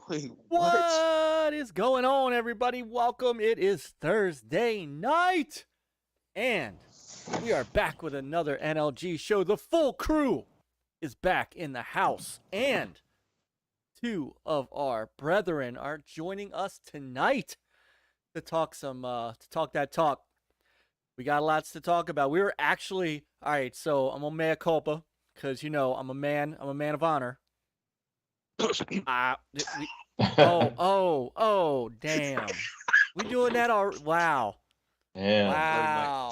Wait, what is going on, everybody? Welcome. It is Thursday night, and we are back with another NLG show. The full crew is back in the house, and two of our brethren are joining us tonight to talk that talk. We got lots to talk about. We were actually, all right, so I'm on mea culpa, because, you know, I'm a man of honor. Oh, damn. We doing that already? Wow. Yeah.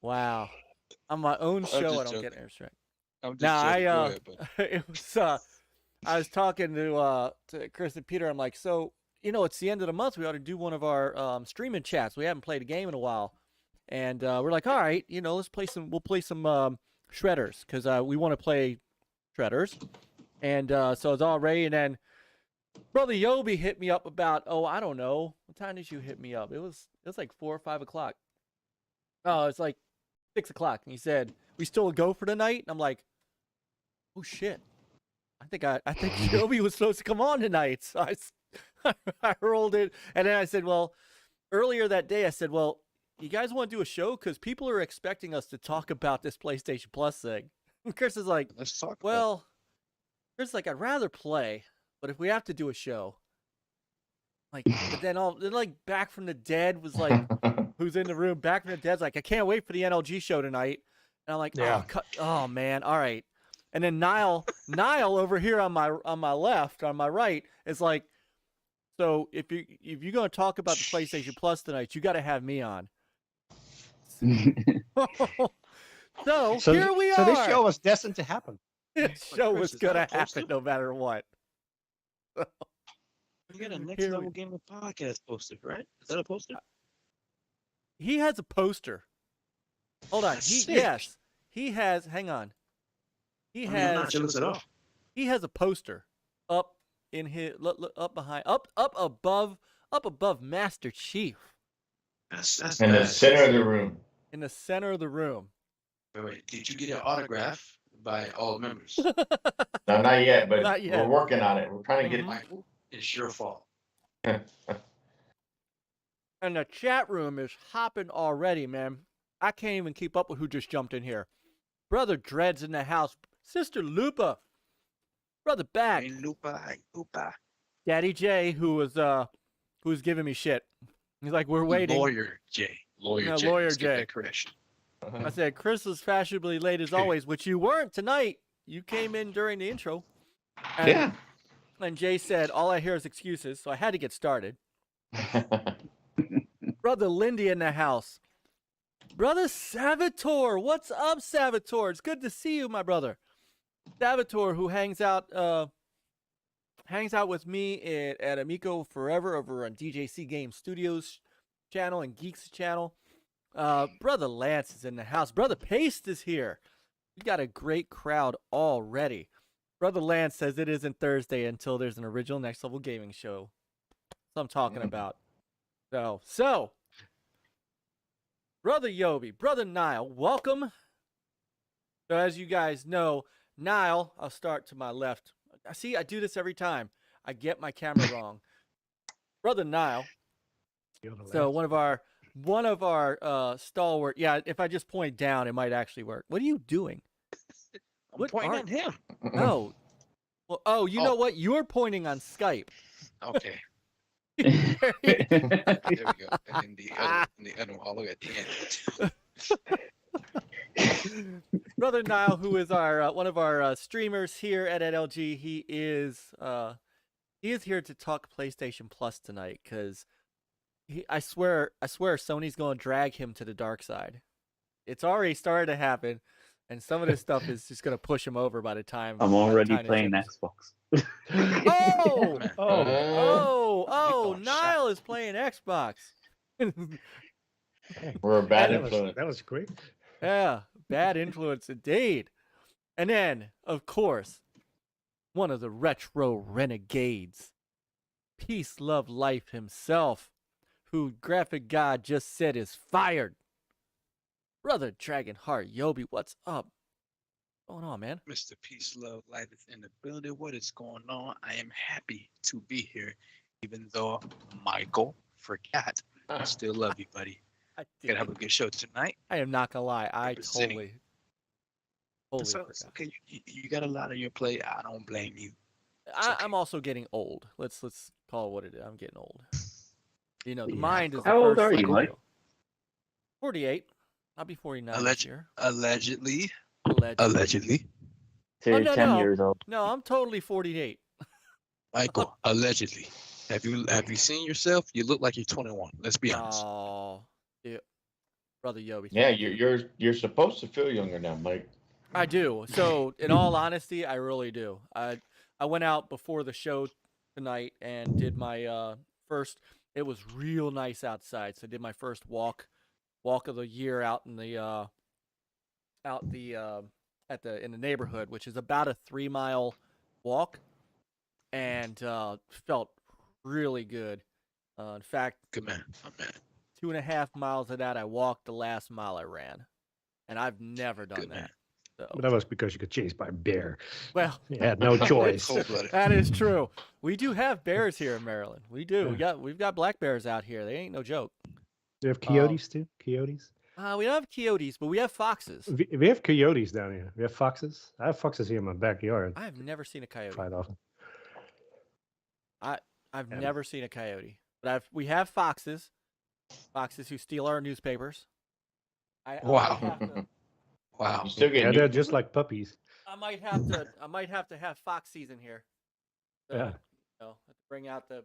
Wow. On my own show, I don't get airstrike. I'm just joking. It was, I was talking to Chris and Peter. I'm like, so, you know, it's the end of the month. We ought to do one of our streaming chats. We haven't played a game in a while. And we're like, all right, you know, we'll play some shredders, because we want to play shredders. And so it's all ready, and then Brother Yobi hit me up about, I don't know, what time did you hit me up? It was like 4 or 5 o'clock. Oh, it's like 6 o'clock, and he said, we still go for the night? And I'm like, oh shit, I think Yobi was supposed to come on tonight. So I rolled it, and then I said, well, earlier that day I said, well, you guys want to do a show, because people are expecting us to talk about this PlayStation Plus thing. And Chris is like, let's talk. Well, Chris is like, I'd rather play, but if we have to do a show, like, but then like Back from the Dead was like, who's in the room? Back from the Dead's like, I can't wait for the NLG show tonight. And I'm like, Yeah. oh man, all right. And then Niall over here on my left, on my right, is like, so if you're gonna talk about the PlayStation Plus tonight, you got to have me on. So here we are. So this show was destined to happen. This show Chris, was is gonna that a poster? happen no matter what. We got a next level game of podcast poster, right? Is that a poster? He has a poster. Hold on. Sick. Yes, he has. Hang on. He I'm not has. jealous at all. He has a poster up in his up behind up above Master Chief That's In the nice. center of the room. in the center of the room. Wait, did you get an autograph by all members? No, not yet, but Not yet. we're working on it. We're trying to get Michael, it's your fault. And the chat room is hopping already, man. I can't even keep up with who just jumped in here. Brother Dread's in the house. Sister Lupa. Brother Back. Hey, Lupa. Daddy J, who was giving me shit. He's like, we're waiting. Lawyer J. Yeah, J. Lawyer Let's get J. that correction. I said, Chris was fashionably late as always, which you weren't tonight. You came in during the intro. And Yeah. And Jay said, all I hear is excuses, so I had to get started. Brother Lindy in the house. Brother Salvatore, what's up, Salvatore? It's good to see you, my brother. Salvatore, who hangs out with me at Amico Forever over on DJC Game Studios channel and Geeks channel. Brother Lance is in the house. Brother Paste is here. We got a great crowd already. Brother Lance says it isn't Thursday until there's an original Next Level Gaming show. That's what I'm talking about. So, Brother Yobi, Brother Nile, welcome. So as you guys know, Nile, I'll start to my left. See, I do this every time. I get my camera wrong. Brother Nile. So one of our stalwart. Yeah, if I just point down, it might actually work. What are you doing? I'm pointing at him. Oh. Well, you know what? You're pointing on Skype. Okay. There we go. And the other one all the way at the end. Brother Nile, who is our one of our streamers here at NLG, he is here to talk PlayStation Plus tonight because I swear Sony's going to drag him to the dark side. It's already started to happen, and some of this stuff is just going to push him over by the time. I'm already playing Xbox. Nile is playing Xbox. We're a bad influence. That was great. Yeah, bad influence indeed. And then, of course, one of the retro renegades, Peace, Love, Life himself, who Graphic God just said is fired. Brother DragonHeartYOBY, what's up? What's going on, man? Mr. Peace, Love, Life is in the building. What is going on? I am happy to be here, even though Michael forgot. I still love you, buddy. Gonna have a good show tonight. I am not gonna lie. I totally It's forgot. okay. You got a lot on your plate. I don't blame you. I'm also getting old. Let's call it what it is. I'm getting old. You know, the mind is. How old are you, Mike? 48. I'll be 49 this year. Allegedly. So you're 10 years old. No, I'm totally 48. Michael, allegedly. Have you seen yourself? You look like you're 21. Let's be honest. Oh, yeah. Brother Yobi. Yeah, you're supposed to feel younger now, Mike. I do. So, in all honesty, I really do. I went out before the show tonight and did my first. It was real nice outside, so I did my first walk of the year out in the in the neighborhood, which is about a 3-mile walk, and felt really good. In fact, Good man. Oh, man. 2.5 miles of that I walked. The last mile I ran, and I've never done Good that. man. So, But that was because you got chased by a bear. well, You had no choice. Cold-blooded. that is true. We do have bears here in Maryland. We do. Yeah. We've got black bears out here. They ain't no joke. Do you have coyotes too? Coyotes? We don't have coyotes, but we have foxes. We have coyotes down here. We have foxes. I have foxes here in my backyard I've never seen a coyote. quite often. I've Yeah. never seen a coyote, but we have foxes who steal our newspapers. Wow. Wow. You still Yeah, get they're just like puppies. I might have to have fox season here. So, Yeah. you know, bring out the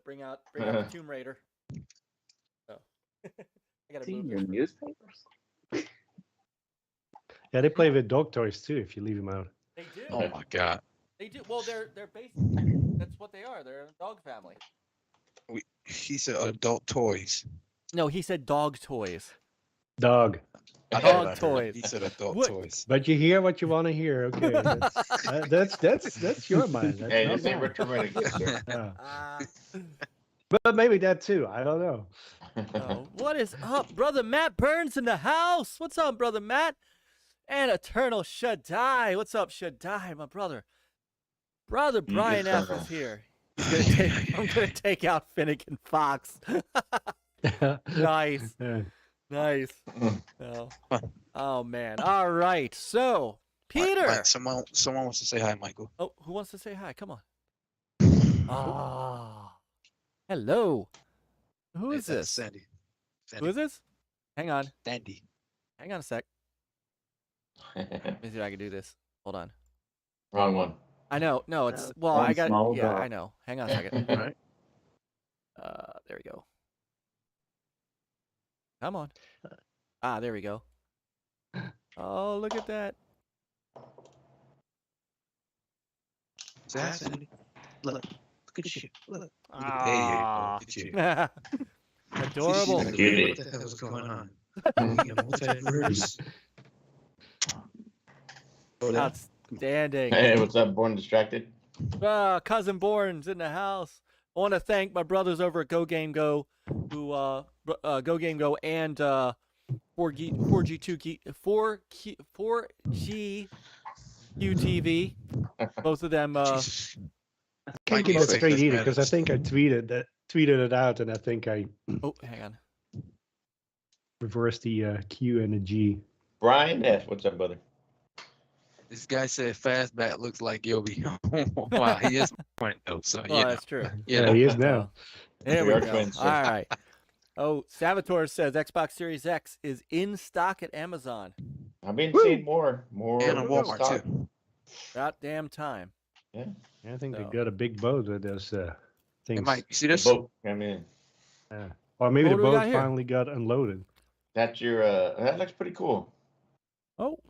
Tomb Raider. So I gotta Seen move your this. newspapers? Yeah, they play with dog toys too if you leave them out. They do. Oh my God. They do. Well, they're basically that's what they are. They're a dog family. He said adult toys. No, he said dog toys. Dog. I Dog thought I heard toys. He said adult What? toys. But you hear what you want to hear. Okay, that's your mind. That's Hey, not this ain't mine. retro renegades, sir. Yeah. But maybe that too. I don't know. Oh, what is up, brother Matt Byrnes in the house? What's up, brother Matt? And Eternal Shaddai. What's up, Shaddai, my brother? Brother Bryant F is here. I'm gonna take out Finnegan Fox. Nice, Yeah. nice. Oh man. All right. So Peter. Mike, someone wants to say hi, Michael. Oh, who wants to say hi? Come on. Ah. Hello. Who is That's this? Sandy. Who is this? Hang on. Sandy. Hang on a sec. Let me see if I can do this. Hold on. Wrong one. I know. No, it's well. One I got. small Yeah, dot. I know. Hang on a second. All right. There we go. Come on. Ah, there we go. Oh, look at that. Assassin. Look at you. Look. Ah. Look at you. Adorable. What Cutie. the hell is going on? Multiverse. Oh, that- Outstanding. Hey, what's up, Born Distracted? Cousin Born's in the house. I want to thank my brothers over at GoGameGo, who GoGameGo and 4G QTV. Both of them. Jesus. I can't Myke, get you that say straight that's either bad. because I think I tweeted it out, and I think I Oh, hang on. reversed the Q and the G. Brian F. What's up, brother? This guy said Fastback looks like Yobi. Wow, he is point though. So Oh, yeah, that's true. Yeah, he is now. There We we are go. twins, All sir. right. Oh, Salvatore says Xbox Series X is in stock at Amazon. I've been Woo! seeing more and on Walmart stock. too. About damn time. I think So- they got a big boat with those Hey, things. Mike, you see The this? boat come in. Or maybe What the do we got boat here? finally got unloaded. That's your. That looks pretty cool. Oh,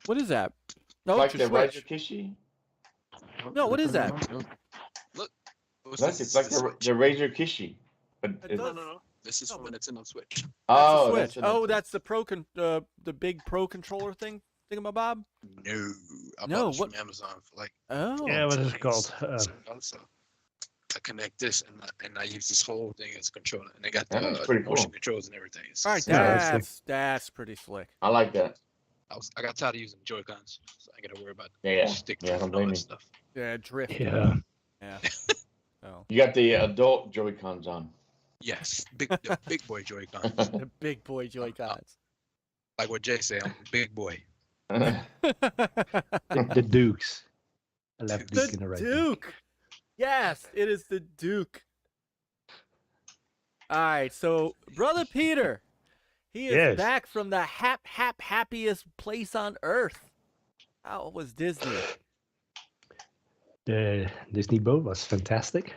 what is that? No, Like it's the your Riser Switch. Kishi. No, what is that? Look. What's Look, this? it's like This the Switch. Razor Kishi. But It it's, does. No. This is No, from the Nintendo Switch. That's oh, the that's Switch. an- Oh, that's the the big Pro controller thingamabob. No, I No, bought this what- from Amazon for like Oh, Yeah, what is it $10. called? So I connect this and I use this whole thing as a controller, and they got That the looks pretty motion cool. controls and everything. It's- all right. Yeah, that's That's pretty slick. I like that. I got tired of using Joy-Cons, so I gotta worry about Yeah, stick yeah, I drift don't and all blame that you. stuff. Yeah, drift. Yeah. Yeah. So You got the adult Joy-Cons on. Yes, the big boy Joy-Cons. the big boy Joy-Cons. Like what Jay said, I'm a big boy. The Dukes. I left The Duke in the right. Duke. Yes, it is the Duke. All right, so brother Peter, he is Yes. back from the happiest place on earth. How was Disney? The Disney boat was fantastic.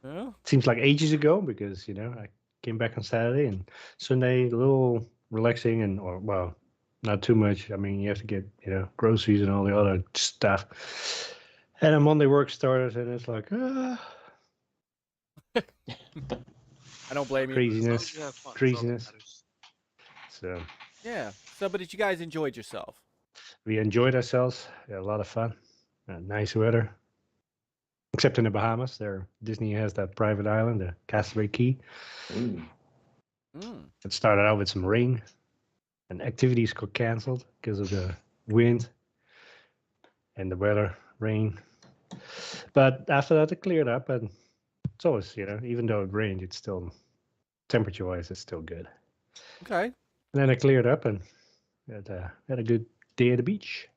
Huh? Seems like ages ago because I came back on Saturday and Sunday a little relaxing or well, not too much. I mean, you have to get groceries and all the other stuff. And then Monday work started and it's like I don't blame you. craziness, As long as you have fun, that's all that craziness. matters. So Yeah. So, but did you guys enjoyed yourself? we enjoyed ourselves. We had a lot of fun. Nice weather. Except in the Bahamas, there Disney has that private island, the Castaway Key. Ooh. Mm. It started out with some rain, and activities got canceled because of the wind and the weather, rain. But after that, it cleared up, and it's always, even though it rained, it's still temperature-wise, it's still good. Okay. And then it cleared up, and we had a good day at the beach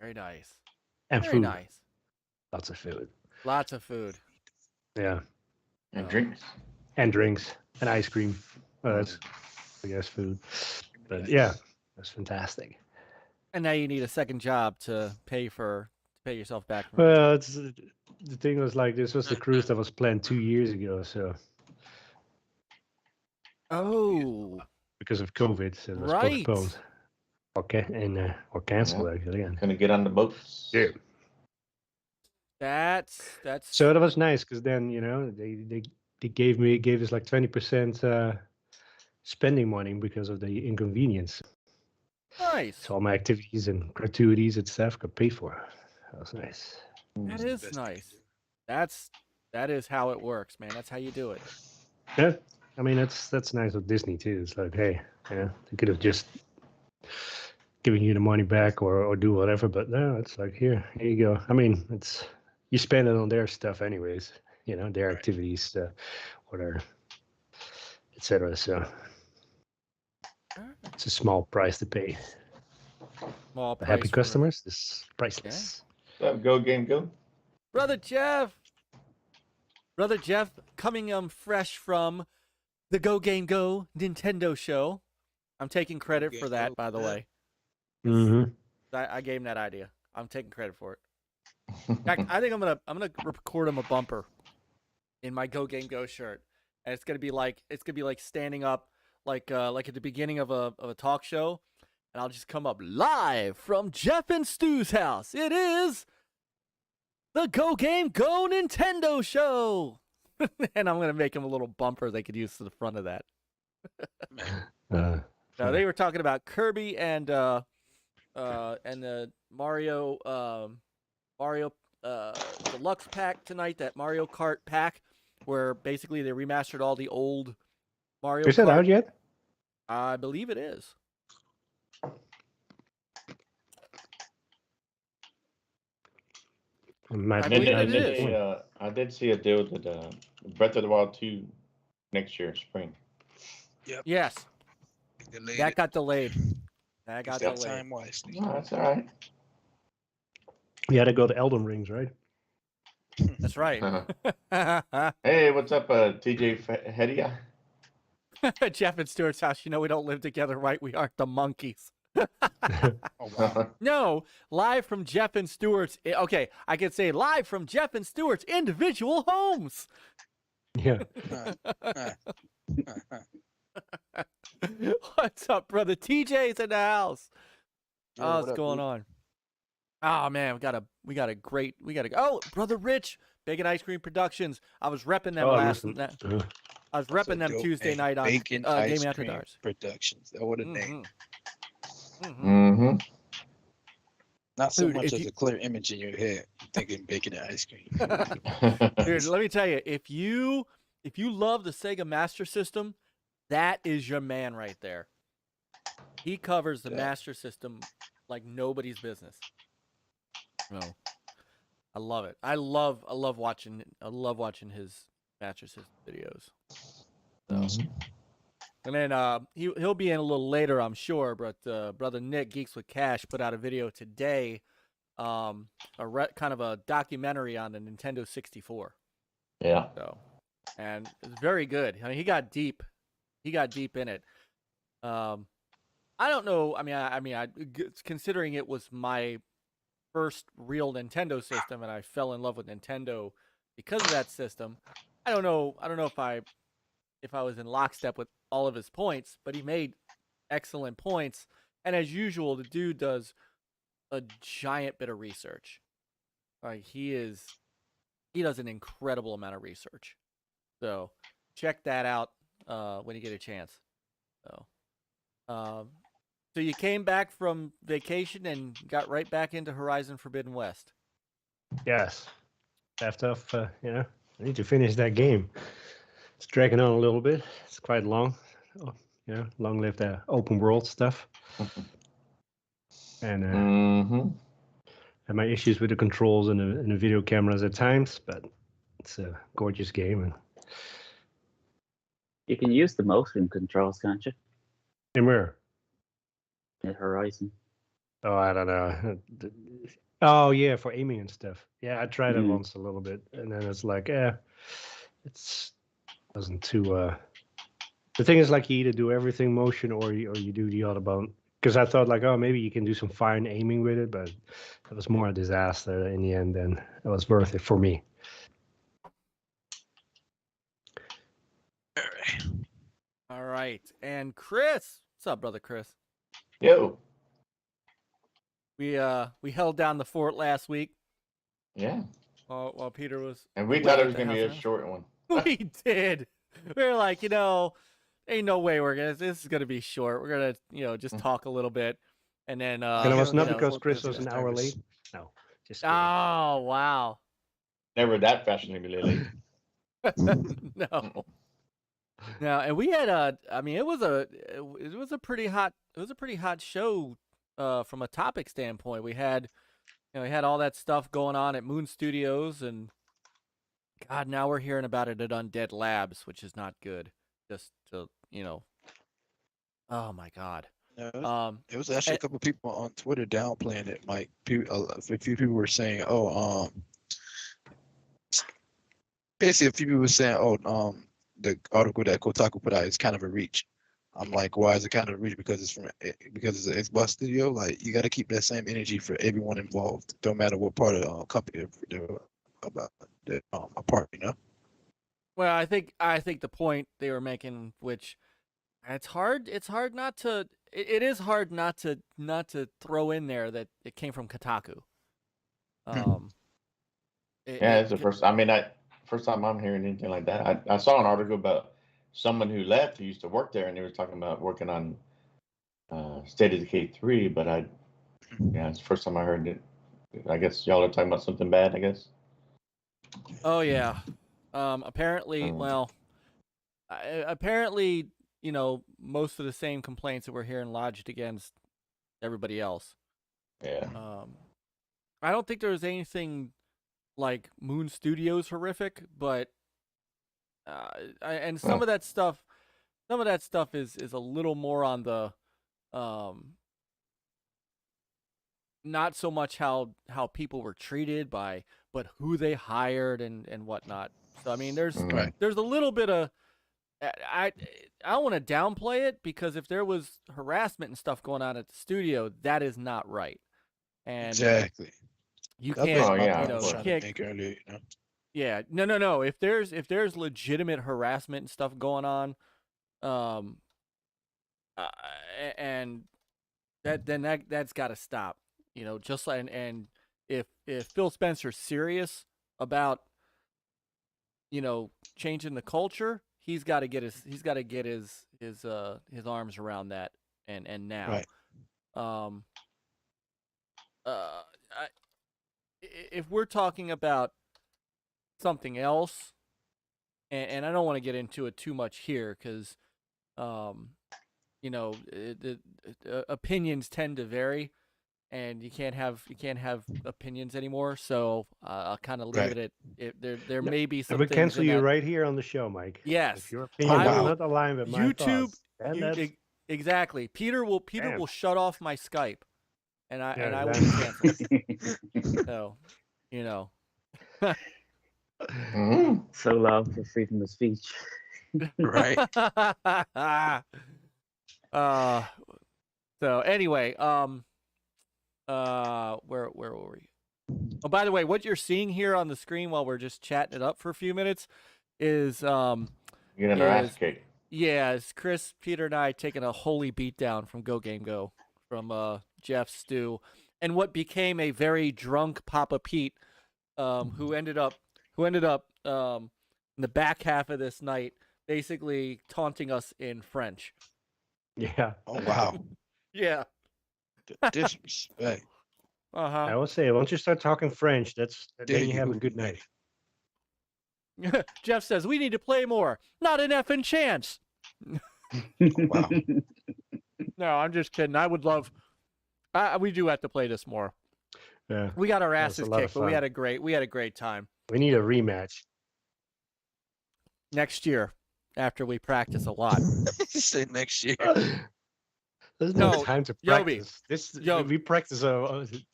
Very nice. and Very food, nice. lots of food. Lots of food. Yeah, And drinks. and drinks and ice cream. Well, that's I guess food, but yeah, that's fantastic. And now you need a second job to pay yourself back. From Well, it's the thing was like this was the cruise that was planned 2 years ago, so Oh, because of COVID, so it was Right. postponed. Okay, and or canceled actually. And Gonna get on the boats. yeah, that's so that was nice because then they gave us like 20% spending money because of the inconvenience. nice. So all my activities and gratuities and stuff got paid for. That was nice. That It's the is best you can nice. do. That is how it works, man. That's how you do it. Yeah, I mean that's nice with Disney too. It's like, hey, they could have just given you the money back or do whatever, but no, it's like here you go. I mean, it's you spend it on their stuff anyways, their Right. activities, or their etc. So it's a small price to pay. Small For happy price for- customers, this is priceless. What's up, Go Game Go? Brother Jeff. Brother Jeff coming fresh from the Go Game Go Nintendo show. I'm taking credit Game for that, Go, by the yeah. way. Mm-hmm. I gave him that idea. I'm taking credit for it. In fact, I think I'm gonna record him a bumper in my Go Game Go shirt, and it's gonna be like standing up like at the beginning of a talk show, and I'll just come up live from Jeff and Stu's house. It is the Go Game Go Nintendo show, and I'm gonna make him a little bumper they could use to the front of that. Now they were talking about Kirby and the Mario Deluxe pack tonight, that Mario Kart pack, where basically they remastered all the old Mario Kart. Is that out yet? I believe it is. I did see a deal with Breath of the Wild 2 next year, spring. Yep. Yes. That got delayed. That got That delayed. time wisely. Oh, that's all right. You had to go to Elden Rings, right? That's right. Hey, what's up, TJ Hedia? Jeff and Stuart's house. You know we don't live together, right? We aren't the monkeys. Oh, wow. No, live from Jeff and Stuart's. Okay, I could say live from Jeff and Stuart's individual homes. Yeah. What's up, brother? TJ's in the house. Yo, Oh, what what's up, going dude? on? Oh man, we got a great. Oh, brother Rich, Bacon Ice Cream Productions. I was repping them I was repping them Dope Tuesday and night on Bacon Game Ice After Cream Dark. Productions. That would a name. Mm-hmm. Not so Dude, much if as you- a clear image in your head. You're thinking bacon and ice cream. Dude, let me tell you, if you love the Sega Master System, that is your man right there. He covers the Yeah. Master System like nobody's business. No, I love it. I love watching his Master System videos. So. And then he'll be in a little later, I'm sure. But brother Nick, Geeks with Cash, put out a video today, kind of a documentary on the Nintendo 64. Yeah. So, and it's very good. I mean, he got deep in it. I don't know. I mean, considering it was my first real Nintendo system, and I fell in love with Nintendo because of that system. I don't know if I was in lockstep with all of his points, but he made excellent points. And as usual, the dude does a giant bit of research. Like he does an incredible amount of research. So check that out when you get a chance. So you came back from vacation and got right back into Horizon Forbidden West. Yes. After, I need to finish that game. It's dragging on a little bit. It's quite long. Long-lived open world stuff. And had my issues with the controls and the video cameras at times, but it's a gorgeous game. And You can use the motion controls, can't you? and where? At Horizon. Oh, I don't know. Oh, yeah, for aiming and stuff. Yeah, I tried it Mhm. once a little bit, and then it's like, wasn't too. The thing is, like, you either do everything motion or you do the other bone. Because I thought, like, oh, maybe you can do some fine aiming with it, but it was more a disaster in the end than it was worth it for me. All right. And Chris. What's up, brother Chris? Yo. We held down the fort last week Yeah. while Peter was. And we away thought it at was the going to be a house. short one. We did. We were like, ain't no way this is gonna be short. We're gonna, just talk a little bit, and then. And it was not you know, because Chris was an hour late. No, just kidding. Oh wow. Never that fashionably late. No. No, and we had it was a pretty hot show from a topic standpoint. We had all that stuff going on at Moon Studios, and God, now we're hearing about it at Undead Labs, which is not good. Just to oh my God. No, it was actually a couple people on Twitter downplaying it. Like, a few people were saying, basically a few people were saying, the article that Kotaku put out is kind of a reach. I'm like, why is it kind of reach? Because it's because it's an Xbox studio. Like, you got to keep that same energy for everyone involved, no matter what part of the company they're about a part. You know. Well, I think the point they were making, which it's hard not to. It is hard not to throw in there that it came from Kotaku. It's the first. I mean, first time I'm hearing anything like that. I saw an article about someone who left who used to work there, and they were talking about working on State of Decay 3. But it's the first time I heard it. I guess y'all are talking about something bad. I guess. Oh yeah. Apparently, apparently, most of the same complaints that we're hearing lodged against everybody else. Yeah. I don't think there was anything like Moon Studios horrific, but and some of that stuff is a little more on the not so much how people were treated but who they hired and whatnot. So I mean, there's a little bit of I don't want to downplay it, because if there was harassment and stuff going on at the studio, that is not right. And Exactly. you That's can't, what yeah, I you know, was you trying to can't. think earlier. You know. Yeah, no. If there's legitimate harassment and stuff going on, and that's got to stop. Just like and if Phil Spencer's serious about changing the culture, he's got to get his arms around that and now. Right. If we're talking about something else, and I don't want to get into it too much here, because opinions tend to vary, and you can't have opinions anymore. So I'll kind of leave it at there may be some. I would things cancel in you that. right here on the show, Mike. Yes. If your opinion I does will- not align with my YouTube. thoughts, Exactly. Peter will shut off my Skype, and I will be exactly. canceled. So, So loud for freedom of speech. Right. So anyway, where were we? Oh, by the way, what you're seeing here on the screen while we're just chatting it up for a few minutes is Getting their ass kicked. yeah, it's Chris, Peter, and I taking a holy beatdown from Go from Jeff, Stu, and what became a very drunk Papa Pete, who ended up in the back half of this night basically taunting us in French. Yeah. Oh wow. Yeah. The disrespect. I will say, once you start talking French, then you have a good night. Jeff says we need to play more. Not an effing chance. Wow. No, I'm just kidding. I would love. We do have to play this more. Yeah. We got our That's a asses lot of kicked, but we fun. had a great time. We need a rematch. Next year, after we practice a lot. Say next year. There's no No, time to Yobi. practice. Yobi. We practice. Yobi,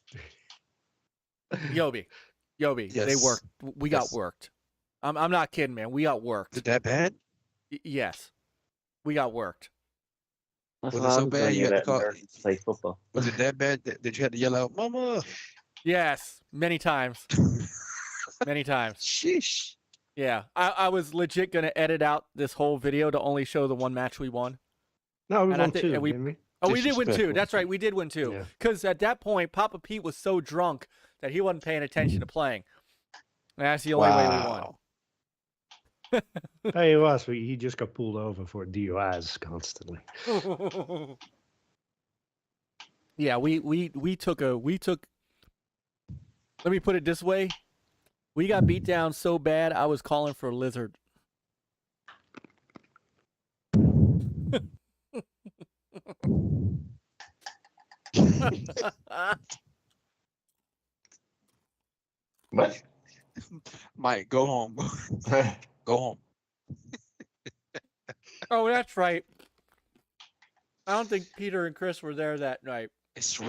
Yes. they worked. We got Yes. worked. I'm not kidding, man. We got Is worked. it that bad? Yes, we got worked. That's Was what it so happens bad when you you had to let call? nerds play football. Was it that bad that you had to yell out, "Mama"? Yes, many times. Many times. Sheesh. Yeah, I was legit gonna edit out this whole video to only show the one match we won. No, we And I won think- two, and we- didn't we? Oh, we did win two. Disrespectful. That's right, we did win two. Yeah. Because at that point, Papa Pete was so drunk that he wasn't paying attention to playing. And that's the only way we won. Hey, it was. He just got pulled over for DUIs constantly. Yeah, we took. Let me put it this way: we got beat down so bad, I was calling for a lizard. What? Mike, go home. Go home. Oh, that's right. I don't think Peter and Chris were there that night. It's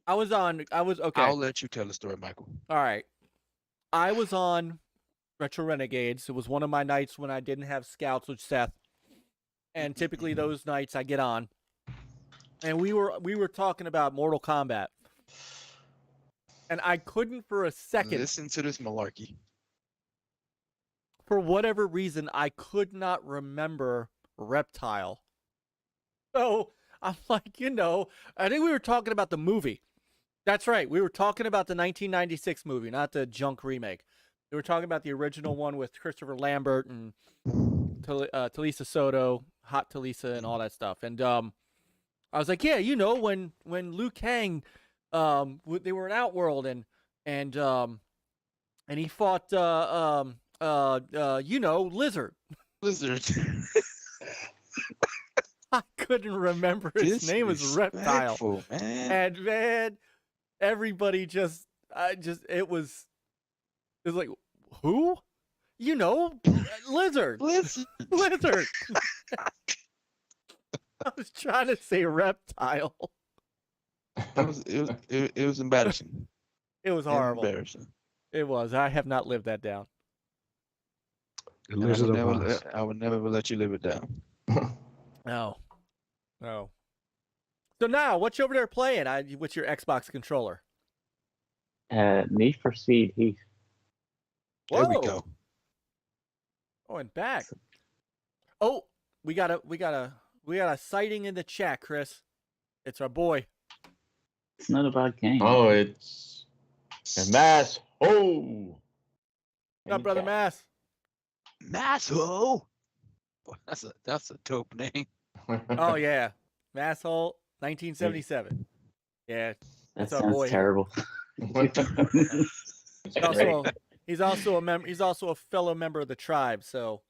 I was okay. I'll let you tell the story, Michael. All right. I was on Retro Renegades. It was one of my nights when I didn't have scouts with Seth. and typically those nights I get on, and we were talking about Mortal Kombat, and I couldn't for a second. Listen to this malarkey. For whatever reason, I could not remember Reptile. So I'm like, I think we were talking about the movie. That's right. We were talking about the 1996 movie, not the junk remake. We were talking about the original one with Christopher Lambert and Talisa Soto, Hot Talisa, and all that stuff. And I was like, yeah, when Liu Kang, they were in Outworld and he fought Lizard. Lizard. I couldn't remember his name was Reptile. Man. And man, everybody it was like, who? Lizard. Lizard. I was trying to say Reptile. It was embarrassing. It was horrible. Embarrassing. It was. I have not lived that down. I would never let you live it down. No. So now, what you over there playing? With your Xbox controller? Need for Speed Heat. There we go. Oh, and back. Oh, we got a sighting in the chat, Chris. It's our boy. It's not a bad game. Oh, it's a mass. Oh, What's up, brother Mass? Masshole. That's a dope name. Oh yeah, Masshole, 1977. Yeah, that that's our sounds boy. terrible. He's also a member. He's also a fellow member of the tribe. So,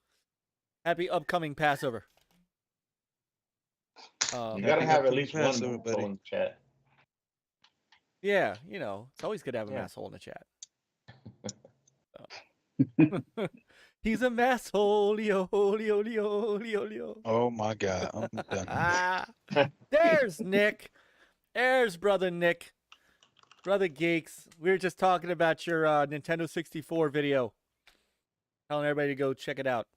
happy upcoming Passover. You gotta have at least one Passover, buddy in the chat. Yeah, it's always good to have a masshole in the chat. He's a masshole, yo. Oh my God, I'm done. There's Nick. There's brother Nick. Brother Geeks. We were just talking about your Nintendo 64 video. Telling everybody to go check it out.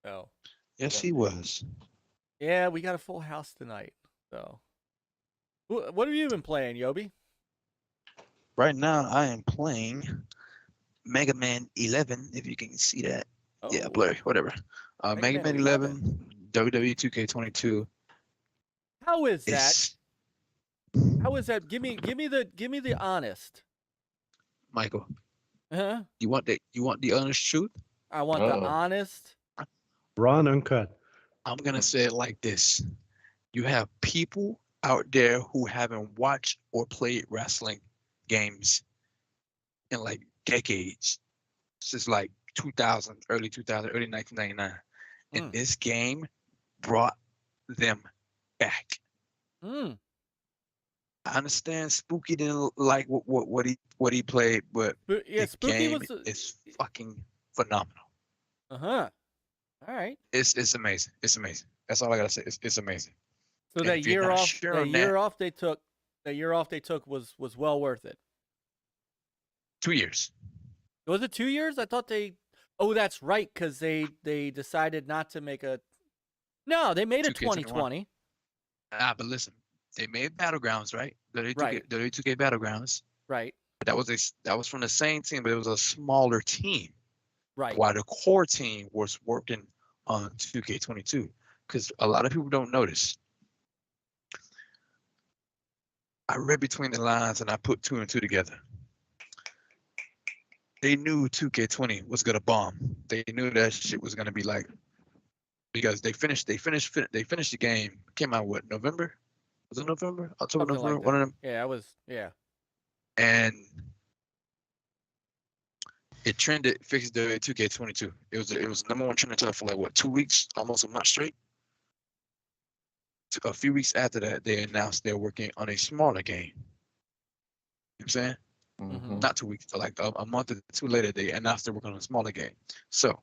So. Yes, he was. Yeah, we got a full house tonight. So. What have you been playing, Yobi? Right now, I am playing Mega Man 11, if you can see that. Oh. Yeah, blurry, whatever. Mega Man 11, WWE 2K22. How is that? How is that? Give me the honest. Michael. Huh? You want the honest truth? I want the honest. Raw and uncut. I'm gonna say it like this: you have people out there who haven't watched or played wrestling games in like decades, since like 2000, early 2000, early 1999, and this game brought them back. I understand Spooky didn't like what he played, but yeah, the Spooky game is fucking phenomenal. All right. It's amazing. It's amazing. That's all I gotta say. It's amazing. So that year off they took was well worth it. 2 years. Was it 2 years? I thought they. Oh, that's right, because they decided not to make a. No, they made a 2020. But listen, they made Battlegrounds, right? The 2K Battlegrounds. Right. That was from the same team, but it was a smaller team. Right. While the core team was working on 2K22, because a lot of people don't notice. I read between the lines and I put 2 and 2 together. They knew 2K20 was gonna bomb. They knew that shit was gonna be like, because they finished the game. Came out what, November? Was it November? October, Something November? like One of them. Yeah, it was. Yeah. And it trended, fixed the 2K22. It was number one trending for like what, 2 weeks, almost a month straight. A few weeks after that, they announced they're working on a smaller game. You know what I'm saying? Mm-hmm. Not 2 weeks, like a month or two later, they announced they're working on a smaller game. So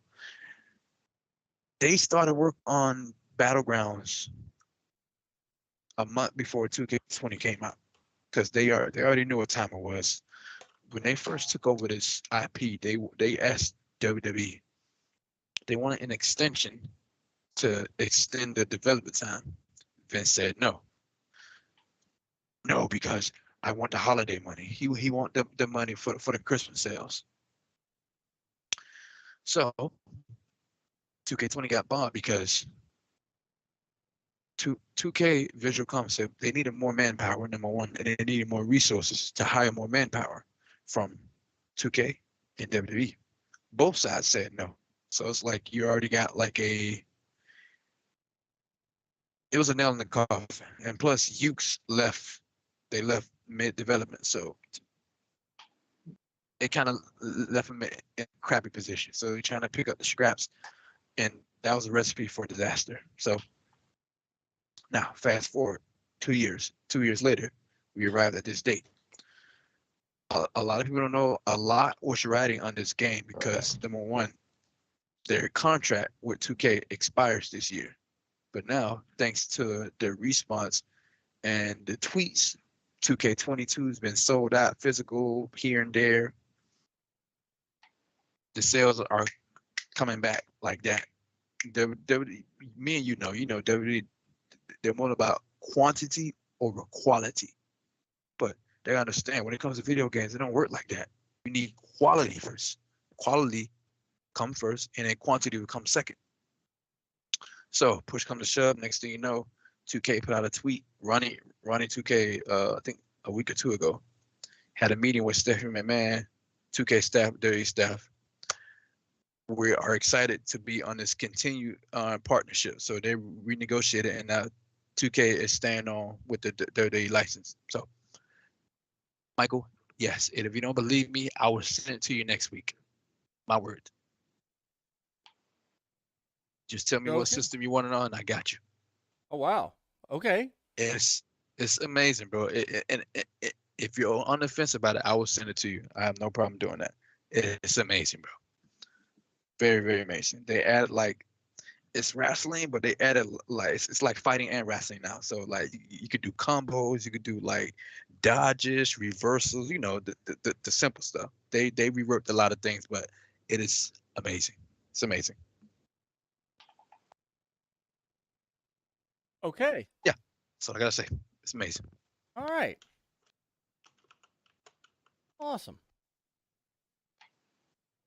they started work on Battlegrounds a month before 2K20 came out, because they already knew what time it was. When they first took over this IP, they asked WWE, they wanted an extension to extend the development time. Vince said no. No, because I want the holiday money. He want the money for the Christmas sales. So 2K20 got bombed because 2K Visual Comms said they needed more manpower, number one, and they needed more resources to hire more manpower from 2K and WWE. Both sides said no. So it's like you already got like it was a nail in the coffin. And plus Ukes left, they left mid-development, so it kind of left them in a crappy position. So they're trying to pick up the scraps, and that was a recipe for disaster. So now, fast forward 2 years. 2 years later, we arrived at this date. A lot of people don't know a lot was riding on this game because, number one, their contract with 2K expires this year. But now, thanks to the response and the tweets, 2K22 has been sold out physical here and there. The sales are coming back like that. Me and you know, WWE, they're more about quantity over quality. But they understand when it comes to video games, it don't work like that. You need quality first. Quality come first, and then quantity will come second. So push come to shove. Next thing you know, 2K put out a tweet. Ronnie 2K, I think a week or two ago, had a meeting with Stephanie McMahon, 2K staff, WWE staff. We are excited to be on this continued partnership. So they renegotiated, and now 2K is staying on with the WWE license. So, Michael, yes, and if you don't believe me, I will send it to you next week. My word. Just tell me what system you want it on, I got you. Oh wow. Okay. It's amazing, bro. If you're on the fence about it, I will send it to you. I have no problem doing that. It's amazing, bro. Very, very amazing. They added like it's wrestling, but they added like it's like fighting and wrestling now. So like you could do combos, you could do like dodges, reversals, you know, the simple stuff. They reworked a lot of things, but it is amazing. It's amazing. Okay. Yeah, that's all I gotta say. It's amazing. All right. Awesome.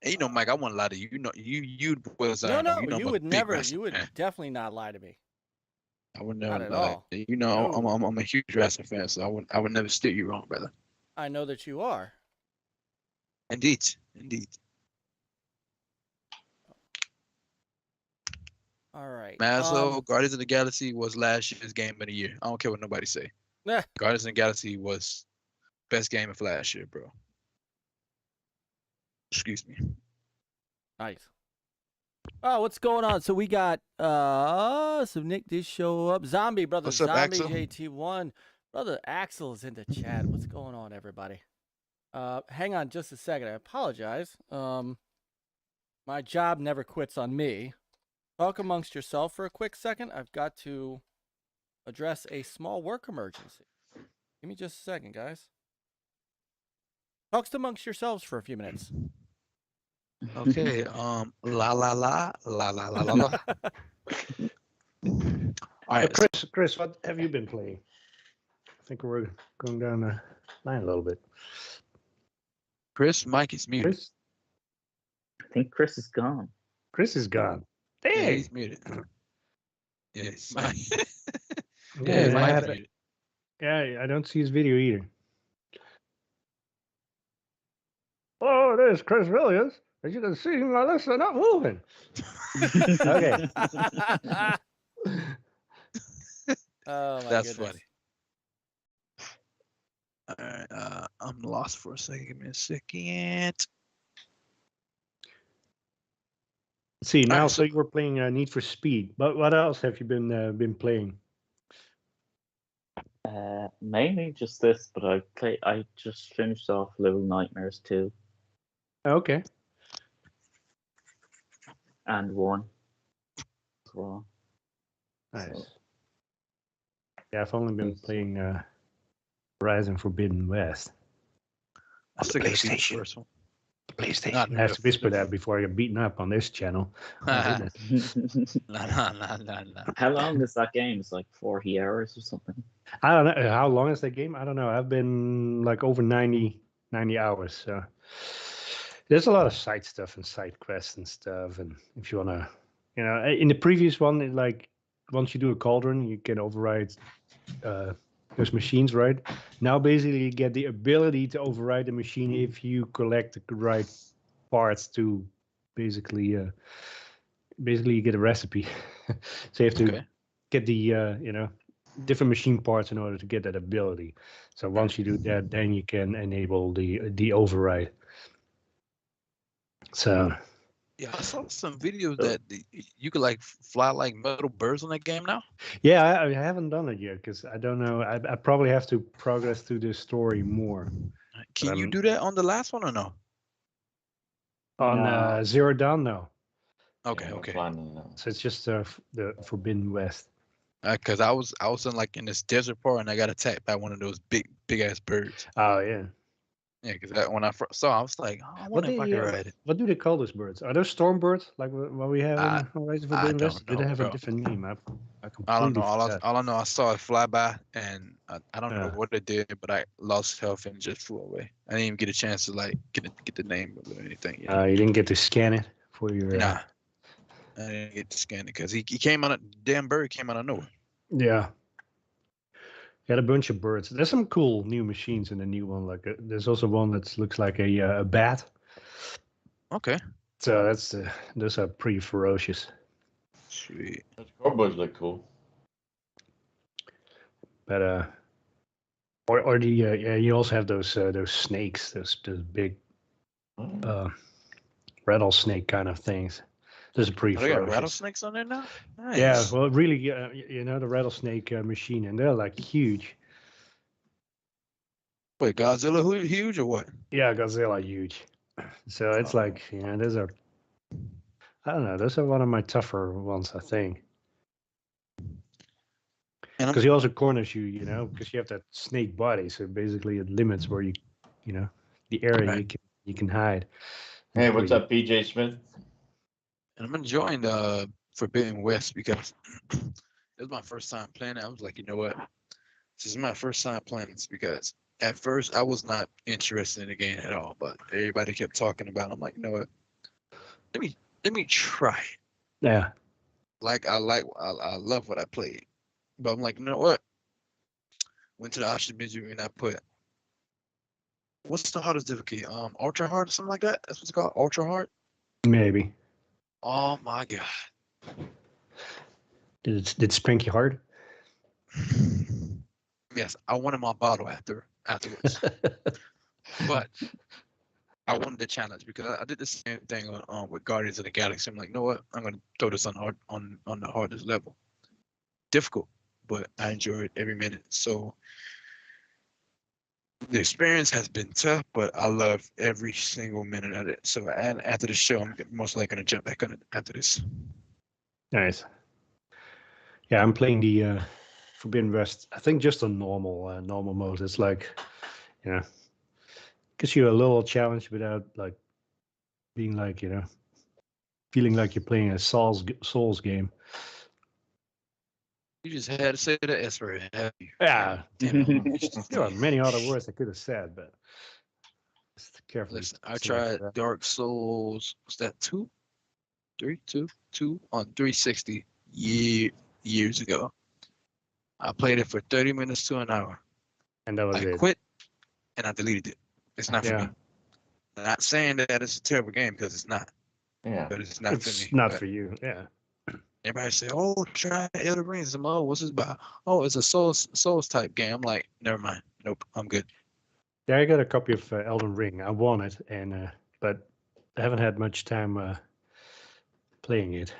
And you know, Mike, I won't lie to you. You know, you was No, you would never. You would definitely not lie to me. I would never Not at lie. all. You know, No. I'm a huge wrestling fan, so I would never steer you wrong, brother. I know that you are. Indeed. All right. Maslow, Guardians of the Galaxy was last year's game of the year. I don't care what nobody say. Nah. Guardians of the Galaxy was best game of last year, bro. Excuse me. Nice. Oh, what's going on? So we got so Nick did show up. Zombie brother, What's up, Zombie Axel? JT1. Brother Axel is in the chat. What's going on, everybody? Hang on just a second. I apologize. My job never quits on me. Talk amongst yourself for a quick second. I've got to address a small work emergency. Give me just a second, guys. Talk amongst yourselves for a few minutes. Okay. La la la la la la la la. All right, Chris, what have you been playing? I think we're going down the line a little bit. Chris, Mike is muted. Chris? I think Chris is gone. Chris is gone. Yeah, Dang. he's muted. Yes. Yeah, Mike is muted. I don't see his video either. Oh, there's Chris Williams. As you can see, my lips are not moving. Okay. Oh, my That's goodness. funny. All right, I'm lost for a second. Give me a second. See, now, right, so you were playing Need for Speed, but what else have you been playing? Mainly just this, but I just finished off Little Nightmares 2 Okay. and 1 as well. Nice. So, Yeah, I've only been playing Horizon Forbidden West. I still got to see the first one. PlayStation has to whisper that before I get beaten up on this channel. Oh, goodness. Nah. How long is that game? It's like 40 hours or something. I don't know. How long is that game? I don't know. I've been like over 90 hours. So there's a lot of side stuff and side quests and stuff. And if you want to, you know, in the previous one, like once you do a cauldron, you can override those machines, right? Now, basically, you get the ability to override the machine if you collect the right parts to basically you get a recipe. So you have to get the you know, different machine parts in order to get that ability. So once you do that, then you can enable the override. So Yeah, I saw some videos that you could like fly like metal birds on that game now. yeah, I haven't done it yet because I don't know. I probably have to progress through the story more. Can you do that on the last one or no? On No. Zero Dawn, no. Okay, Yeah, okay. So it's just the Forbidden West. Because I was in like in this desert part and I got attacked by one of those big ass birds. Oh yeah. Yeah, because when I first saw, I was like, oh, I wonder if I could ride it. What do they call those birds? Are those storm birds like what we have I- in Horizon I Forbidden don't West? know, Did they have a bro. different name? I I don't completely know. forgot. All I know, I saw it fly by, and I don't know Yeah. what it did, but I lost health and just flew away. I didn't even get a chance to like get the name of it or anything. You know? You didn't get to scan it for your. Nah, I didn't get to scan it because he came out. Damn bird came out of nowhere. Yeah. Got a bunch of birds. There's some cool new machines in the new one. Like there's also one that looks like a bat. Okay. So those are pretty ferocious. Sweet. Those cowboys look cool. But or the yeah, you also have those snakes, those big rattlesnake kind of things. Those are pretty Oh, they got ferocious. rattlesnakes on there now. Nice. Yeah, well, really, you know, the rattlesnake machine, and they're like huge. Wait, Godzilla huge or what? Yeah, Godzilla huge. So it's like, yeah, those are. I don't know. Those are one of my tougher ones, I think. Because he also corners you, you know, because you have that snake body. So basically, it limits where you know, the area Right. you can hide. Hey, what's up, PJ Smith? And I'm enjoying Forbidden West because it was my first time playing it. I was like, you know what? This is my first time playing this because at first I was not interested in the game at all, but everybody kept talking about it. I'm like, you know what? Let me try it. Yeah. I love what I played. But I'm like, you know what? Went to the option menu and I put, what's the hardest difficulty? Ultra hard or something like that? That's what's called? Ultra hard? Maybe. Oh my god. Did it spank you hard? Yes, I wanted my bottle afterwards. But I wanted the challenge because I did the same thing on with Guardians of the Galaxy. I'm like, you know what? I'm gonna throw this on the hardest level. Difficult, but I enjoyed every minute. So the experience has been tough, but I love every single minute of it. So and after the show, I'm most likely gonna jump back on it after this. Nice. Yeah, I'm playing the Forbidden West. I think just on normal mode. It's like, you know, gives you a little challenge without like being like, you know, feeling like you're playing a Souls game. You just had to say that S word, have you? Yeah. Damn. There are many other words I could have said, but just carefully. Listen, I tried Dark Souls. Was that 2 on 360 years ago. I played it for 30 minutes to an hour. And that was I it. quit and I deleted it. It's not for Yeah. me. I'm not saying that it's a terrible game because it's not. Yeah. But it's not for me. It's not But for you. Yeah. everybody say, "Oh, try Elder Rings." I'm, oh, what's this about? Oh, it's a Souls type game. I'm like, never mind. Nope, I'm good. Yeah, I got a copy of Elden Ring. I won it, and but I haven't had much time playing it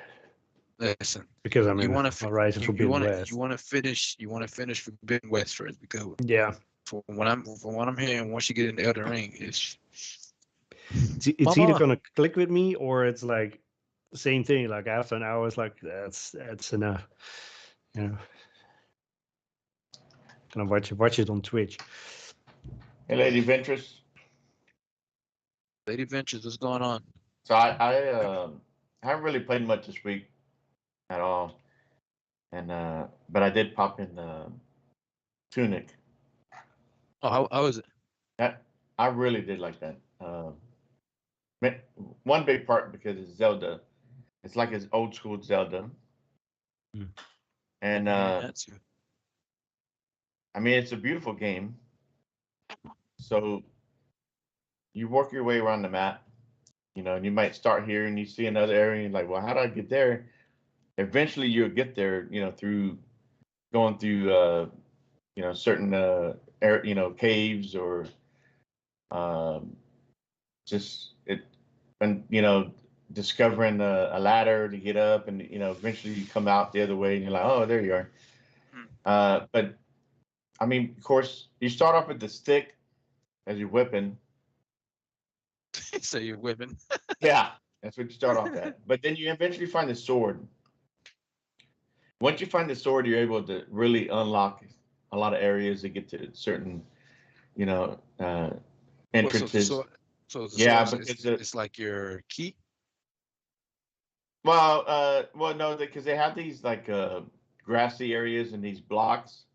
Listen, because I'm you in want to Horizon Forbidden West. you want to finish Forbidden West first because Yeah, from what I'm hearing, once you get into Elder Ring, it's it's either gonna click with me or it's like the same thing. Like after an hour, it's like that's enough. You know, gonna watch it on Twitch. Hey, Lady Ventress. Lady Ventures, what's going on? So I haven't really played much this week at all, and but I did pop in Tunic. Oh, how is it? That I really did like that. One big part because it's Zelda. It's like it's old school Zelda. And That's you. I mean, it's a beautiful game. So you work your way around the map, you know, and you might start here and you see another area and you're like, well, how do I get there? Eventually you'll get there, you know, through going through you know, certain you know, caves or just it, and you know, discovering a ladder to get up, and you know, eventually you come out the other way and you're like, oh, there you are. But I mean, of course, you start off with the stick as your weapon. So you're whipping. Yeah, that's what you start off at. But then you eventually find the sword. Once you find the sword, you're able to really unlock a lot of areas to get to certain, you know, entrances. So the Yeah, sword because it's like your key. well, no, because they have these like grassy areas and these blocks,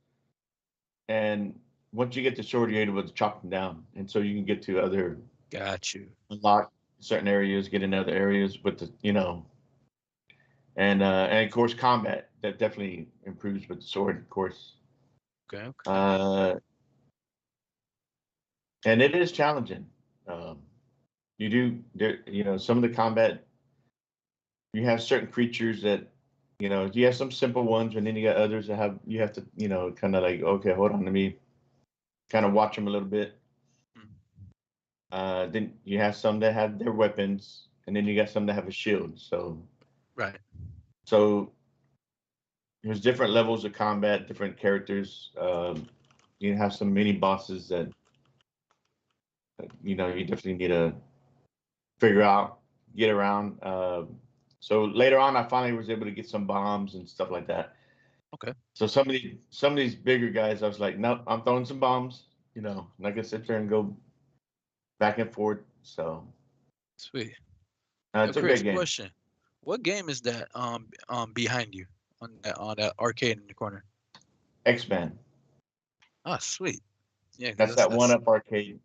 and once you get the sword, you're able to chop them down, and so you can get to other. Got you. Unlock certain areas, get in other areas with the, you know, and of course combat that definitely improves with the sword, of course. Okay. And it is challenging. You do there, you know, some of the combat. You have certain creatures that, you know, you have some simple ones, and then you got others that have you have to, you know, kind of like, okay, hold on, let me kind of watch them a little bit. Then you have some that have their weapons, and then you got some that have a shield. So, Right. So there's different levels of combat, different characters. You have some mini bosses that you know you definitely need to figure out, get around. So later on, I finally was able to get some bombs and stuff like that. Okay. So some of these bigger guys, I was like, nope, I'm throwing some bombs. You know, I'm not gonna sit there and go back and forth. So Sweet. it's a Chris, big game. question. What game is that behind you on that arcade in the corner? X-Men. Ah, sweet. Yeah, That's that one up arcade.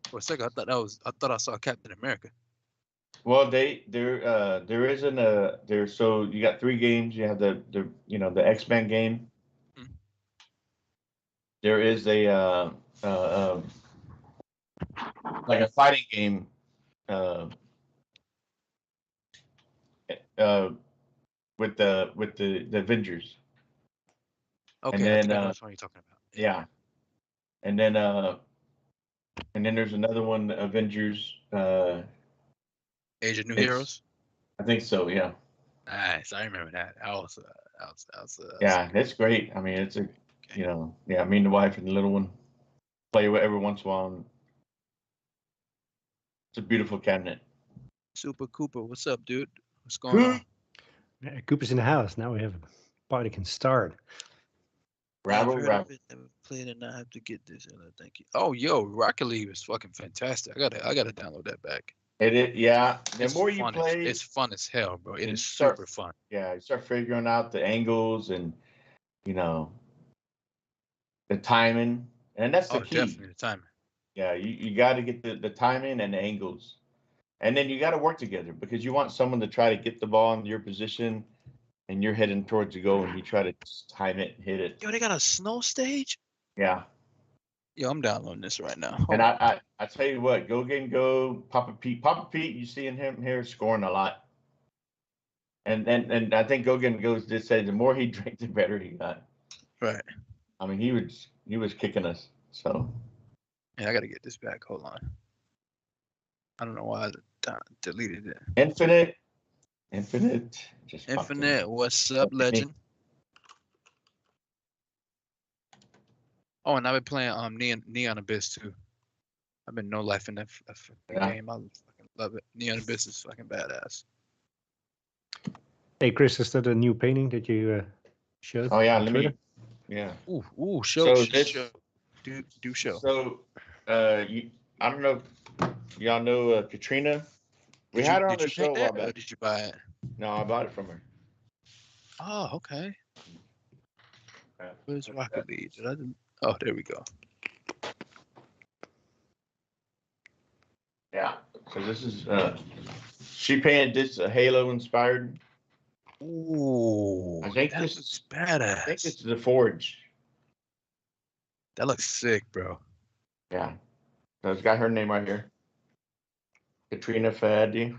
For a second, I thought I saw Captain America. Well, there isn't there. So you got 3 games. You have the you know, the X-Men game. Mhm. There is a like a fighting game. With the Avengers. Okay, And I then think I know which one you're talking about. yeah, and then there's another one, Avengers. Age of New It's- Heroes. I think so. Yeah. Nice, I remember that. Yeah, it's great. I mean, it's a, you know, yeah. Me and the wife and the little one play with every once in a while. And it's a beautiful cabinet. SuPRCooPR, what's up, dude? What's going on? Yeah, Cooper's in the house. Now we have a party can start. Rabble, I've heard rabble. of it, never played it, and I have to get this. Thank you. Oh, yo, Rocket League is fucking fantastic. I gotta download that back. Yeah. The It's more you fun. play, It's fun as hell, bro. It and is start- super fun. yeah, you start figuring out the angles and, you know, the timing, and that's the Oh, key. definitely the timing. Yeah, you got to get the timing and the angles, and then you got to work together because you want someone to try to get the ball in your position, and you're heading towards the goal, and you try to time it and hit it. Yo, they got a snow stage. Yeah. Yo, I'm downloading this right now. And I tell you what, Go, Papa Pete, you seeing him here scoring a lot. And I think Go did say the more he drank, the better he got. Right. I mean, he was kicking us. So. Yeah, I gotta get this back. Hold on. I don't know why I deleted it. Infinite. Just Infinite, what's up, legend? Oh, and I've been playing Neon Abyss too. I've been no life in that game. I fucking love it. Neon Abyss is fucking badass. Hey, Chris, is that a new painting that you showed? Oh yeah, on Twitter? Show. So this, show. Do show. So, I don't know Y'all know Katrina? We had her on the show a while or back. did you buy it? No, I bought it from her. Oh, okay. Okay. Where's Rocket League? Oh, there we go. Yeah. So this is she painted this Halo inspired. Ooh, I think that this looks is badass. I think this is the Forge. That looks sick, bro. Yeah. So it's got her name right here. Katrina Fadi.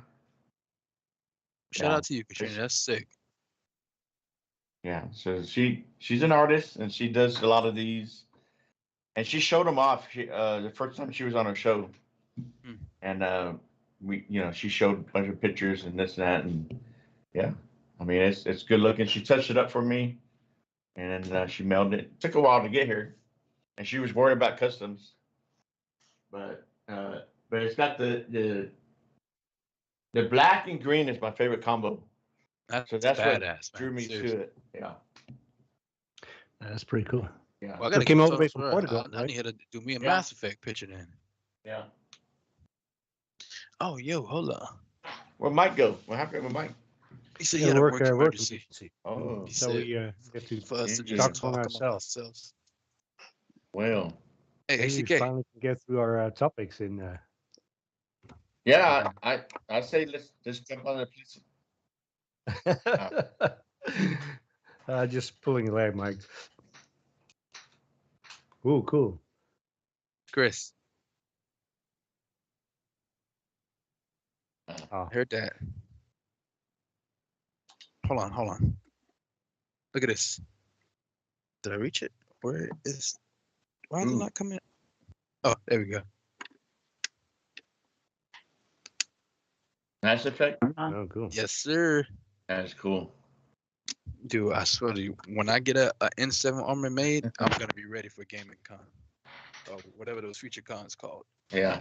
Shout Yeah. out to you, Katrina. That's sick. Yeah. So she's an artist and she does a lot of these. And she showed them off. She the first time she was on our show. Hmm. And she showed a bunch of pictures and this and that, and yeah, I mean it's good looking. She touched it up for me, and then she mailed it. It took a while to get here, and she was worried about customs, but it's got the black and green is my favorite combo. That's That's badass, what drew man. me Seriously. to it. Yeah, That's pretty cool. yeah, Well, I So gotta it came get all the way some from for- Portugal, I right? need her to do me a Yeah. Mass Effect picture then. yeah. Oh, yo, hold on. Where'd Mike go? What happened with Mike? He said he Yeah, had a work work emergency. emergency. Oh, He So said we have to for us to Talk just among talk among ourselves. ourselves. well, Hey, maybe we ACK. finally can get through our topics in. yeah. I say let's jump on the police. Just pulling a leg, Mike. Ooh, cool. Chris, Oh, heard that. Hold on. Look at this. Did I reach it? Why is it not coming? Oh, there we go. Mass Effect. oh, cool. Yes, sir. That's cool. Dude, I swear to you, when I get a N7 armor made, I'm gonna be ready for Gaming Con. Or whatever those future cons called. Yeah.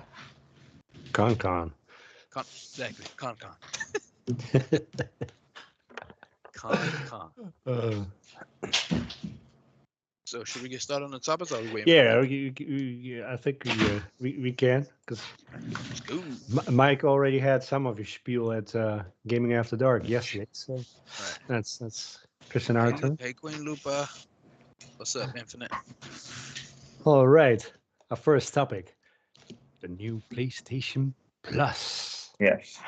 Con. Exactly. Con. So should we get started on the topics or are we waiting? Yeah, I think we can, because Ooh. Mike already had some of his spiel at Gaming After Dark yesterday, so Right. that's Chris and our turn. Hey, Queen Lupa. What's up, Infinite? All right, our first topic: the new PlayStation Plus. Yes.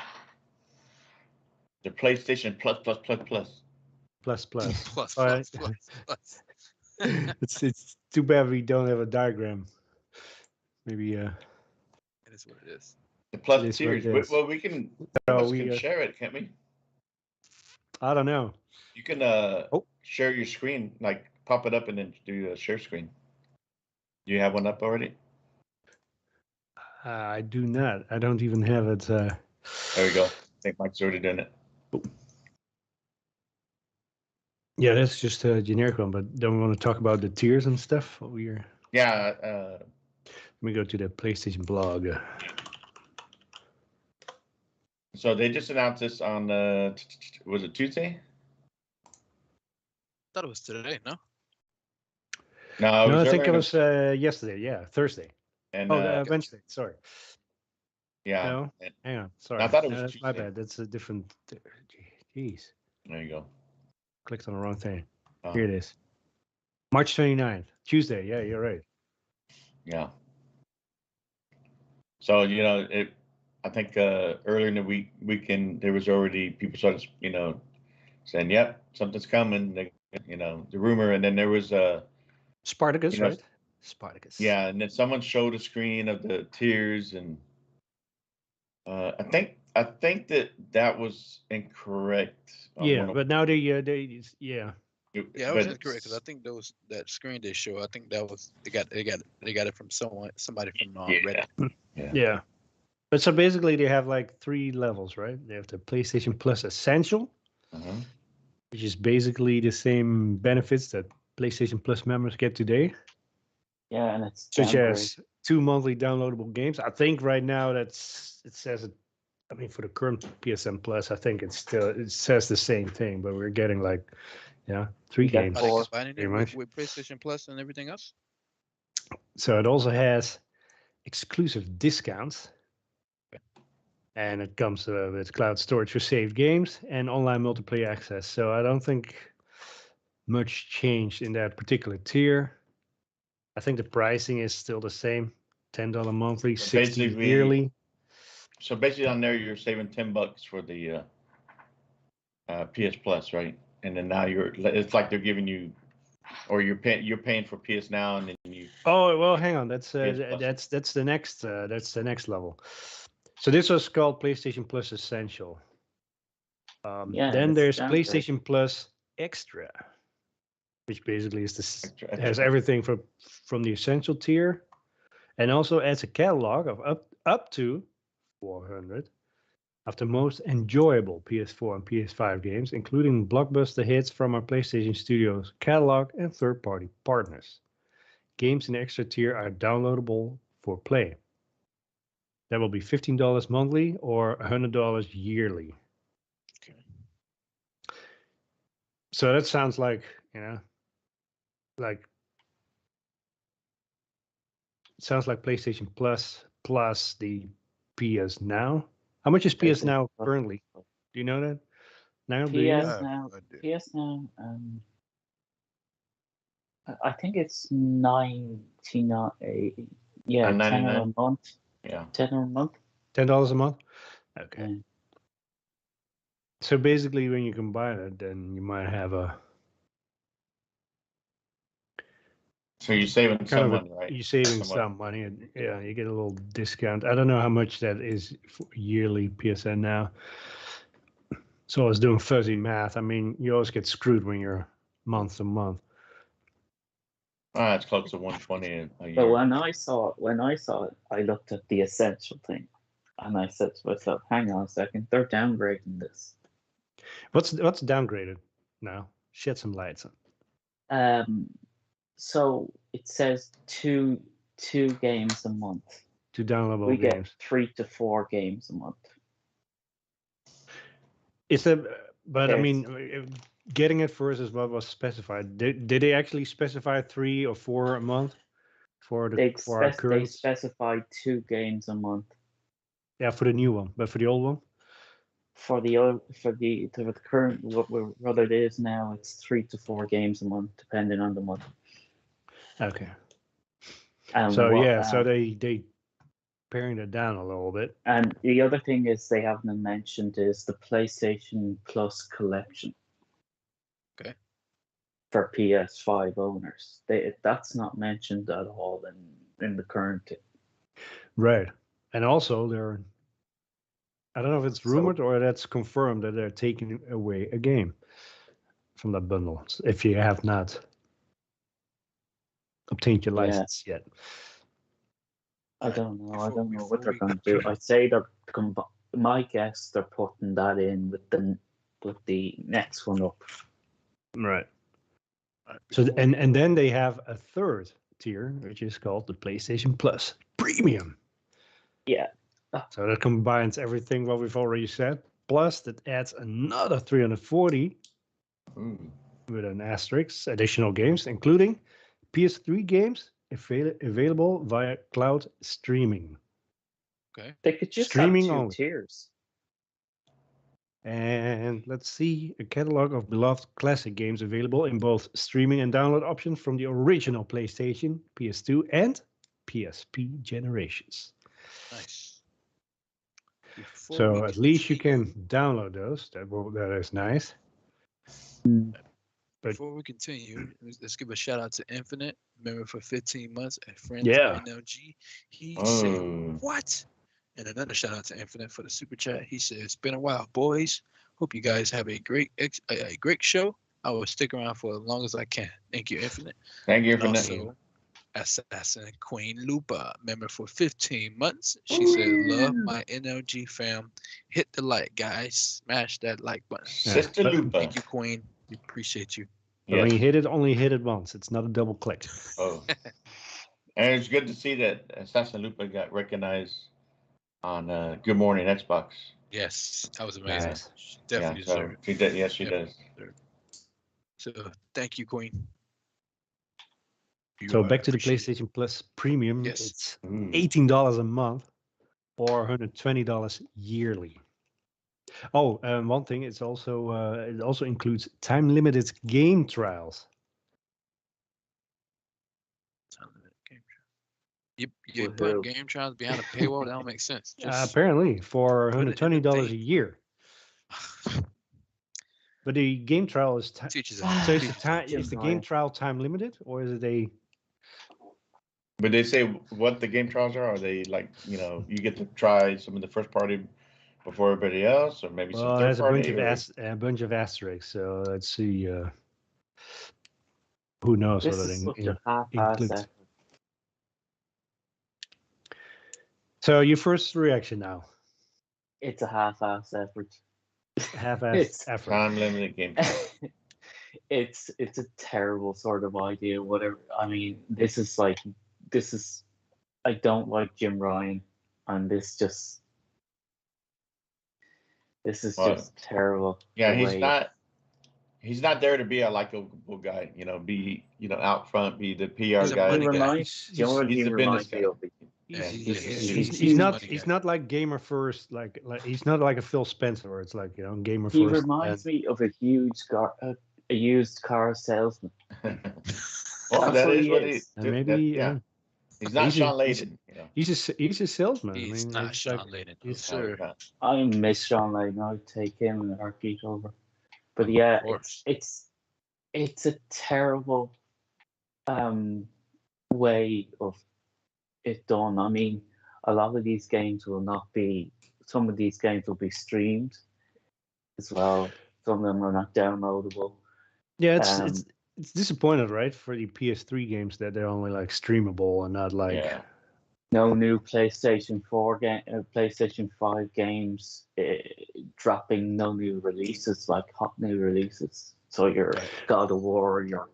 The PlayStation Plus. Plus. All right. It's too bad we don't have a diagram. Maybe It is what it is. The Plus It is tiers. what it is. Well, we can. We can share it, can't we? I don't know. You can share your screen, like pop it up and then do a share screen. Do you have one up already? I do not. I don't even have it. There we go. I think Mike's already done it. Yeah, that's just a generic one, but don't we want to talk about the tiers and stuff? Yeah. Let me go to the PlayStation blog. So they just announced this on, was it Tuesday? I thought it was today, no? No, I think it was yesterday. Yeah, Thursday. And, Wednesday. Sorry. Yeah. No, hang on. Sorry. I thought it was that's my Tuesday. bad. That's a different. Jeez. There you go. Clicked on the wrong thing. Oh. Here it is. March 29th. Tuesday. Yeah, you're right. Yeah. So, I think earlier in the weekend, there was already people started, saying, yep, something's coming, the rumor. And then there was Spartacus, right? Spartacus. Yeah. And then someone showed a screen of the tiers. And I think that was incorrect. Yeah, but now they Yeah, I was incorrect because I think that screen they show. I think that was they got it from somebody from Reddit. Yeah. But so basically, they have like 3 levels, right? They have the PlayStation Plus Essential, which is basically the same benefits that PlayStation Plus members get today. Yeah, and it's such as 2 monthly downloadable games. I think right now it says it. I mean, for the current PSN Plus, I think it says the same thing, but we're getting 3 games. Are they combining pretty it much. with PlayStation Plus and everything else? So it also has exclusive discounts. And it comes with cloud storage for saved games and online multiplayer access. So I don't think much changed in that particular tier. I think the pricing is still the same. $10 monthly, So $60 basically- yearly. So basically, on there you're saving $10 for the PS Plus, right? And then now it's like they're giving you, or you're paying for PS Now, and then you. Oh well, hang on. That's PS that's the next level. So this was called PlayStation Plus Essential. Yeah, Then it's there's downgrade. PlayStation Plus Extra, which basically is Extra. has everything from the Essential tier, and also adds a catalog of up to 400 of the most enjoyable PS4 and PS5 games, including blockbuster hits from our PlayStation Studios catalog and third-party partners. Games in the extra tier are downloadable for play. That will be $15 monthly or $100 yearly. Okay. So that sounds like, sounds like PlayStation plus the PS Now. How much is PS Now currently? Do you know that? Now, do you know? PS Now. PS Now. I think it's 99. Yeah, $10 $9.99. a month. Yeah. $10 a month. $10 a month? Okay. Yeah. So basically, when you combine it, then you might have a So you're saving kind some of money, right? you're saving Somewhat. some money, and yeah, you get a little discount. I don't know how much that is for yearly PSN now. So I was doing fuzzy math. I mean, you always get screwed when you're month to month. It's close to 120 a year. But when I saw it, I looked at the essential thing, and I said to myself, "Hang on a second, they're downgrading this." What's downgraded now? Shed some lights on. So it says two games a month. 2 downloadable We games. get 3 to 4 games a month. Is that? But I There's- mean, getting it first is what was specified. Did they actually specify 3 or 4 a month for the They for our current? specified 2 games a month. Yeah, for the new one, but for the old one. For the current what it is now, it's 3 to 4 games a month, depending on the month. Okay. And So so they paring it down a little bit. And the other thing is they haven't mentioned is the PlayStation Plus collection. Okay. For PS5 owners, that's not mentioned at all in the current. Right. And also I don't know if it's rumored or that's confirmed that they're taking away a game from that bundle if you have not obtained your license yet. I don't know. I Before- don't know what before they're we going to do. continue- I'd say my guess they're putting that in with the next one up. Right. Alright, So before- and then they have a third tier, which is called the PlayStation Plus Premium. Yeah. So that combines everything what we've already said, plus that adds another 340 Ooh. with an asterisk, additional games, including PS3 games available via cloud streaming. Okay. They could just Streaming have 2 only. tiers. And let's see a catalog of beloved classic games available in both streaming and download options from the original PlayStation, PS2, and PSP generations. Nice. Before So we at least you continue- can download those. That is nice. But Before we continue, let's give a shout out to Infinite, member for 15 months at Friends Yeah. NLG. He Oh. said, "What?" And another shout out to Infinite for the super chat. He said, "It's been a while, boys. Hope you guys have a great show. I will stick around for as long as I can. Thank you, Infinite." Thank you And for that. also, AssassinLupa, member for 15 months. She said, "Love my NLG fam. Hit the like, guys. Smash that like button." Sister but- Lupa. Thank you, Queen. We appreciate you. But when Yes. you hit it, only hit it once. It's not a double click. Oh. And it's good to see that AssassinLupa got recognized on Good Morning Xbox. Yes, that was amazing. Nice. She definitely yeah, so deserved it. she did. Yes, she Yep. does. So thank you, Queen. You So are back to the appreciated. PlayStation Plus Premium. Yes. It's Ooh. $18 a month. or $120 yearly. Oh, one thing, it also includes time-limited game trials. You putting game trials behind a paywall? That don't make sense. Apparently, for put it in the $120 a thing. year. But the game trial is Teaches so us. is the game trial time limited, or is it a? But they say what the game trials are. Are they like, you get to try some of the first party before everybody else, or maybe some Well, third there's party? a bunch of asterisks. So let's see. Who knows This what is it such a half-ass includes? effort. So your first reaction now? It's a half-ass effort. Half-ass effort. Time limited game. It's a terrible sort of idea. Whatever. I mean, this is. I don't like Jim Ryan, and this is Well, just terrible. Yeah, the he's not there to be a likable guy. Be out front, be the PR He's a guy. money guy. He's a business guy. Yeah, He's not like gamer first. Like he's not like a Phil Spencer, where it's like gamer He first. reminds me of a used car salesman. Well, That's that what is he what is. he. Maybe yeah. He's not Sean Layden. He's a salesman. He's not Sean Layden. He's No, not. I miss Sean Layden. I'd take him in a heartbeat over. But Of yeah, course. it's a terrible way of it done. I mean, a lot of these games will not be. Some of these games will be streamed as well. Some of them are not downloadable. Yeah, it's disappointed, right, for the PS3 games that they're only like streamable and not like. Yeah. No new PlayStation 4 PlayStation 5 games dropping no new releases, like hot new releases. So your God of War, your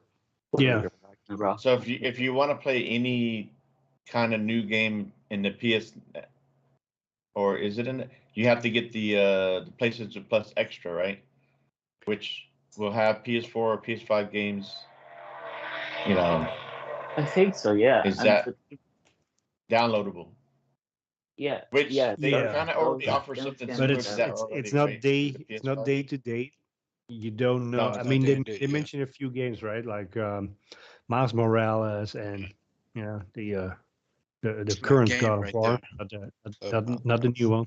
Ragnarok. So if you want to play any kind of new game in the PS, or is it you have to get the PlayStation Plus Extra, right? Which will have PS4 or PS5 games. I think so. Yeah. Is that downloadable? Yeah. Which yeah, they kind of already offer those something games But similar it's to that it's already, it's not right? day With the it's not PS5? day to date. You don't know. No, I it's not mean, day they to day, they yeah. mentioned a few games, right? Like Miles Morales and the It's my current game God of right War, there. not the new one.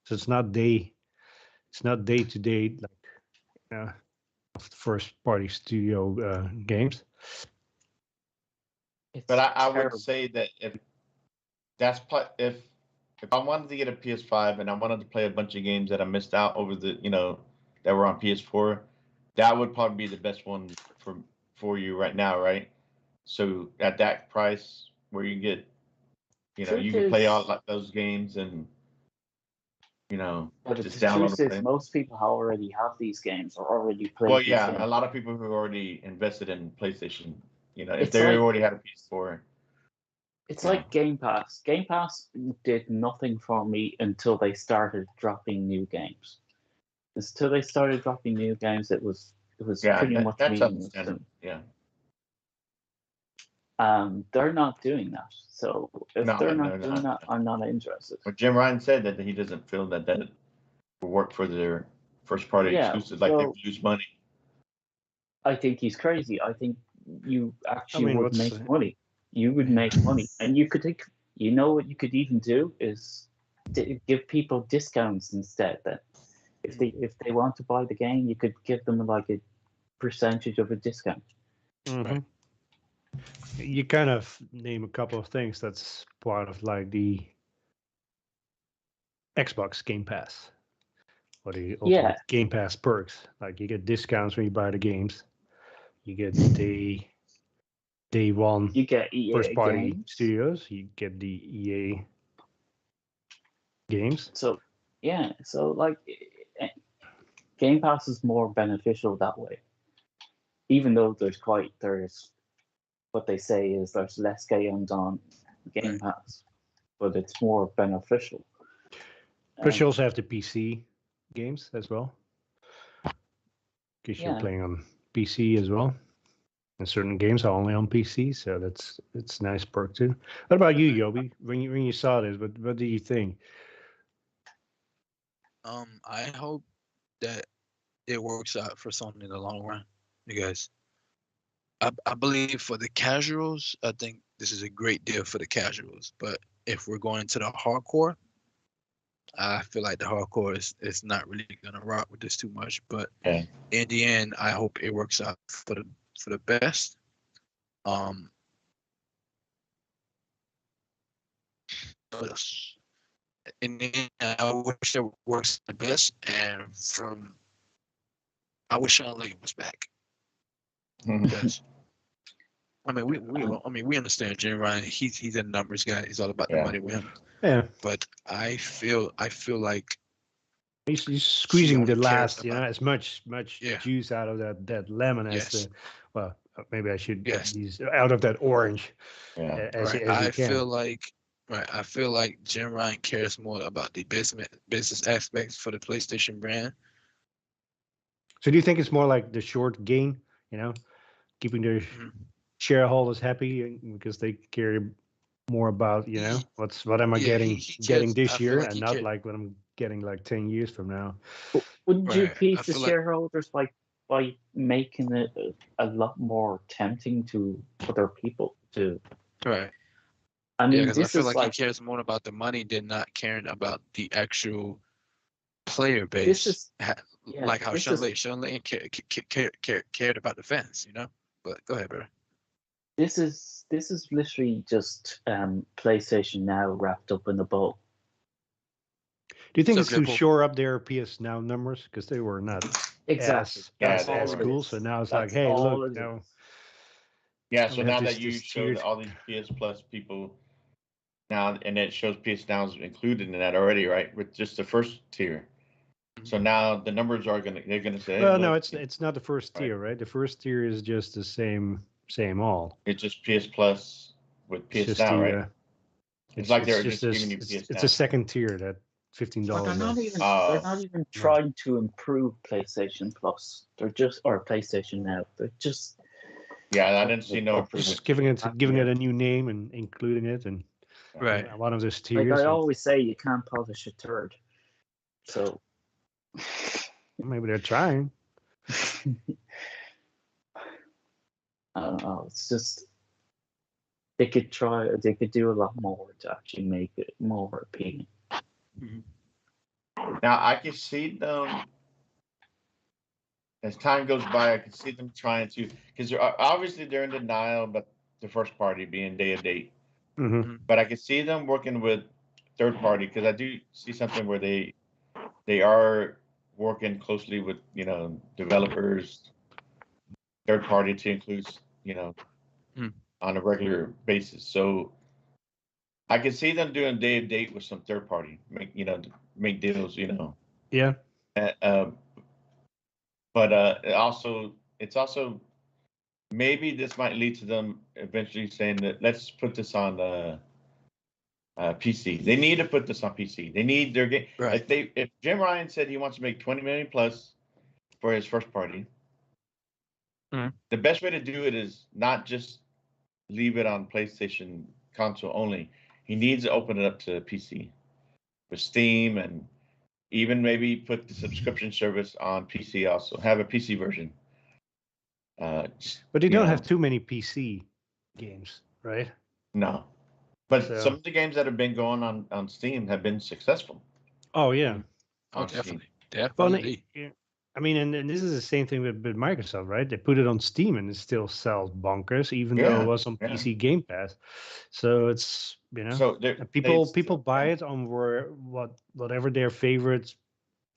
So it's not day to date like of first party studio games. But I would terrible. say that if I wanted to get a PS5 and I wanted to play a bunch of games that I missed out over that were on PS4, that would probably be the best one for you right now, right? So at that price, where you get, you can play all like those games and But just the download truth is, them. most people already have these games or already played. Well, these yeah, games. a lot of people who already invested in PlayStation, if It's they like- already had a PS4. It's like Game Pass. Game Pass did nothing for me until they started dropping new games. Until they started dropping new games, it was pretty much that's meaningless. understandable. Yeah. They're not doing that. So if No, they're they're not doing not. that, I'm not interested. But Jim Ryan said that he doesn't feel that will work for their first party Yeah, exclusives. Like they well- lose money. I think he's crazy. I think you actually would what's make money. You would make money, and you could take. You know what you could even do is give people discounts instead. Then, if they want to buy the game, you could give them like a percentage of a discount. Mhm. You kind of name a couple of things that's part of like the Xbox Game Pass or the Ultimate Game Pass perks. Like you get discounts when you buy the games. You get day one You get EA first party games. studios. You get the EA games. So like Game Pass is more beneficial that way. Even though there's what they say is there's less games on Game Pass, but it's more beneficial. Plus, you also have the PC games as well, because you're Yeah. playing on PC as well. And certain games are only on PC, so it's a nice perk too. What about you, Yobi? When you saw this, what do you think? I hope that it works out for Sony in the long run because I believe for the casuals, I think this is a great deal for the casuals. But if we're going into the hardcore, I feel like the hardcore is not really gonna rock with this too much. But Yeah. in the end, I hope it works out for the best. What else? In the end, I wish it works the best. And I wish Sean Lee was back. Because I mean, we understand Jim Ryan. He's a numbers guy. He's all about the Yeah. money with him. Yeah. But I feel like He's squeezing the only cares last, about- as much Yeah. juice out of that lemon as Yes. the, well, maybe I should Yes. use out of that orange Yeah. as right. as I you can. feel like Jim Ryan cares more about the business aspects for the PlayStation brand. So do you think it's more like the short gain, keeping their Mhm. shareholders happy because they care more about, what am I Yeah, getting he getting cares. I this feel year like and he not cares. like what I'm getting like 10 years from now. Wouldn't you Right. appease I the feel like- shareholders by making it a lot more tempting to other people to? Right. I Yeah, mean, because I this feel is like like he cares more about the money than not caring about the actual player base. this is yeah, like how this Sean is- Lee cared about the fans, But go ahead, bro. this is literally just PlayStation Now wrapped up in a bow. Do you think So, it's to Jeff, shore up their PS Now numbers because they were not Exactly. as Yeah, as, they as were. cool? So now it's That's like, hey, all look, it now is. Yeah, we so have now this- that you this showed tiered- all these PS Plus people now, and it shows PS Now's included in that already, right? With just the first tier. So now the numbers they're gonna say, hey, Well, no, look, it's not the first Right. tier, right? The first tier is just the same all. it's just PS Plus with It's PS just Now, the, right? It's like they're just giving you it's, PS it's Now. a second tier, that $15 But they're not month. even Oh. they're not even trying to improve PlayStation Plus. They're just or PlayStation Now. They're just Yeah, I didn't see no Just improvement. giving it a new name and including it and Right. one of those like tiers. I and always say, you can't polish a turd. So maybe they're trying. I don't know. It's just they could try. They could do a lot more to actually make it more appealing. Now I can see them as time goes by. I can see them trying to, because obviously they're in denial about the first party being day and date. Hmm. But I can see them working with third party because I do see something where they are working closely with developers, third party to include on a regular basis. So I can see them doing day and date with some third party, make deals, Yeah. But it's also maybe this might lead to them eventually saying that let's put this on PC. They need to put this on PC. They need their game. Right. If Jim Ryan said he wants to make 20 million plus for his first party, the best way to do it is not just leave it on PlayStation console only. He needs to open it up to PC with Steam and even maybe put the subscription service on PC also. Have a PC version. But they don't have too many PC games, right? No. But So- some of the games that have been going on Steam have been successful. Oh, yeah. Oh, on Steam. definitely. Well, Definitely. I mean, and this is the same thing with Microsoft, right? They put it on Steam and it still sells bonkers, even though Yeah, it was on yeah. PC Game Pass. So it's So and people buy it on whatever their favorite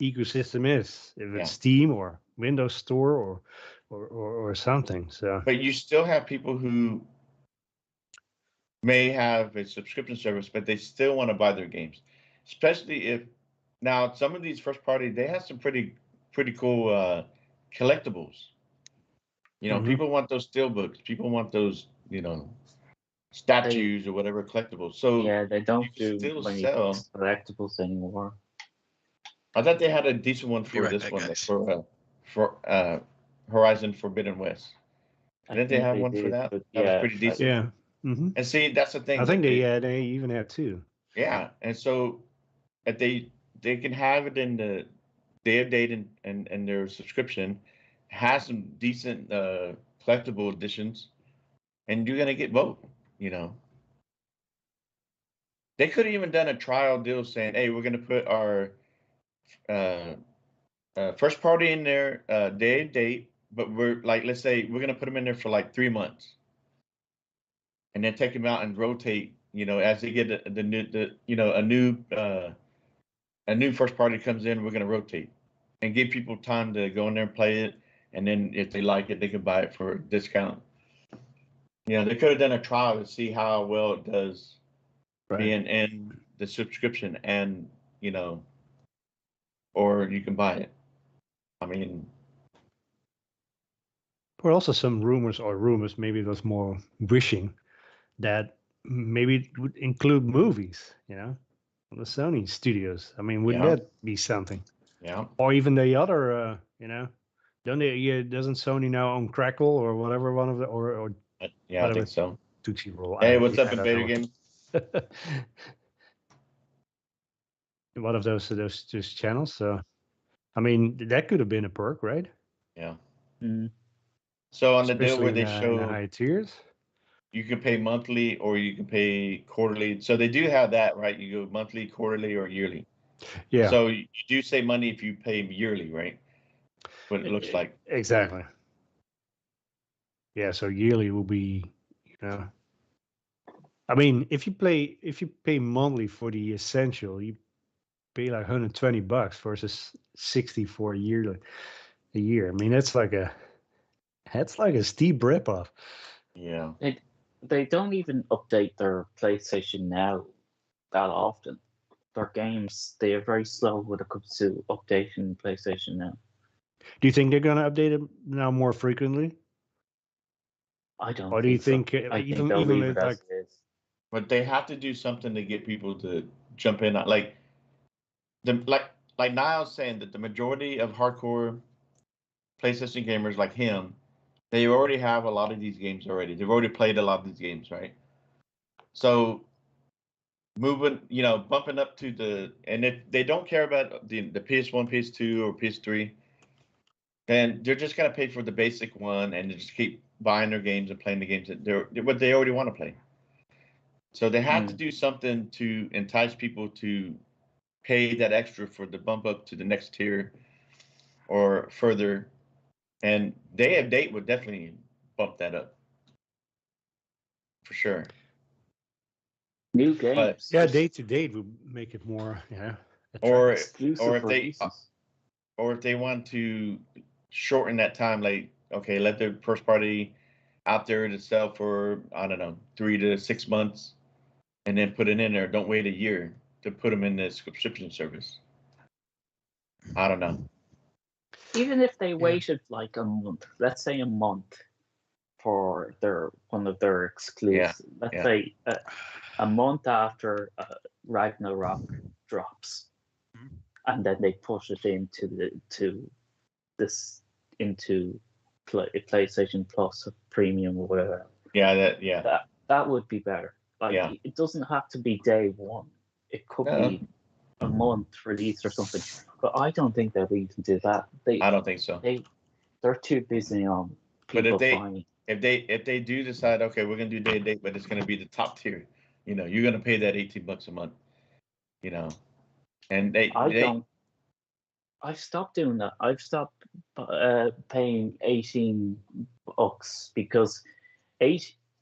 ecosystem is, if it's Yeah. Steam or Windows Store or something. So But you still have people who may have a subscription service, but they still want to buy their games. Especially if now some of these first party, they have some pretty cool collectibles. Mhm. People want those steelbooks. People want those, statues or whatever collectibles. So Yeah, they don't you do still many sell. collectibles anymore. I thought they had a decent one Be for right this back, one guys. for Horizon Forbidden West. I Didn't they think have one for did, that? but That was yeah, pretty decent. yeah, hmm And see, that's the thing. I think that they even had two. Yeah, and so that they they can have it in the day of date and their subscription, has some decent collectible editions, and you're gonna get both. You know, they could have even done a trial deal saying, "Hey, we're gonna put our first party in there day and date, but we're like, let's say we're gonna put them in there for like 3 months, and then take them out and rotate. You know, as they get a new first party comes in, we're gonna rotate and give people time to go in there and play it, and then if they like it, they can buy it for a discount. You know, they could have done a trial to see how well it does being in the subscription, and you know, or you can buy it. I mean, There were also some rumors, maybe it was more wishing, that maybe it would include movies, you know, from the Sony studios. I mean, wouldn't Yeah. that be something? yeah. Or even the other, you know, don't they? Yeah, doesn't Sony now own Crackle or whatever one of the or Yeah, I whatever think so. Tootsie Roll? Hey, what's up, Invader Game? One of those channels. So, I mean, that could have been a perk, right? Yeah. Mm. So on the deal Especially where they in the show high tiers. you can pay monthly or you can pay quarterly. So they do have that, right? You go monthly, quarterly, or yearly. Yeah. So you do save money if you pay yearly, right? What it looks like. Exactly. Yeah, so yearly will be, you know, I mean, if you pay monthly for the essential, you pay like $120 versus 60 for a year. A year. I mean, that's like a steep ripoff. Yeah. They don't even update their PlayStation Now that often. Their games, they are very slow when it comes to updating PlayStation Now. Do you think they're gonna update it now more frequently? I don't. Or do you think so. I even think they'll leave with it like as it is. But they have to do something to get people to jump in. Like Niall's saying that the majority of hardcore PlayStation gamers like him, they already have a lot of these games already. They've already played a lot of these games, right? So moving, you know, bumping up to and if they don't care about the PS1, PS2, or PS3, then they're just gonna pay for the basic one and just keep buying their games and playing the games that what they already want to play. So they have to do something to entice people to pay that extra for the bump up to the next tier or further. And Day of Date would definitely bump that up for sure. New But games. yeah, just date to date would make it more, yeah. or exclusive if they releases. or if they want to shorten that time, like okay, let the first party out there to sell for I don't know 3 to 6 months, and then put it in there. Don't wait a year to put them in the subscription service. I don't know. Even if they waited like a month, let's say a month for one of their exclusives. Let's say a month after Ragnarok drops, and then they push it into PlayStation Plus or Premium or whatever. That would be better. Like it doesn't have to be day one. It could be a month release or something. But I don't think they'll even do that. I don't think so. They're too busy on people buying. If they do decide, okay, we're gonna do day to date, but it's gonna be the top tier, you know, you're gonna pay that $18 a month, you know, and I've stopped doing that. I've stopped paying $18 because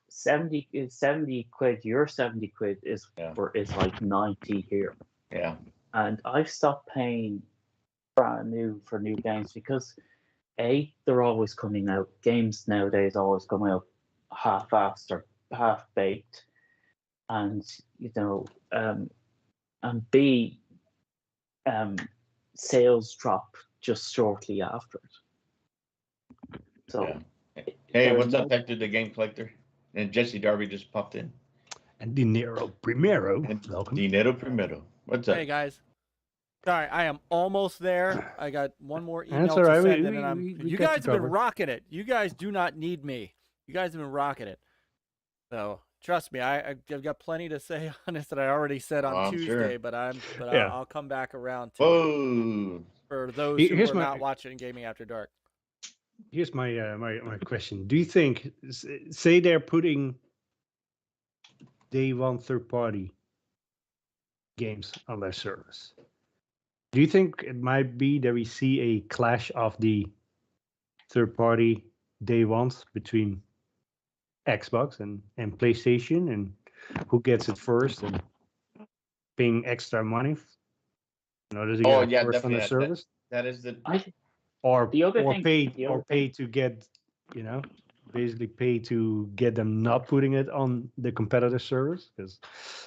70 quid. Your 70 quid is like 90 here. Yeah. And I've stopped paying brand new for new games because they're always coming out. Games nowadays always come out half-assed or half-baked, and you know, and B, sales drop just shortly after it. So, hey, what's up, Hector, the game collector? And Jesse Darby just popped in. And Dinero Primero. Welcome. Dinero Primero. What's up? Hey guys. Sorry, I am almost there. I got one more email That's to all right. send, and then we you got guys have been covered. rocking it. You guys do not need me. You guys have been rocking it. So trust me, I've got plenty to say on this that I already said on I'm Tuesday, sure. but Yeah. I'll come back around to it Whoa. for those who Here's are my- not watching Gaming After Dark. Here's my my question. Do you think, say they're putting day one third-party games on their service, do you think it might be that we see a clash of the third-party day ones between Xbox and PlayStation, and who gets it first and paying extra money in order to Oh get yeah, it first on definitely. the service, That is the. or The other or thing- pay the or other pay to get, you know, basically pay to get them not putting it on the competitor service, because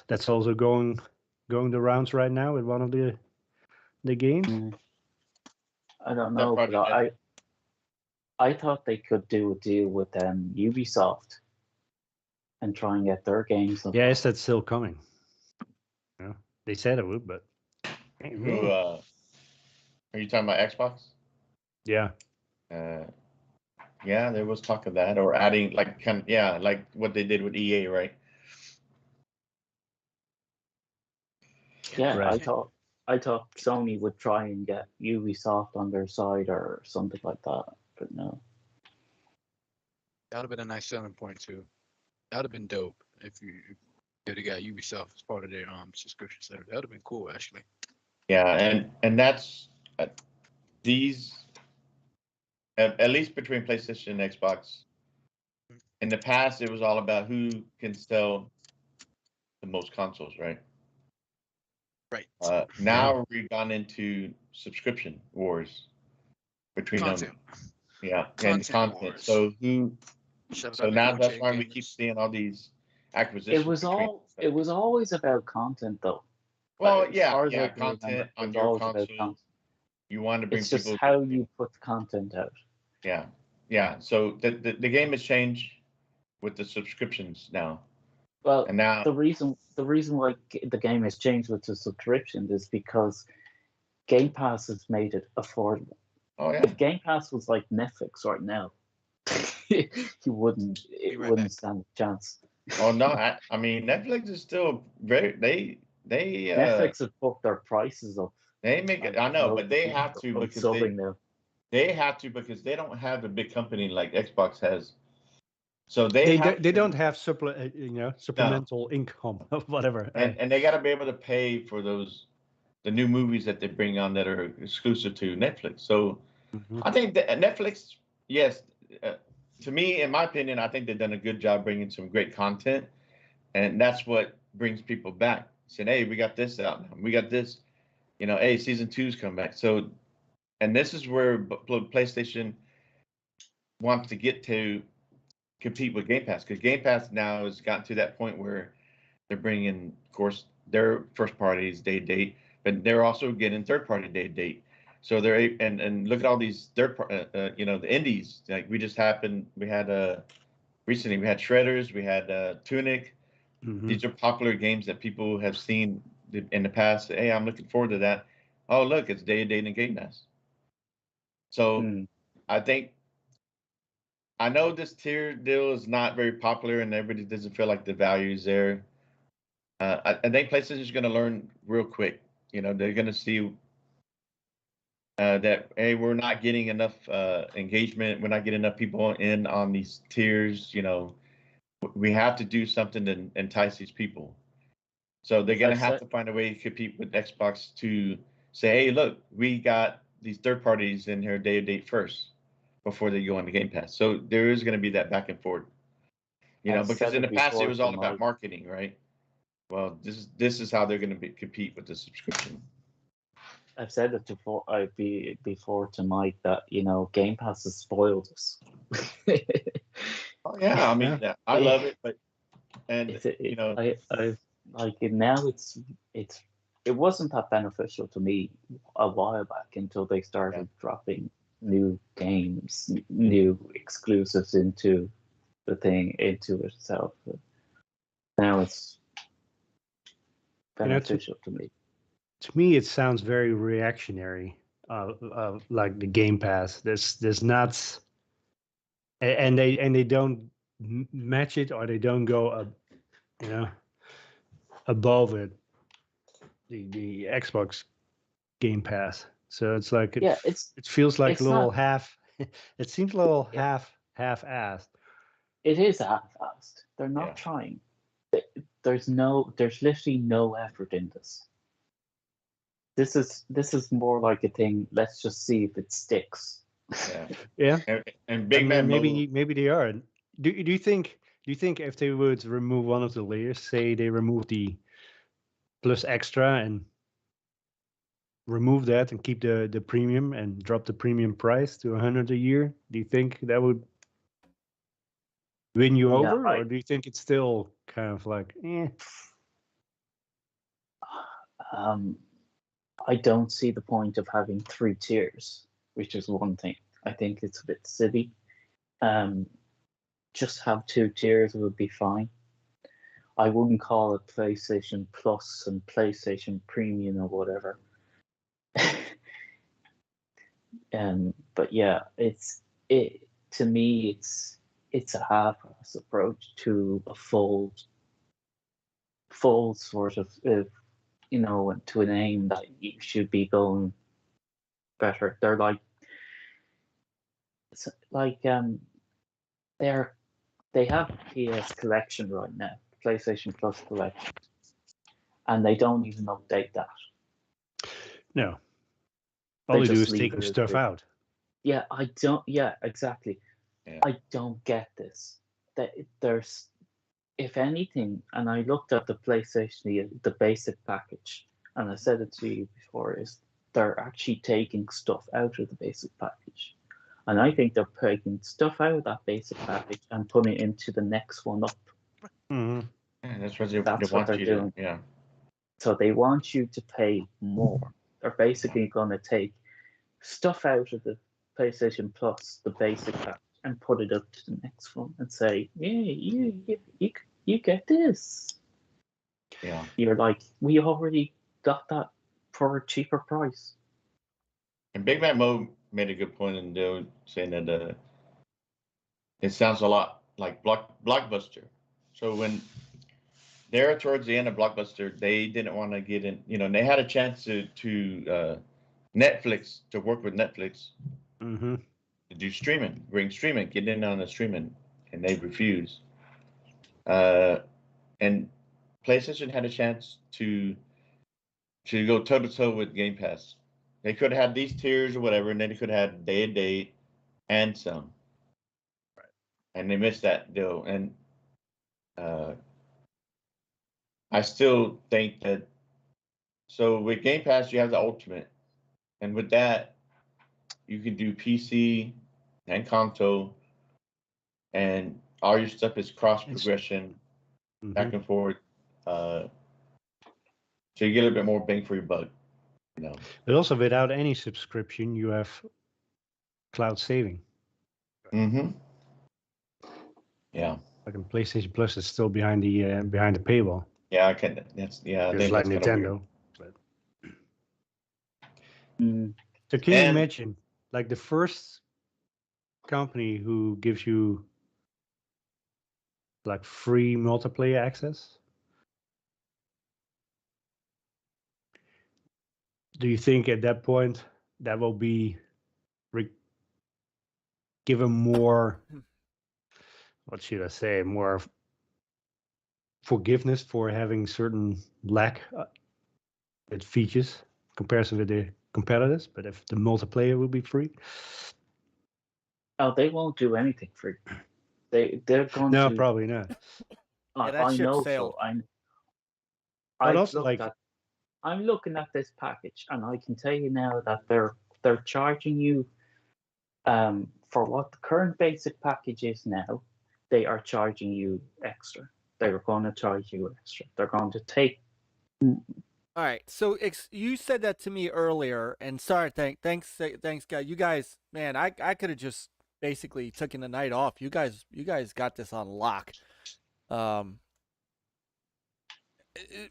that's also going the rounds right now with one of the games. I don't That know, but project I thought they could do a deal with Ubisoft and try and get their games. Yeah, is that still coming? Yeah, they said it would, but Who? Are you talking about Xbox? yeah, Yeah, there was talk of that, or adding like like what they did with EA, right? Yeah, Right. I thought Sony would try and get Ubisoft on their side or something like that, but no. That would have been a nice selling point too. That would have been dope if they'd have got Ubisoft as part of their subscription service. That would have been cool actually. Yeah, and that's these at least between PlayStation and Xbox. In the past, it was all about who can sell the most consoles, right? Right. Now we've gone into subscription wars between Content. them. Yeah, Content and content. wars. So who? Shout So out to now OG that's why we keep gamers. seeing all these acquisitions. It was always about content though. Well, As far as I yeah, can remember, content it on was your always about console. content. You want to bring It's just people. how you put the content out. Yeah. So the game has changed with the subscriptions now. Well, And now the reason why the game has changed with the subscription is because Game Pass has made it affordable. oh yeah. If Game Pass was like Netflix right now, it wouldn't back. stand a chance. Oh no, I mean Netflix is still very they Netflix have put their prices up. they make it. I know, but they have to because they have to because they don't have a big company like Xbox has. So they don't have supplemental income or whatever, and they got to be able to pay for the new movies that they bring on that are exclusive to Netflix. So I think that Netflix, yes, to me, in my opinion, I think they've done a good job bringing some great content, and that's what brings people back. Saying, "Hey, we got this out now. We got this." Hey, season 2's come back. So, and this is where PlayStation wants to get to compete with Game Pass, because Game Pass now has gotten to that point where they're bringing, of course, their first parties day to date, but they're also getting third party day to date. So they're and look at all these the indies. Like we had recently we had Shredders, we had Tunic. These are popular games that people have seen in the past. Hey, I'm looking forward to that. Oh, look, it's day to date in Game Pass. So I know this tier deal is not very popular and everybody doesn't feel like the value is there. I think PlayStation is going to learn real quick. They're going to see that, hey, we're not getting enough engagement. We're not getting enough people in on these tiers. We have to do something to entice these people. So they're going to have to find a way to compete with Xbox to say, hey, look, we got these third parties in here day to date first before they go on the Game Pass. So there is going to be that back and forth, because in the past it was all about marketing, right? Well, this is how they're going to compete with the subscription. I've said it before to Myke that Game Pass has spoiled us. Oh yeah, I mean I love it, but now it wasn't that beneficial to me a while back until they started dropping new games, new exclusives into it itself. But now it's beneficial to me. To me, it sounds very reactionary, like the Game Pass. There's not, and they don't match it, or they don't go you know, above it, the Xbox Game Pass. So it's like Yeah, it feels like it's a little not. half. It seems a little Yeah. half-assed. It is half-assed. They're not Yeah. trying. There's literally no effort in this. This is more like a thing. Let's just see if it sticks. Yeah. Yeah, And Big I Man mean, Mobile. maybe they are. Do you think if they would remove one of the layers, say they remove the Plus Extra and remove that and keep the premium and drop the premium price to 100 a year, do you think that would win you Yeah, over, or do you think it's still kind of like, I don't see the point of having 3 tiers, which is one thing. I think it's a bit silly. Just have 2 tiers would be fine. I wouldn't call it PlayStation Plus and PlayStation Premium or whatever. But yeah, to me it's a half-ass approach to a full sort of to an aim that you should be going better. They're they have PS Collection right now, PlayStation Plus Collection, and they don't even update that. no? All they do just is leave take it as stuff it. out. Yeah, I don't. Yeah, exactly. Yeah. I don't get this. That there's, if anything, and I looked at the PlayStation, the basic package, and I said it to you before, is they're actually taking stuff out of the basic package. And I think they're taking stuff out of that basic package and putting it into the next one up. Mm-hmm. Yeah, that's what they That's what want they're you doing. to. Yeah. So they want you to pay more. They're basically going to take stuff out of the PlayStation Plus, the basic pack, and put it up to the next one and say, yeah, you get this. Yeah. You're like, we already got that for a cheaper price. And Big Man Mo made a good point in there, saying that it sounds a lot like Blockbuster. So when they're towards the end of Blockbuster, they didn't want to get in. And they had a chance to Netflix, to work with Netflix Mm-hmm. to do streaming, get in on the streaming, and they refused. And PlayStation had a chance to go toe to toe with Game Pass. They could have had these tiers or whatever, and then they could have had day and date and some. Right. And they missed that deal. And I still think that, so with Game Pass you have the Ultimate, and with that you can do PC and console, and all your stuff is cross progression, back and forth. So you get a little bit more bang for your buck. But also, without any subscription, you have cloud saving. Mm-hmm. Yeah. Like in PlayStation Plus, is still behind the paywall. Yeah, I can. That's I Just think like that's Nintendo. But... So can you imagine, like, the first company who gives you like free multiplayer access? Do you think at that point that will be given more, what should I say, more forgiveness for having certain lack with features comparison with the competitors? But if the multiplayer will be free, they won't do anything free. They're going to. No, probably not. I know so. I'm looking at this package, and I can tell you now that they're charging you for what the current basic package is now. They are charging you extra. They're going to charge you extra. They're going to take. All right, so you said that to me earlier, and sorry, thanks, guys. You guys, man, I could have just basically taken the night off. You guys got this on lock.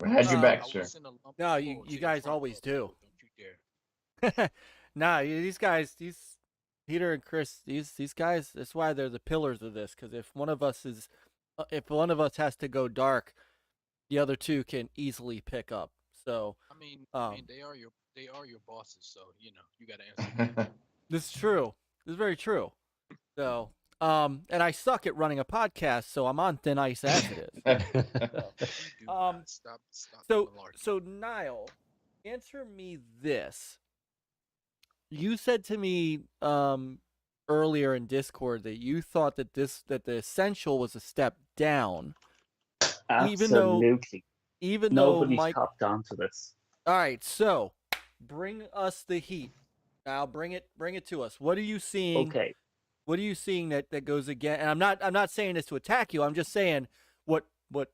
Had your back, sir. No, you guys always do. Don't you dare. Nah, these guys, Peter and Chris, these guys, that's why they're the pillars of this. Because if one of us has to go dark, the other two can easily pick up. So I mean, they are your bosses, so you know you got to answer. this is true. This is very true. So, and I suck at running a podcast, so I'm on thin ice as it is. Do not stop the malarkey. So Niall, answer me this. You said to me earlier in Discord that you thought that the Essential was a step down. Absolutely. Even though Nobody's Myke copped onto this. All right, so bring us the heat. Now bring it to us. What are you seeing? Okay. What are you seeing that goes again? And I'm not saying this to attack you. I'm just saying what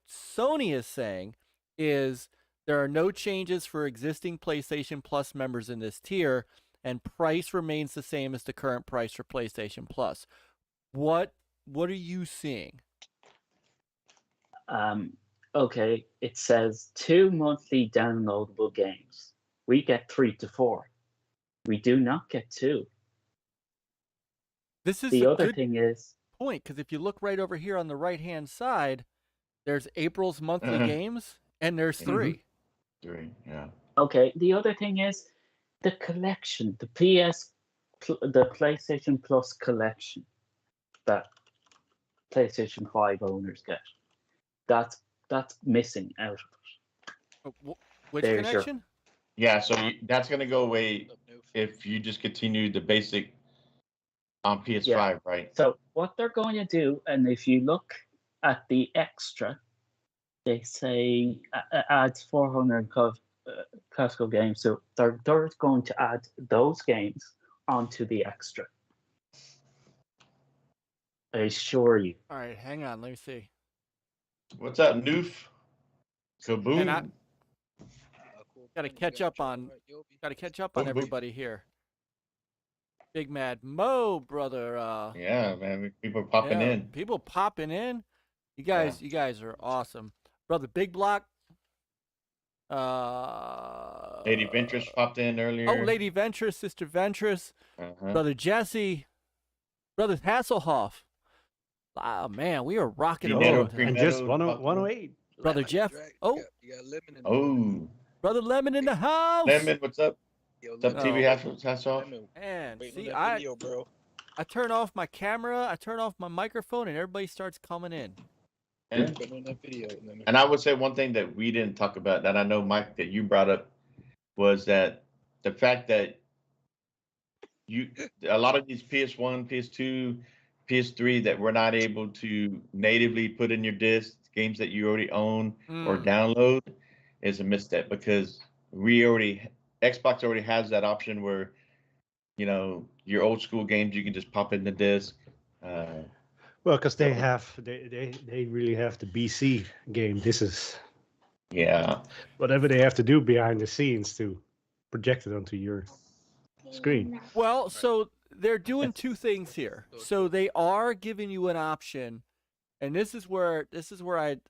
Sony is saying is there are no changes for existing PlayStation Plus members in this tier, and price remains the same as the current price for PlayStation Plus. What are you seeing? Okay, it says 2 monthly downloadable games. We get 3 to 4. We do not get 2. This is the a other good thing is point, because if you look right over here on the right hand side, there's April's monthly games, and there's 3. 3, yeah. Okay, the other thing is the collection, the PlayStation Plus collection that PlayStation 5 owners get. That's missing out of it. Which There's connection? Yeah, so that's going to go away if you just continue the basic on PS5, right? So what they're going to do, and if you look at the extra, they say adds 400 Costco games. So they're going to add those games onto the extra. I assure you. All right, hang on. Let me see. What's up, Noof? Kaboom. And I got to catch up on everybody here. Big Mad Mo, brother. Yeah, man. People popping in. People popping in. You guys are awesome. Brother Big Block. Lady Ventress popped in earlier. Oh, Lady Ventress, Sister Ventress. Brother Jesse. Brother Hasslehoff. Oh, man, we are rocking and rolling. And just 108. Brother Jeff. You got Lemon in Oh. Brother Lemon in the house. Lemon, what's up? Yo, What's up, TV Hasslehoff? Man, see, I turn off my camera, I turn off my microphone, and everybody starts coming in. And I would say one thing that we didn't talk about that I know, Myke, that you brought up was that the fact that a lot of these PS1, PS2, PS3 that we're not able to natively put in your disc, games that you already own or download, is a misstep, because Xbox already has that option where, you know, your old school games you can just pop in the disc. Well, because they really have the BC game. This is whatever they have to do behind the scenes to project it onto your screen. Well, so they're doing two things here. So they are giving you an option, and this is where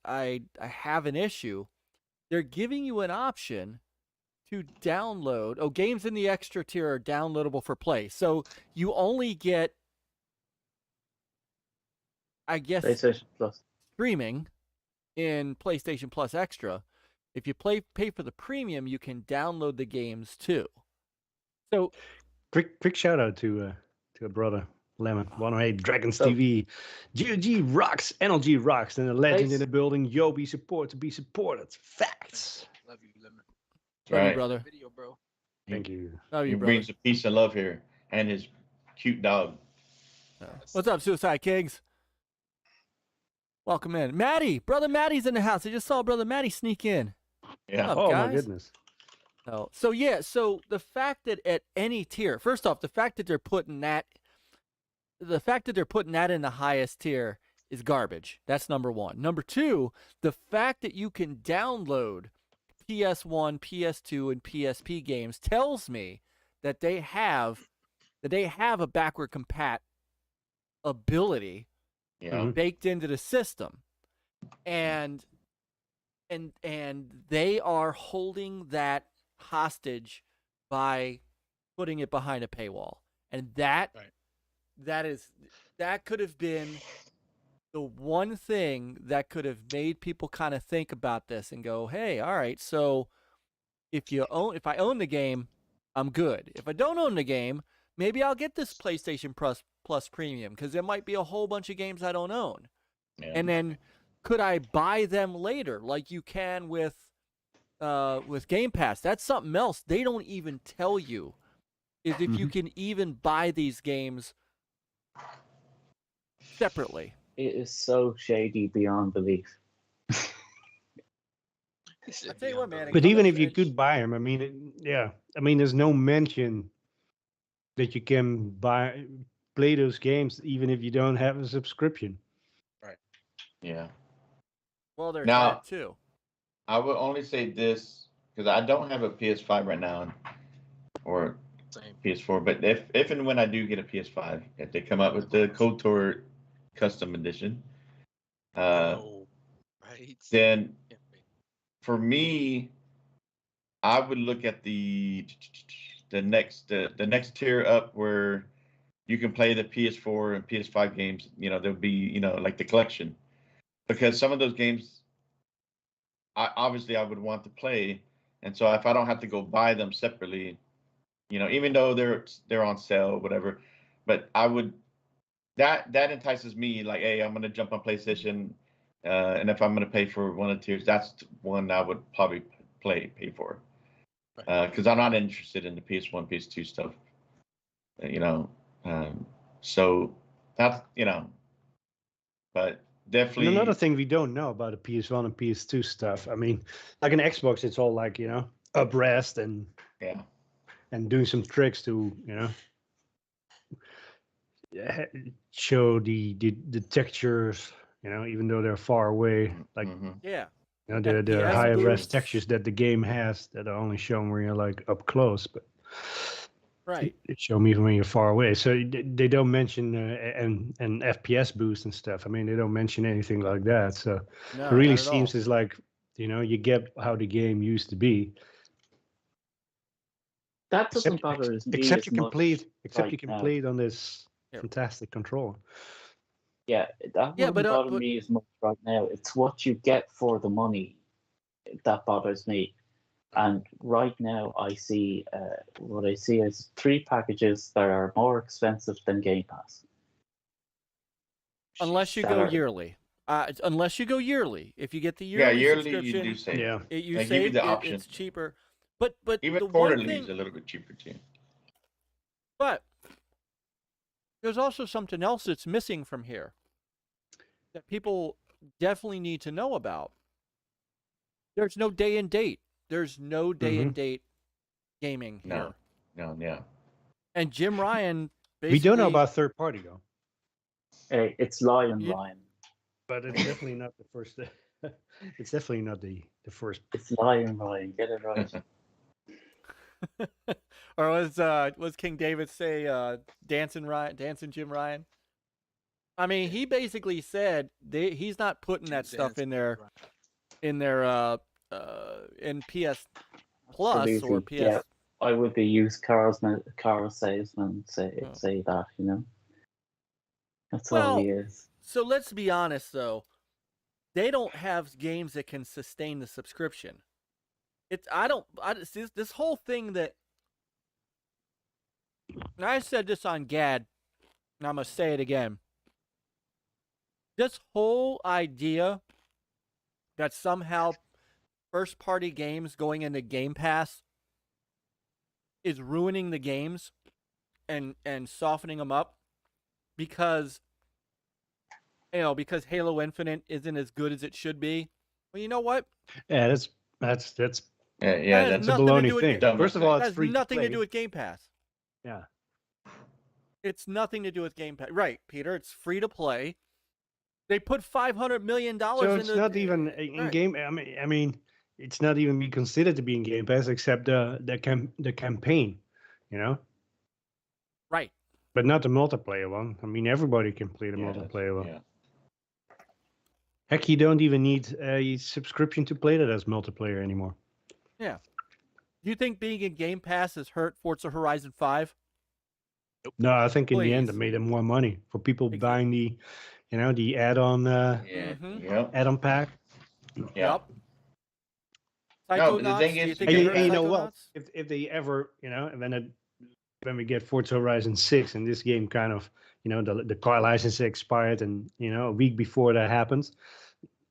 I have an issue. They're giving you an option to download. Games in the extra tier are downloadable for play. So you only get, I guess, PlayStation Plus streaming in PlayStation Plus Extra. If you pay for the premium, you can download the games too. So, quick shout out to a brother Lemon 108 Dragons TV. GOG rocks, NLG rocks, and a legend in the building. Yobi support to be supported. Facts. Love you, Lemon. Love you, brother. Video, bro. Thank you. Love you, He brother. brings a peace and love here, and his cute dog. What's up, Suicide Kings? Welcome in. Maddie, brother Maddie's in the house. I just saw brother Maddie sneak in. Yeah. What's up, My guys? goodness. So the fact that at any tier, first off, the fact that they're putting that in the highest tier is garbage. That's number one. Number two, the fact that you can download PS1, PS2, and PSP games tells me that they have a backward compat ability baked into the system, and they are holding that hostage by putting it behind a paywall, and that could have been the one thing that could have made people kind of think about this and go, hey, all right, so if I own the game, I'm good. If I don't own the game, maybe I'll get this PlayStation Plus Premium because there might be a whole bunch of games I don't own. Yeah. And then could I buy them later like you can with Game Pass? That's something else they don't even tell you, is if you can even buy these games separately. It is so shady beyond belief. I tell you what, man. But even if you could buy them, I mean, there's no mention that you can play those games even if you don't have a subscription. Right. Yeah. Well, there's Now- that too. I will only say this because I don't have a PS5 right now or Same. PS4. But if and when I do get a PS5, if they come up with the KOTOR Custom Edition, Oh, right. then Can't wait. for me, I would look at the next tier up where you can play the PS4 and PS5 games. There'll be like the collection, because some of those games, I would want to play, and so if I don't have to go buy them separately, even though they're on sale or whatever, but I would that entices me, like, hey, I'm gonna jump on PlayStation, and if I'm gonna pay for one of the tiers, that's one I would probably pay for, because I'm not interested in the PS1, PS2 stuff, so that's but definitely. And another thing we don't know about the PS1 and PS2 stuff, I mean, like an Xbox, it's all like, uprest and Yeah. and doing some tricks to, show the textures, even though they're far away, like Yeah. the FPS higher res boosts. textures that the game has that are only shown when you're like up close, but Right. it show me when you're far away. So they don't mention and FPS boost and stuff. I mean, they don't mention anything like that. So No, it really not at all. seems as like you get how the game used to be. That doesn't bother me Except as you can much play it. Except right you can now. play it on this Yep. fantastic controller. Yeah, that Yeah, wouldn't but, bother but- me as much right now. It's what you get for the money that bothers me. And right now, I see what I see is 3 packages that are more expensive than Game Pass. Unless you that go are- yearly. Unless you go yearly. If you get the Yeah, yearly yearly you subscription, do save. Yeah. you They give you save the option. it's cheaper. But Even the one quarterly thing, is a little bit cheaper too. but there's also something else that's missing from here that people definitely need to know about. There's no day and date. There's no day and date gaming here. No, yeah. And Jim Ryan basically, We don't know about third party though, Hey, it's Lion You- Ryan. but it's definitely not the first. It's definitely not the first. It's Lion Ryan. Get it right. or was King David say dancing Jim Ryan? I mean, he basically said he's not putting that stuff in their in PS Plus Believe or me, PS. yeah. I would be used car salesman say that, That's all he is. So let's be honest, though. They don't have games that can sustain the subscription. This whole thing that, and I said this on GAD, and I'm going to say it again. This whole idea that somehow first-party games going into Game Pass is ruining the games and softening them up because Halo Infinite isn't as good as it should be. Well, you know what? Yeah, that's Yeah, That has that's a nothing to baloney do with thing. Game- First of all, That it's has free nothing to to play. do with Game Pass. Yeah. It's nothing to do with Game Pass. Right, Peter. It's free to play. They put $500 million So into it's not even in right. game. I mean, it's not even be considered to be in Game Pass except the campaign, Right. but not the multiplayer one. I mean, everybody can play the Yeah, multiplayer one. yeah. Heck, you don't even need a subscription to play that as multiplayer anymore. Do you think being in Game Pass has hurt Forza Horizon 5? No, I think in the end it Please. made them more money for people Exactly. buying the You know, the add-on Yep. add-on pack. Yeah. Psychonauts, the thing do you is, think And they you, hurt and you know what? Psychonauts? If they ever, you know, when we get Forza Horizon 6 and this game kind of, you know, the car license expired, and you know, a week before that happens,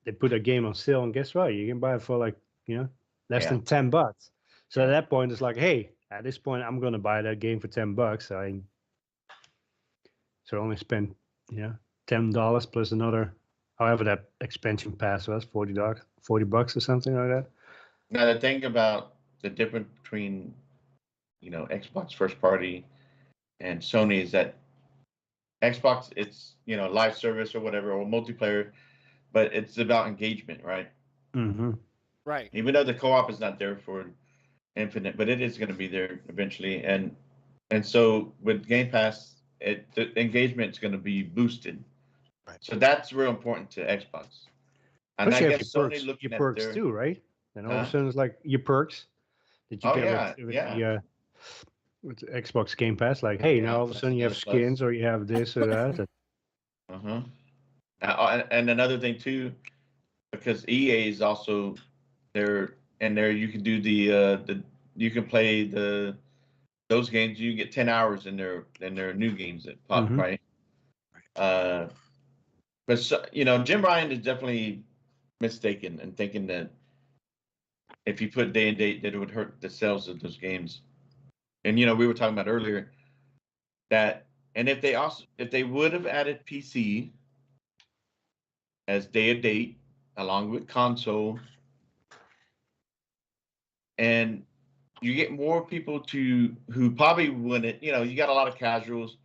they put a game on sale, and guess what? You can buy it for like, you know, less than $10. So at that point, it's like, hey, at this point, I'm gonna buy that game for $10. So I only spent, you know, $10 plus another, however that expansion pass was, $40 or something like that. Now the thing about the difference between, you know, Xbox first party and Sony is that Xbox, it's, you know, live service or whatever, or multiplayer, but it's about engagement, right? Mm-hmm. Right. Even though the co-op is not there for infinite, but it is going to be there eventually. And so with Game Pass, the engagement is going to be boosted. Right. So that's real important to Xbox. And Plus I you have guess your Sony perks, looking your at perks their, too, right? And all of a Huh? sudden it's like your perks that you Oh, get yeah, with yeah. with the Xbox Game Pass. Like, hey, now all of a sudden you have PlayStation Plus. skins or you have this or that. Uh-huh. And another thing too, because EA is also there, and there you can do the you can play those games. You get 10 hours in their new games that pop, Mhm. right? But so, you know, Jim Ryan is definitely mistaken in thinking that if you put day and date, that it would hurt the sales of those games. And you know, we were talking about earlier that, and if they would have added PC as day and date along with console, and you get more people who probably wouldn't, you know, you got a lot of casuals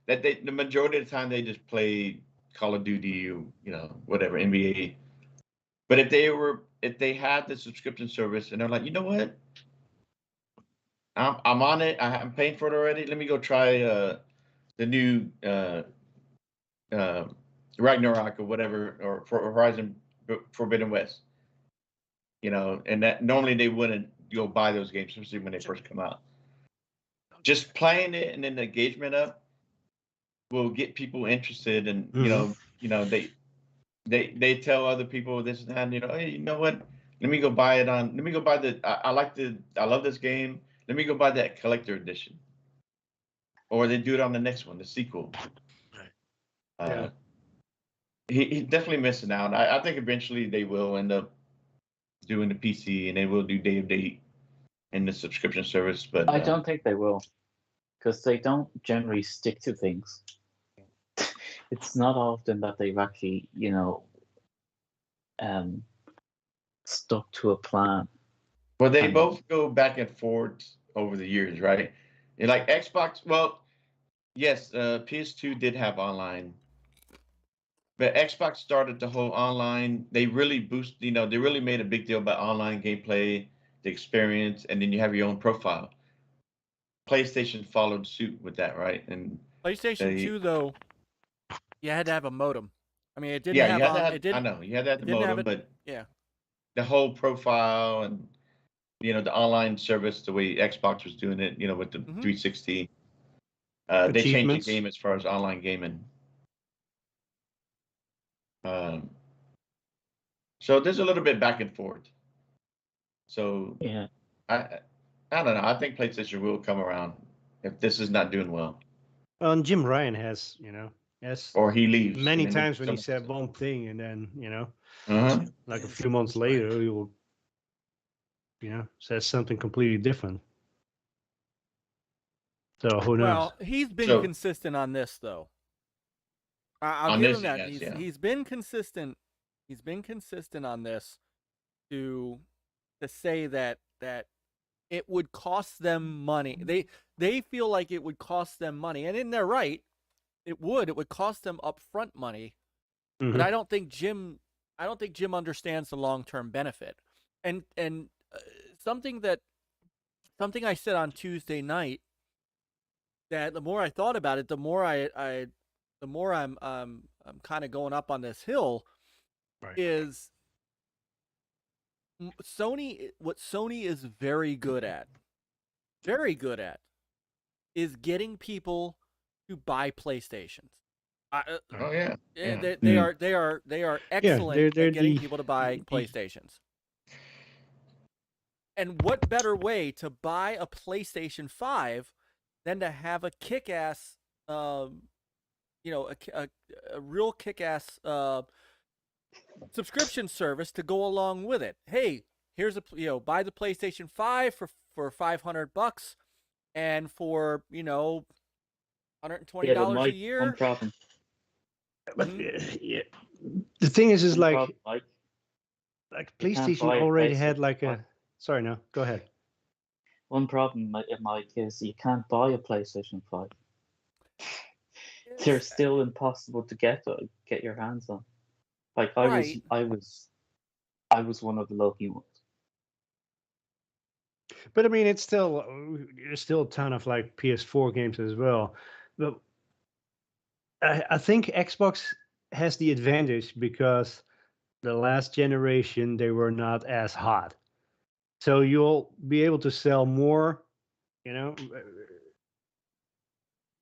that the majority of the time they just play Call of Duty or, you know, whatever, NBA. But if they had the subscription service and they're like, you know what, I'm on it, I'm paying for it already, let me go try the new Ragnarok or whatever, or for Horizon Forbidden West, you know, and that normally they wouldn't go buy those games, especially when they first come out. Just playing it and then the engagement up will get people interested, and you know they tell other people this and that, and, you know, hey, you know what? Let me go buy it on. Let me go buy I love this game. Let me go buy that collector edition. Or they do it on the next one, the sequel. Yeah. He's definitely missing out. I think eventually they will end up doing the PC, and they will do day of date in the subscription service. But I don't think they will, because they don't generally stick to things. It's not often that they've actually, you know, stuck to a plan. Well, they both go back and forth over the years, right? And like Xbox, well, yes, PS2 did have online, but Xbox started the whole online. They really they really made a big deal about online gameplay, the experience, and then you have your own profile. PlayStation followed suit with that, right? And PlayStation 2 though, you had to have a modem. I mean, it didn't yeah, have you had on. that. It didn't. I know you had that the didn't have modem, it- but Yeah. the whole profile and, you know, the online service, the way Xbox was doing it, you know, with the 360, they changed the Achievements. game as far as online gaming. So there's a little bit back and forth. So Yeah, I don't know. I think PlayStation will come around if this is not doing well, And Jim Ryan has, you know, or he leaves. many and then times when he someone- said one thing and then, you know, Uh-huh. like a few months later, he will, you know, says something completely different. So who knows? Well, he's been consistent on this though. I'll give him that. He's been consistent. He's been consistent on this to say that it would cost them money. They feel like it would cost them money, and in their right, it would. It would cost them upfront money. But I don't think Jim understands the long-term benefit. And something I said on Tuesday night, that the more I thought about it, the more I'm kind of going up on this hill. Right. Is Sony, what Sony is very good at, is getting people to buy PlayStations. Oh yeah. Yeah, Yeah. they are excellent they're at getting the- people to buy PlayStations. And what better way to buy a PlayStation 5 than to have a kick-ass, a real kick-ass subscription service to go along with it. Hey, here's buy the PlayStation 5 for $500, and for $120 a year. One problem. But the thing is One like problem, Mike. like You can't PlayStation buy a already had PlayStation like a. 5. Sorry, no, go ahead. One problem, Mike, is you can't buy a PlayStation 5. They're still impossible to get your hands on. Like I was one of the lucky ones. But I mean, it's still there's still a ton of like PS4 games as well. But I think Xbox has the advantage because the last generation they were not as hot, so you'll be able to sell more. A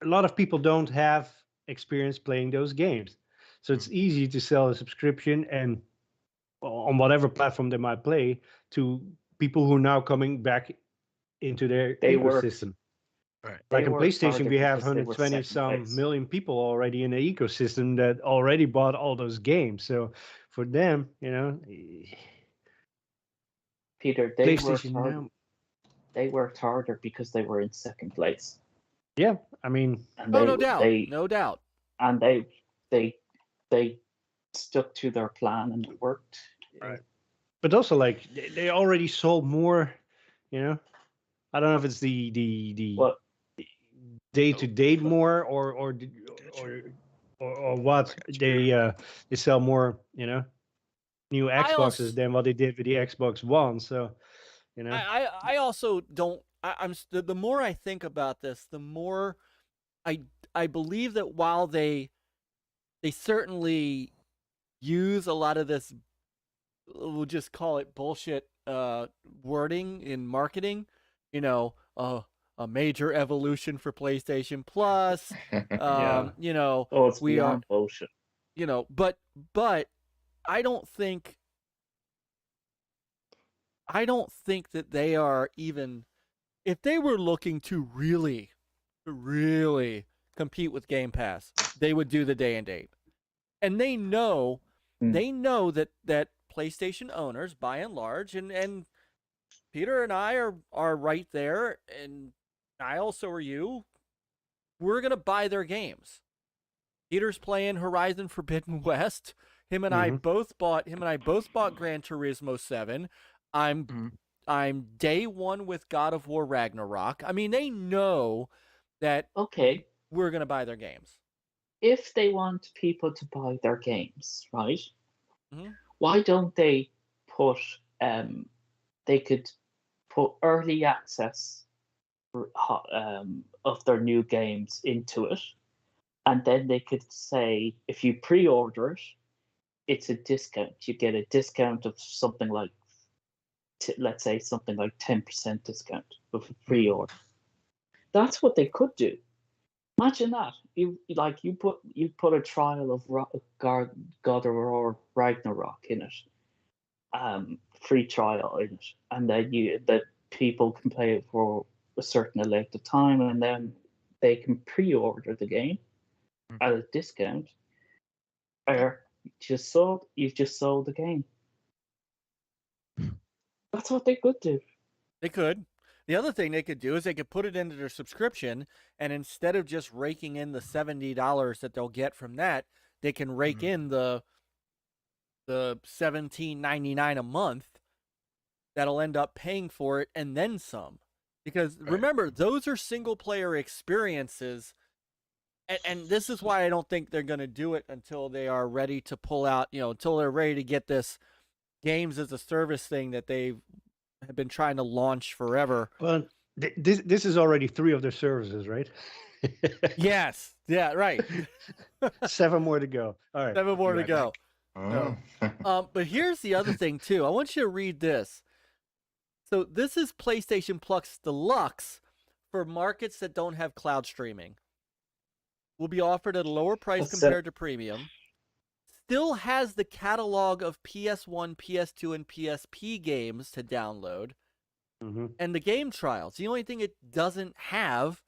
lot of people don't have experience playing those games, so it's easy to sell a subscription and on whatever platform they might play to people who are now coming back into their ecosystem. Right. Like in PlayStation, we have because they were 120 second some place. million people already in the ecosystem that already bought all those games. So for them, Peter, they PlayStation worked harder. now. They worked harder because they were in second place. Yeah, I mean, And no doubt. And they stuck to their plan and it worked. right. But also like they already sold more. I don't know if it's the What? day-to-day more or what they sell more new Xboxes than what they did with the Xbox One. So I also don't. I'm the more I think about this, the more I believe that while they certainly use a lot of this, we'll just call it bullshit wording in marketing, a major evolution for PlayStation Plus. Yeah. It's beyond bullshit. But I don't think that they are even, if they were looking to really compete with Game Pass, they would do the day and date. And they know that PlayStation owners, by and large, and Peter and I are right there, and Niall, so are you. We're gonna buy their games. Peter's playing Horizon Forbidden West. Him and I both bought Gran Turismo 7. I'm day one with God of War Ragnarok. I mean, they know that we're gonna buy their games. If they want people to buy their games, right? Mm-hmm. Why don't they put they could put early access of their new games into it, and then they could say if you pre-order it, it's a discount. You get a discount of something like, let's say something like 10% discount of a pre-order. That's what they could do. Imagine that. You put a trial of God of War Ragnarok in it, free trial in it, and then that people can play it for a certain length of time, and then they can pre-order the game at a discount. Or you've just sold the game. That's what they could do. They could. The other thing they could do is they could put it into their subscription, and instead of just raking in the $70 that they'll get from that, they can rake in the $17.99 a month that'll end up paying for it and then some. Because remember, those are single player experiences, and this is why I don't think they're going to do it until they are ready to pull out, until they're ready to get this games as a service thing that they have been trying to launch forever. Well, this is already 3 of their services, right? Yes. Yeah, right. 7 more to go. All right. 7 more to go. Oh. But here's the other thing, too. I want you to read this. So this is PlayStation Plus Deluxe for markets that don't have cloud streaming. will be offered at a lower price That's compared to premium. Still has the catalog of PS1, PS2, and PSP games to download, and the game trials. The only thing it doesn't have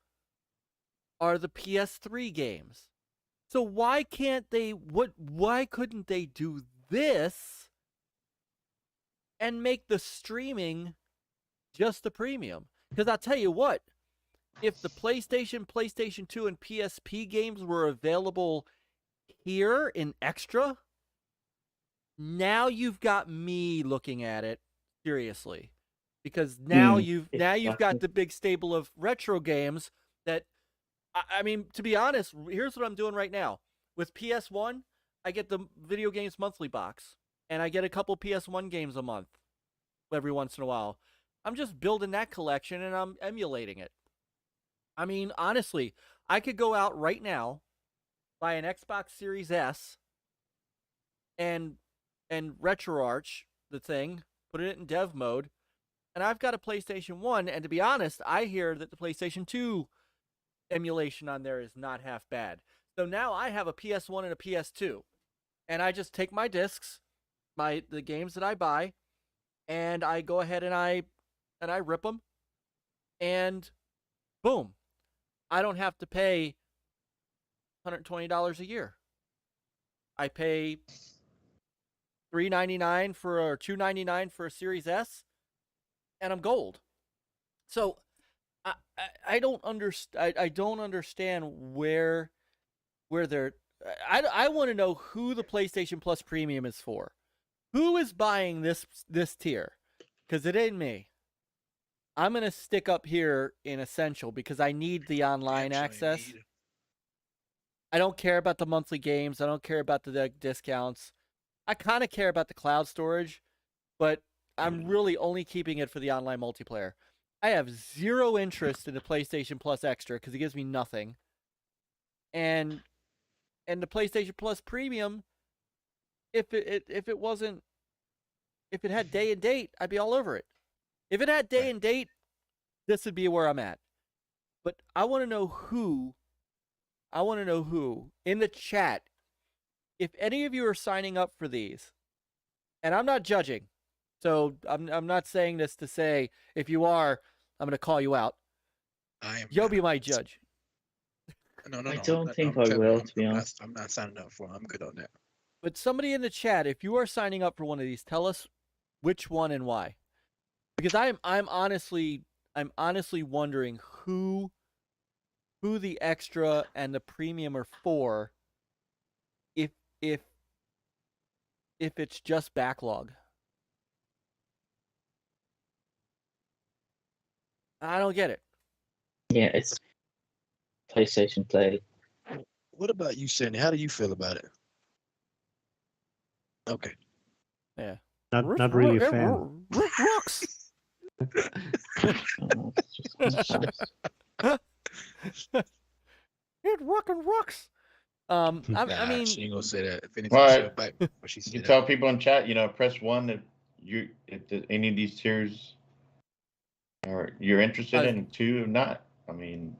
are the PS3 games. So why can't they? Why couldn't they do this and make the streaming just the premium? Because I'll tell you what, if the PlayStation, PlayStation 2, and PSP games were available here in extra, now you've got me looking at it seriously, because now you've got the big stable of retro games that, I mean, to be honest, here's what I'm doing right now. With PS1, I get the video games monthly box, and I get a couple PS1 games a month every once in a while. I'm just building that collection, and I'm emulating it. I mean, honestly, I could go out right now, buy an Xbox Series S, and RetroArch the thing, put it in dev mode, and I've got a PlayStation 1, and to be honest, I hear that the PlayStation 2 emulation on there is not half bad. So now I have a PS1 and a PS2, and I just take my discs, the games that I buy, and I go ahead and I rip them, and boom, I don't have to pay $120 a year. I pay $399 or $299 for a Series S, and I'm gold. So I don't understand. I don't understand where they're. I want to know who the PlayStation Plus Premium is for. Who is buying this tier? Because it ain't me. I'm gonna stick up here in Essential because I need the online access. I don't care about the monthly games. I don't care about the discounts. I kind of care about the cloud storage, but I'm really only keeping it for the online multiplayer. I have zero interest in the PlayStation Plus Extra because it gives me nothing. And the PlayStation Plus Premium, if it had day and date, I'd be all over it. If it had day and date, this would be where I'm at. But I want to know who in the chat, if any of you are signing up for these, and I'm not judging, so I'm not saying this to say if you are, I'm going to call you out. Yobi might judge. No. I don't think I will, to be honest. I'm not signing up for it. I'm good on that. But somebody in the chat, if you are signing up for one of these, tell us which one and why. Because I'm honestly wondering who the extra and the premium are for, if it's just backlog. I don't get it. Yeah, it's PlayStation Play. What about you, Sandy? How do you feel about it? Okay. Yeah. Not really a fan. Rocks. It rocks. I mean, she ain't gonna say that. If anything, Right. she'll bite before she You say tell that. people in chat, press 1 if any of these tiers or you're interested in, 2 or not. I mean,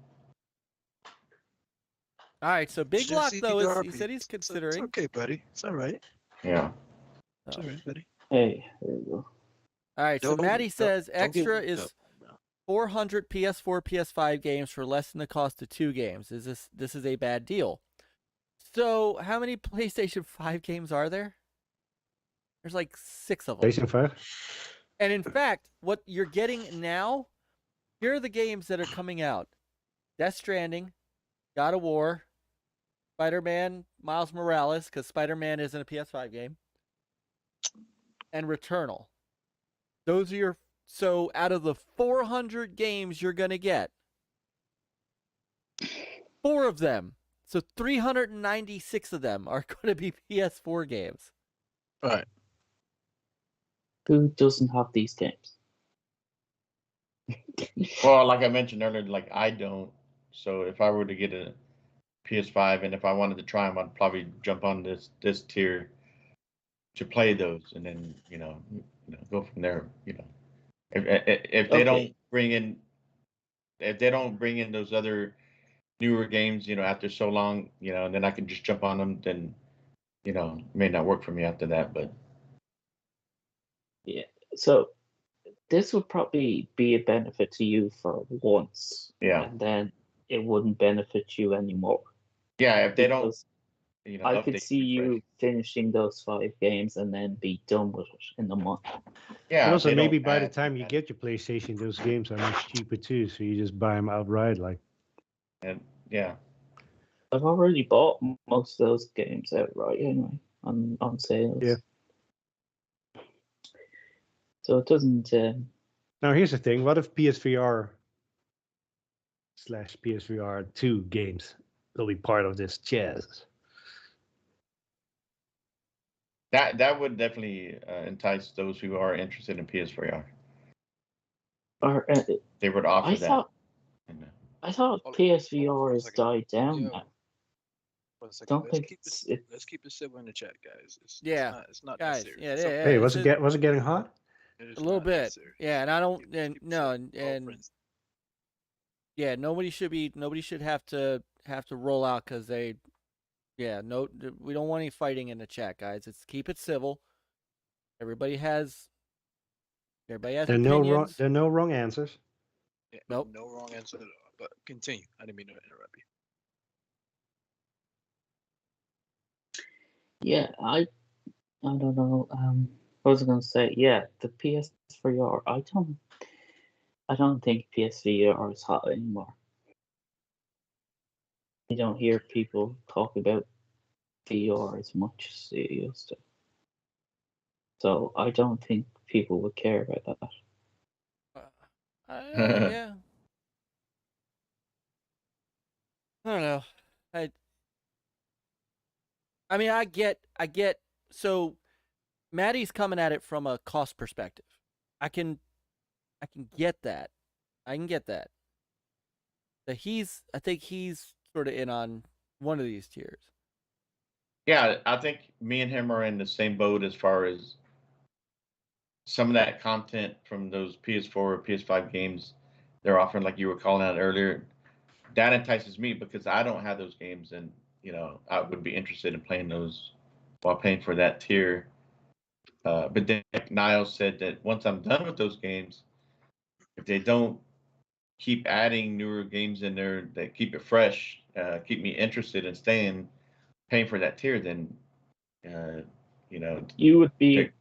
all right. So Big Lock Just though either he said he's It's considering. okay, buddy. It's all right. yeah. It's all right, buddy. Hey, there you go. All right. So Maddie says don't get extra worked is up. 400 PS4, PS5 games for less than the cost of 2 games. This is a bad deal. So how many PlayStation 5 games are there? There's like 6 of them. PlayStation 5? And in fact, what you're getting now, here are the games that are coming out: Death Stranding, God of War, Spider-Man, Miles Morales, because Spider-Man isn't a PS5 game, and Returnal. Those are so out of the 400 games you're going to get, 4 of them, so 396 of them are going to be PS4 games. All right. Who doesn't have these games? Well, like I mentioned earlier, like I don't. So if I were to get a PS5 and if I wanted to try them, I'd probably jump on this tier to play those, and then go from there. If they don't bring in those other newer games, after so long, and then I can just jump on them, then, it may not work for me after that, but. Yeah. So this would probably be a benefit to you for once. Yeah. And then it wouldn't benefit you anymore. Yeah, if they don't, I could update see you refresh. finishing those 5 games and then be done with it in a month. Yeah. And if also, they maybe don't by the add- time you get your PlayStation, those games are much cheaper too. So you just buy them outright, like. And yeah. I've already bought most of those games outright anyway on sales. Yeah. So it doesn't. Now here's the thing: what if PSVR/PSVR 2 games will be part of this chess? That would definitely entice those who are interested in PS4. Or They would offer I that. thought And, I thought Hold on PSVR for a has second. died down Yo. now. 1 second. Don't Let's think keep it's let's keep it civil in the chat, guys. Yeah, It's not guys, that serious. yeah, It's yeah, okay. yeah. Hey, this is was it getting hot? It is a little not that bit. serious. Yeah, and I don't, Keep and it no, civil. We're all and friends. yeah, nobody should have to roll out because they, yeah, no, we don't want any fighting in the chat, guys. It's keep it civil. Everybody has There are opinions. no wrong answers. Yeah, Nope. No wrong answer at all. But continue. I didn't mean to interrupt you. Yeah, I don't know. What was I gonna say? Yeah, the PS4. I don't think PSVR is hot anymore. You don't hear people talk about VR as much as they used to. So I don't think people would care about that. Yeah. I don't know. I mean, I get. So, Maddie's coming at it from a cost perspective. I can get that. I can get that. That I think he's sort of in on one of these tiers. yeah, I think me and him are in the same boat as far as some of that content from those PS4 or PS5 games they're offering, like you were calling out earlier. That entices me because I don't have those games, and I would be interested in playing those while paying for that tier. But then like Niall said that once I'm done with those games, if they don't keep adding newer games in there that keep it fresh, keep me interested in staying, paying for that tier, then You would be they-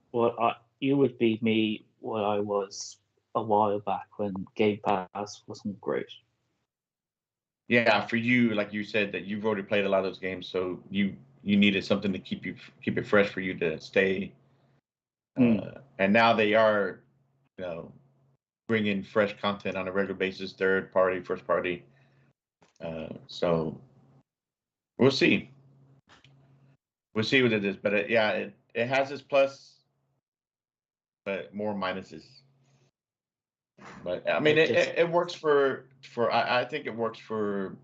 you would be me what I was a while back when Game Pass wasn't great. yeah, for you, like you said, that you've already played a lot of those games, so you needed something to keep it fresh for you to stay. And now they are, bringing fresh content on a regular basis, third party, first party. So we'll see. We'll see what it is, but it has its plus, but more minuses. But I mean, it works for I think it works for,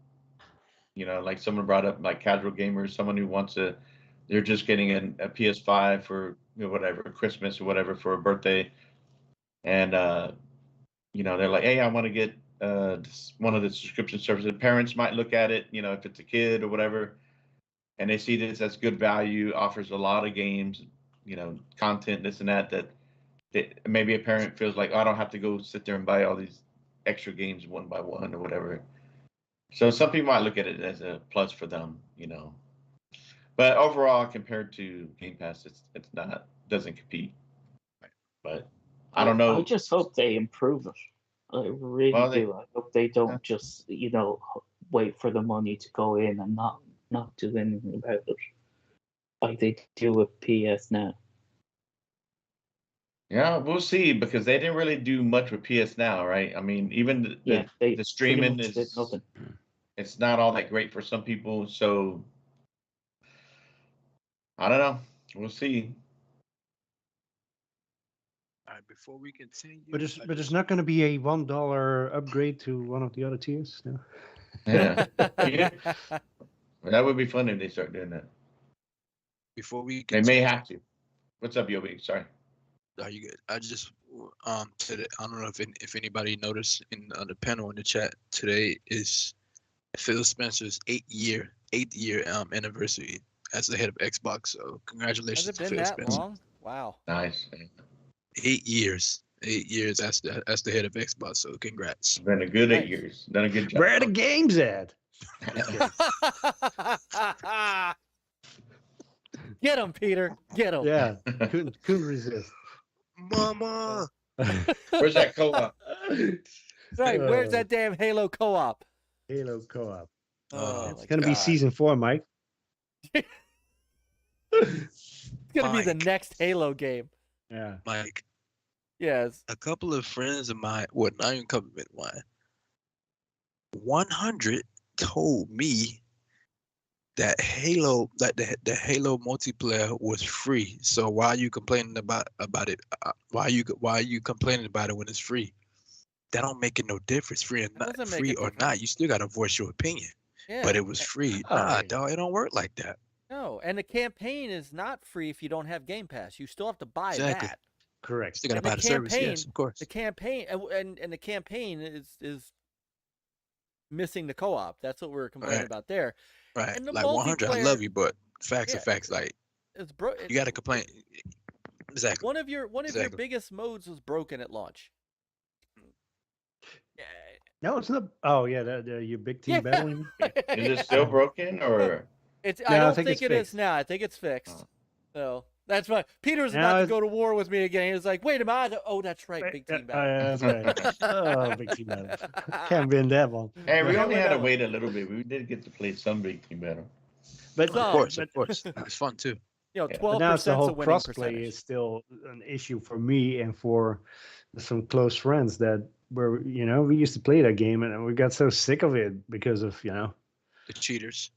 like someone brought up, like casual gamers, someone who wants they're just getting a PS5 for whatever, Christmas or whatever, for a birthday, and they're like, hey, I want to get one of the subscription services. Parents might look at it, if it's a kid or whatever, and they see this as good value, offers a lot of games, content, this and that maybe a parent feels like, oh, I don't have to go sit there and buy all these extra games one by one or whatever. So some people might look at it as a plus for them, But overall, compared to Game Pass, it's not, doesn't compete. But I don't know. I just hope they improve it. I really do. I hope they don't just wait for the money to go in and not do anything about it, like they do with PS now. Yeah, we'll see, because they didn't really do much with PS Now, right? I mean, even the streaming is nothing. It's not all that great for some people, so I don't know. We'll see. All right, before we continue, But it's not going to be a $1 upgrade to one of the other tiers. No? Yeah. That would be fun if they start doing that. before we They continue, may have to. What's up, Yobi? Sorry. are you good? I just said it. I don't know if anybody noticed in the panel in the chat today is Phil Spencer's eighth year anniversary as the head of Xbox. So Has congratulations it to been Phil that Spencer. long? Wow. Nice. 8 years. 8 years as the head of Xbox. So congrats. Been a good 8 Nice. years. Done a good job. Where are the games at? Get him, Peter. Get him. Yeah, couldn't resist. Mama. Where's that co-op? Right. Where's that damn Halo co-op? Halo co-op? Oh, It's my gonna be God. season 4, Mike. It's gonna be the Mike. next Halo game. Yeah. Mike, Yes. a couple of friends of mine, well, not even a couple of mine, 100 told me that the Halo multiplayer was free. So why are you complaining about it? Why are you complaining about it when it's free? That don't make it no difference, free or That not, doesn't make free a or difference. not. You still gotta voice your opinion. Yeah. But it was free. Oh, Nah, yeah. dog, it don't work like that. No, and the campaign is not free if you don't have Game Pass. You still have to buy Exactly. that. Correct. Still gotta And the buy the service. Yes, campaign- of course. The campaign and the campaign is missing the co-op. That's what we're complaining Right. about there. Right. and the Like 100, I multiplayer- love you, but facts are Yeah. facts. Like It's you gotta complain. Exactly. One of your Exactly. biggest modes was broken at launch. Yeah. No, it's not. Oh yeah, your big team battle. you mean? Is it still broken or? It's. No, I I don't think think it's it is fixed. now. I think it's fixed. Oh. So that's why Peter's Now about to it's- go to war with me again. He's like, wait a minute. Oh, that's right. Big team battle. Yeah, that's right. Oh, big team battle. Can't win that one. Hey, we Yeah, only we had to know. wait a little bit. We did get to play some big team battle. But Of Some, course, but- of course. It's fun too. You know, Yeah. 12% but now it's the whole a winning crossplay percentage. is still an issue for me and for some close friends that were, we used to play that game and we got so sick of it because of, The cheaters.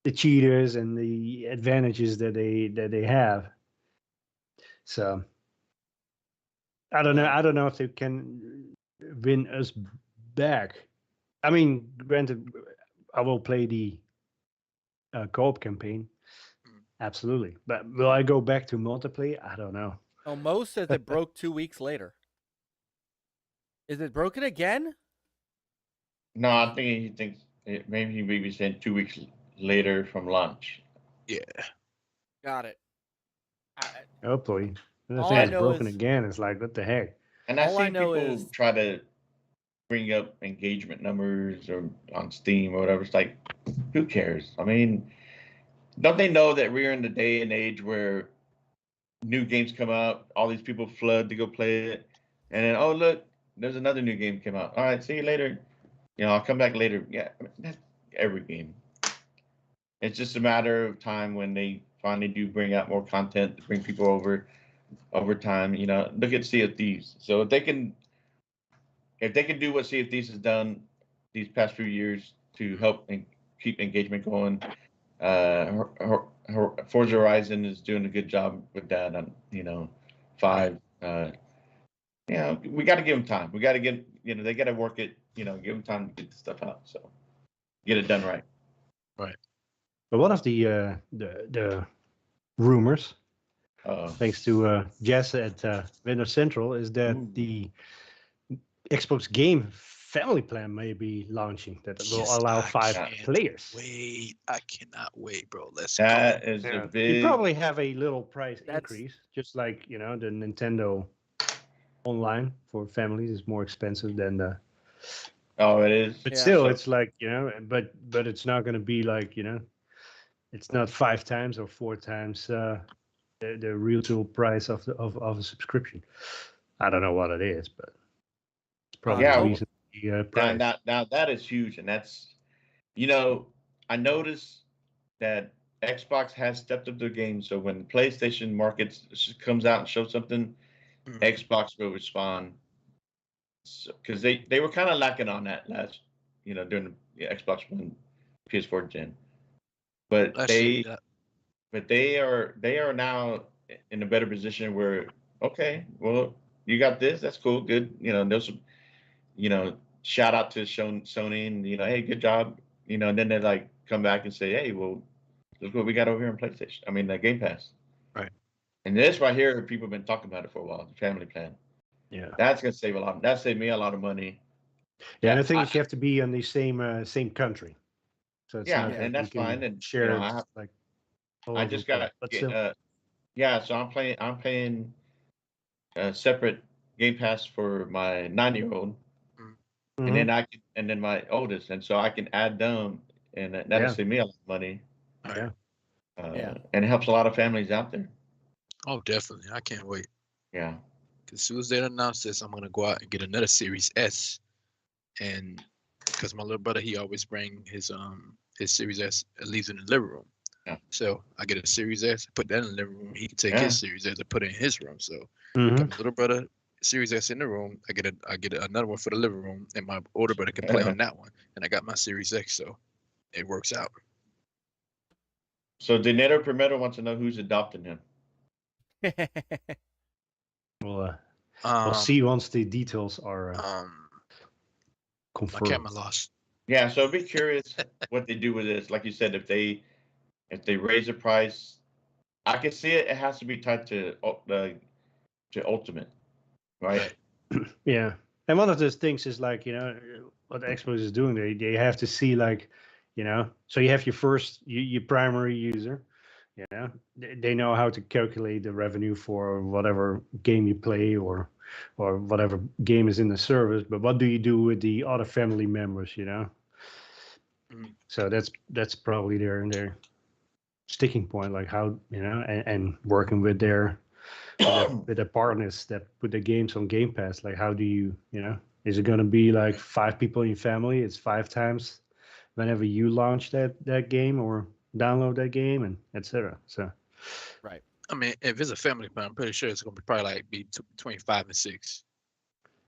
the cheaters and the advantages that they have. So I don't know. I don't know if they can win us back. I mean, granted, I will play the co-op campaign, absolutely. But will I go back to multiplayer? I don't know. Oh, Mo says it broke 2 weeks later. Is it broken again? No, I think he thinks maybe he maybe sent 2 weeks later from launch. Yeah. Got it. Hopefully. I All think I it's know broken is- again. It's like, what the heck? And I All I see know people is- try to bring up engagement numbers or on Steam or whatever. It's like, who cares? I mean, don't they know that we're in the day and age where new games come out, all these people flood to go play it, and then, oh, look, there's another new game came out. All right, see you later. I'll come back later. Yeah, I mean, that's every game. It's just a matter of time when they finally do bring out more content to bring people over time. Look at Sea of Thieves. So if they can do what Sea of Thieves has done these past few years to help and keep engagement going, Forza Horizon is doing a good job with that. 5. We got to give them time. We got to get, they got to work it. Give them time to get the stuff out. So get it done right. But one of the rumors, thanks to Jess at Windows Central, is that Ooh. the Xbox Game Family Plan may be launching that will Yes, allow I 5 can't players. Wait, I cannot wait, bro. Let's That go. is Yeah. a big. You probably have a little price That's- increase, just like the Nintendo Online for families is more expensive than the. Oh, it is. But Yeah. still, So- it's like but it's not going to be like it's not 5 times or 4 times the retail price of a subscription. I don't know what it is, but it's probably Yeah, reasonably priced. Now that is huge, and that's, I noticed that Xbox has stepped up their game. So when PlayStation comes out and shows something, Mhm. Xbox will respond. Because they were kind of lacking on that last, during the Xbox One, PS4 gen. But Let's they see that. but they are now in a better position where, okay, well, you got this, that's cool, good. There's some, shout out to Sony and hey, good job. And then they like come back and say, hey, well, look what we got over here on PlayStation. I mean, the Game Pass. Right. And this right here, people have been talking about it for a while. The family plan. Yeah, That's gonna save a lot. That saved me a lot of money. and I think you have to be in the same country. So it's Yeah, not and that you that's can fine. And share you know, it like all I over just the place. got But still, yeah. So I'm paying a separate Game Pass for my 9-year-old, and mhm. then and then my oldest, and so I can add them, and that'll Yeah. save me a lot of money. Yeah. Yeah. And it helps a lot of families out there. Oh, definitely. I can't wait. Yeah. As soon as they announce this, I'm gonna go out and get another Series S, and because my little brother, he always bring his Series S, leaves in the living room. Yeah. So I get a Series S, put that in the living room. He can take Yeah. his Series S and put it in his room. So Mhm. got my little brother Series S in the room. I get another one for the living room, and my older brother can play on that one. And I got my Series X, so it works out. So Dinero Primero wants to know who's adopting him. We'll Um, see once the details are my confirmed. camera lost. Yeah. So I'd be curious what they do with this. Like you said, if they raise the price, I can see it. It has to be tied to Ultimate, right? Yeah. And one of those things is like, what Xbox is doing, they have to see like, so you have your first, your primary user, they know how to calculate the revenue for whatever game you play or whatever game is in the service. But what do you do with the other family members, So that's probably their sticking point, like how, and working with their with the partners that put the games on Game Pass. Like, how do you, is it going to be like 5 people in your family? It's 5 times whenever you launch that game or download that game, and etc. So, Right. I mean, if it's a family plan, I'm pretty sure it's gonna be probably like between 5 and 6.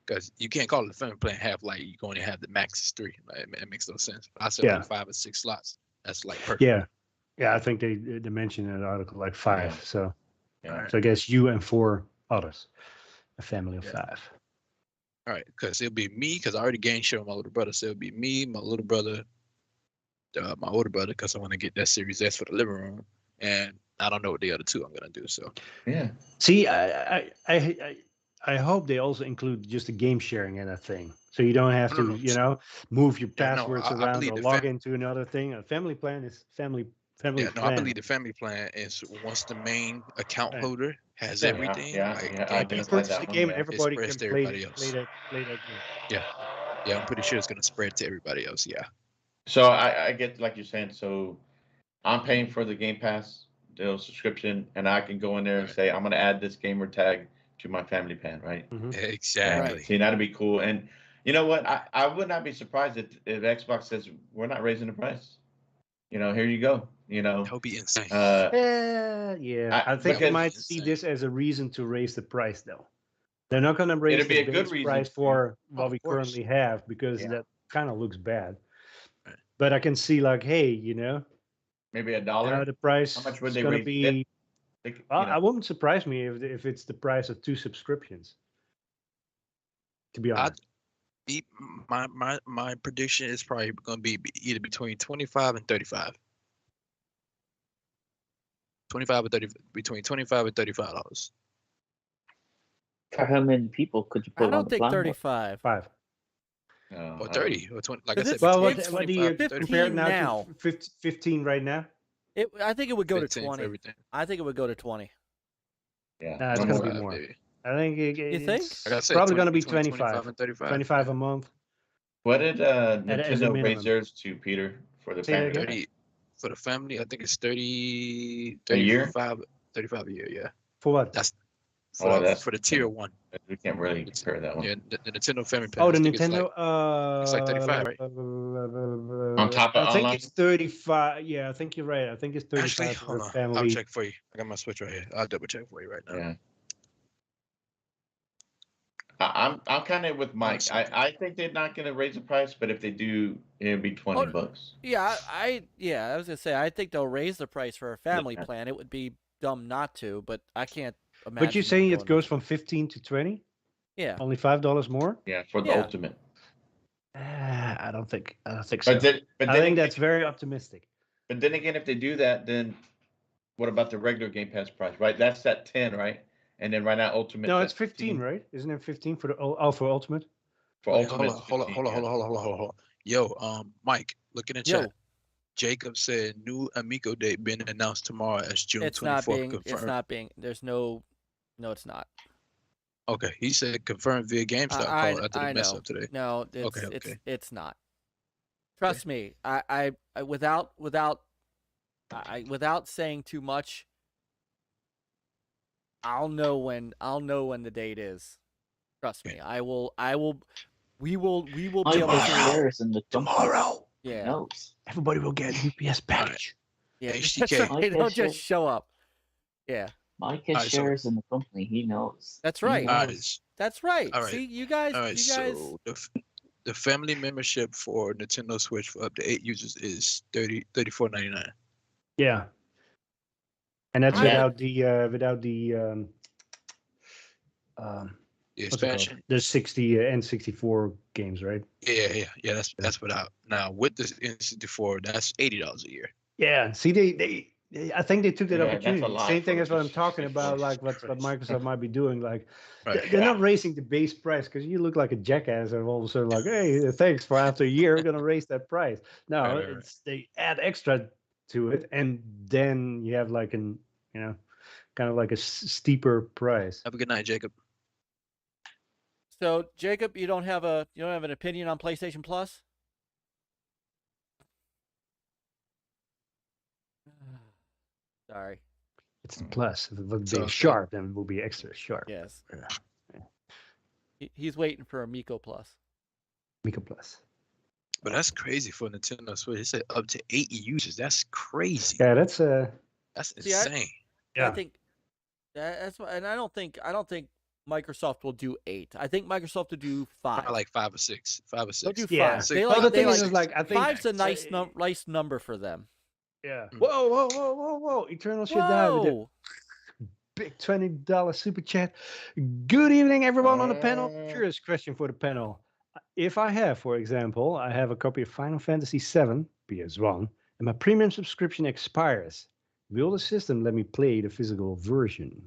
Because you can't call it a family plan half like you can only have the max is 3. Like, it makes no sense. I said Yeah. like 5 or 6 slots. That's like perfect. yeah, I think they mentioned in the article like 5. Yeah. So, Yeah. so I guess you and 4 others, a family of 5. All right, because it'll be me, because I already game share with my little brother. So it'll be me, my little brother, my older brother, because I want to get that Series S for the living room, and I don't know what the other 2 I'm gonna do. So Yeah. See, I hope they also include just the game sharing in that thing, so you don't have to, move your Yeah, no, passwords I around believe or the log into another thing. A family plan is family yeah, no, I plan. believe the family plan is once the main account Right. holder has Yeah. everything. Yeah. Like Yeah. Game I Like you Pass, identified purchase that the one. game, Yeah. and everybody spreads can to play everybody else. play that game. Yeah, I'm pretty sure it's gonna spread to everybody else. Yeah. So I get like you're saying. So I'm paying for the Game Pass deal subscription, and I can go in there and Right. say I'm going to add this gamer tag to my family plan, right? Mhm. Exactly. See, that'd be cool. And you know what? I would not be surprised if Xbox says we're not raising the price. Here you go. That would be insane. Yeah, I think you because might see this as a reason to raise the price, though. They're not going to raise It'd be the a good base reason price to- for what of we course. currently have, because Yeah. that kind of looks bad. Right. But I can see like, hey, maybe $1. the price How much would is they going to raise be. it? I wouldn't surprise me if it's the price of 2 subscriptions. To be honest. My prediction is probably going to be either between 25 and 35. 25 or 30, between 25 and $35. For how many people could you I put on don't the think plan? 35. 5. No, Or 30 or 20. Like I 'Cause said, it's- Well, between what do you 25 and 30. compare it 15 now now. to 15 right now? I think it would go to 15 for 20. everything. I think it would go to 20. Yeah. Nah, it's no gonna more. be 25, more. maybe. I think You think? it's Like I said, probably going to be between 25. and 35. 25 a month. What did as a Nintendo raise minimum. theirs to, Peter, for the Say that family? again? 30 for the family. I think it's 30, A year? 35 a year. Yeah, For what? that's Oh, that's for the tier 1. We can't really compare that one. Yeah, the Nintendo family plan. Oh, the I think it's Nintendo. it's like 35, right? On top of I think online? it's 35. Yeah, I think you're right. I think it's 35 Actually, for hold the on. I'll family. check for you. I got my Switch right here. I'll double check for you right now. Yeah. I'm kind of with Mike. second. I think they're not going to raise the price, but if they do, it'll be $20. Yeah, I was gonna say I think they'll raise the price for a family Yeah. plan. It would be dumb not to, but I can't imagine. But you're them saying it going goes much- from 15 to 20? Yeah. Only $5 more? Yeah, for the Yeah. ultimate. I don't think so. But then I think again, that's very optimistic. But then again, if they do that, then what about the regular Game Pass price? Right, that's at 10, right? And then right now, ultimate. No, it's 15, right? Isn't it 15 for the for ultimate? For Wait, ultimate. hold on. Yo, Mike, look in the chat. Yo, Jacob said new Amico date being announced tomorrow as June 24th. Confirmed. It's not being. There's no. No, it's not. Okay, he said confirmed via GameStop call after the mess up today. No, it's not. Trust me. Without saying too much, I'll know when the date is. Trust me. We will be able to tomorrow. Yeah. Knows. Everybody will get a UPS package. Yeah. HTK. Right. Don't just show up. Yeah. Myke has shares in the company. He knows. That's right. That's right. All right. See, you guys. All right. So the family membership for Nintendo Switch for up to 8 users is $34.99. Yeah. And that's without the expansion. There's 60 and 64 games, right? Yeah. That's without. Now with this N64, that's $80 a year. Yeah. See, they I think they took that opportunity. Same thing as what I'm talking about, like what Microsoft might be doing. Like they're not raising the base price because you look like a jackass and all of a sudden like, hey, thanks for after a year, we're gonna raise that price. No, they add extra to it, and then you have like kind of like a steeper price. Have a good night, Jacob. So Jacob, you don't have an opinion on PlayStation Plus? Sorry. It's the plus. If it would be sharp, then it will be extra sharp. Yes. Yeah. He's waiting for a Miko Plus. Miko Plus. But that's crazy for Nintendo Switch. They said up to 8 users. That's crazy. Yeah, that's insane. I think that's why, and I don't think Microsoft will do 8. I think Microsoft will do 5. Probably like 5 or 6. 5 or 6. They'll do 5. Yeah. The thing is, I think 5's a nice number for them. Yeah. Whoa. Eternal should die with a big $20 super chat. Good evening, everyone on the panel. Curious question for the panel. If I have, for example, I have a copy of Final Fantasy VII, PS1, and my premium subscription expires, will the system let me play the physical version?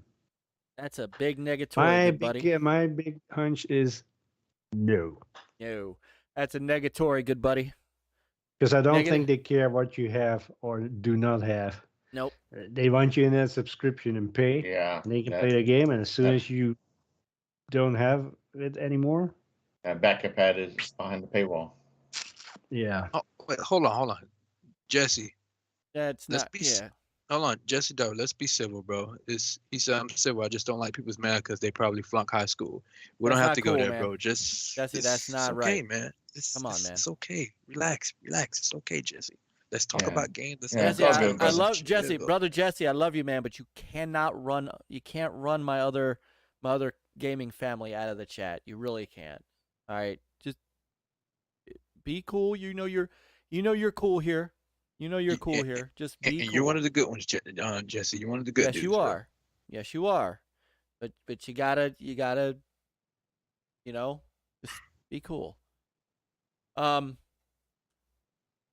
That's a big negatory, buddy. My big hunch is no. No. That's a negatory, good buddy. Because I don't think they care what you have or do not have. Nope. They want you in that subscription and pay. Yeah. And they can play the game, and as soon as you don't have it anymore, backup pad is behind the paywall. Yeah. Oh, wait, hold on. Jesse. That's not. Hold on, Jesse. Though, let's be civil, bro. He said I'm civil. I just don't like people's mad because they probably flunk high school. We don't have to go there, bro. Just Jesse, that's not right. Okay, man. Come on, man. It's okay. Relax. It's okay, Jesse. Let's talk about games. Jesse, I love Jesse, brother Jesse. I love you, man, but you cannot run. You can't run my other gaming family out of the chat. You really can't. All right, just be cool. You know you're cool here. You know you're cool here. Just be cool. You're one of the good ones, Jesse. You're one of the good. Yes, you are. Yes, you are. But you gotta, just be cool. De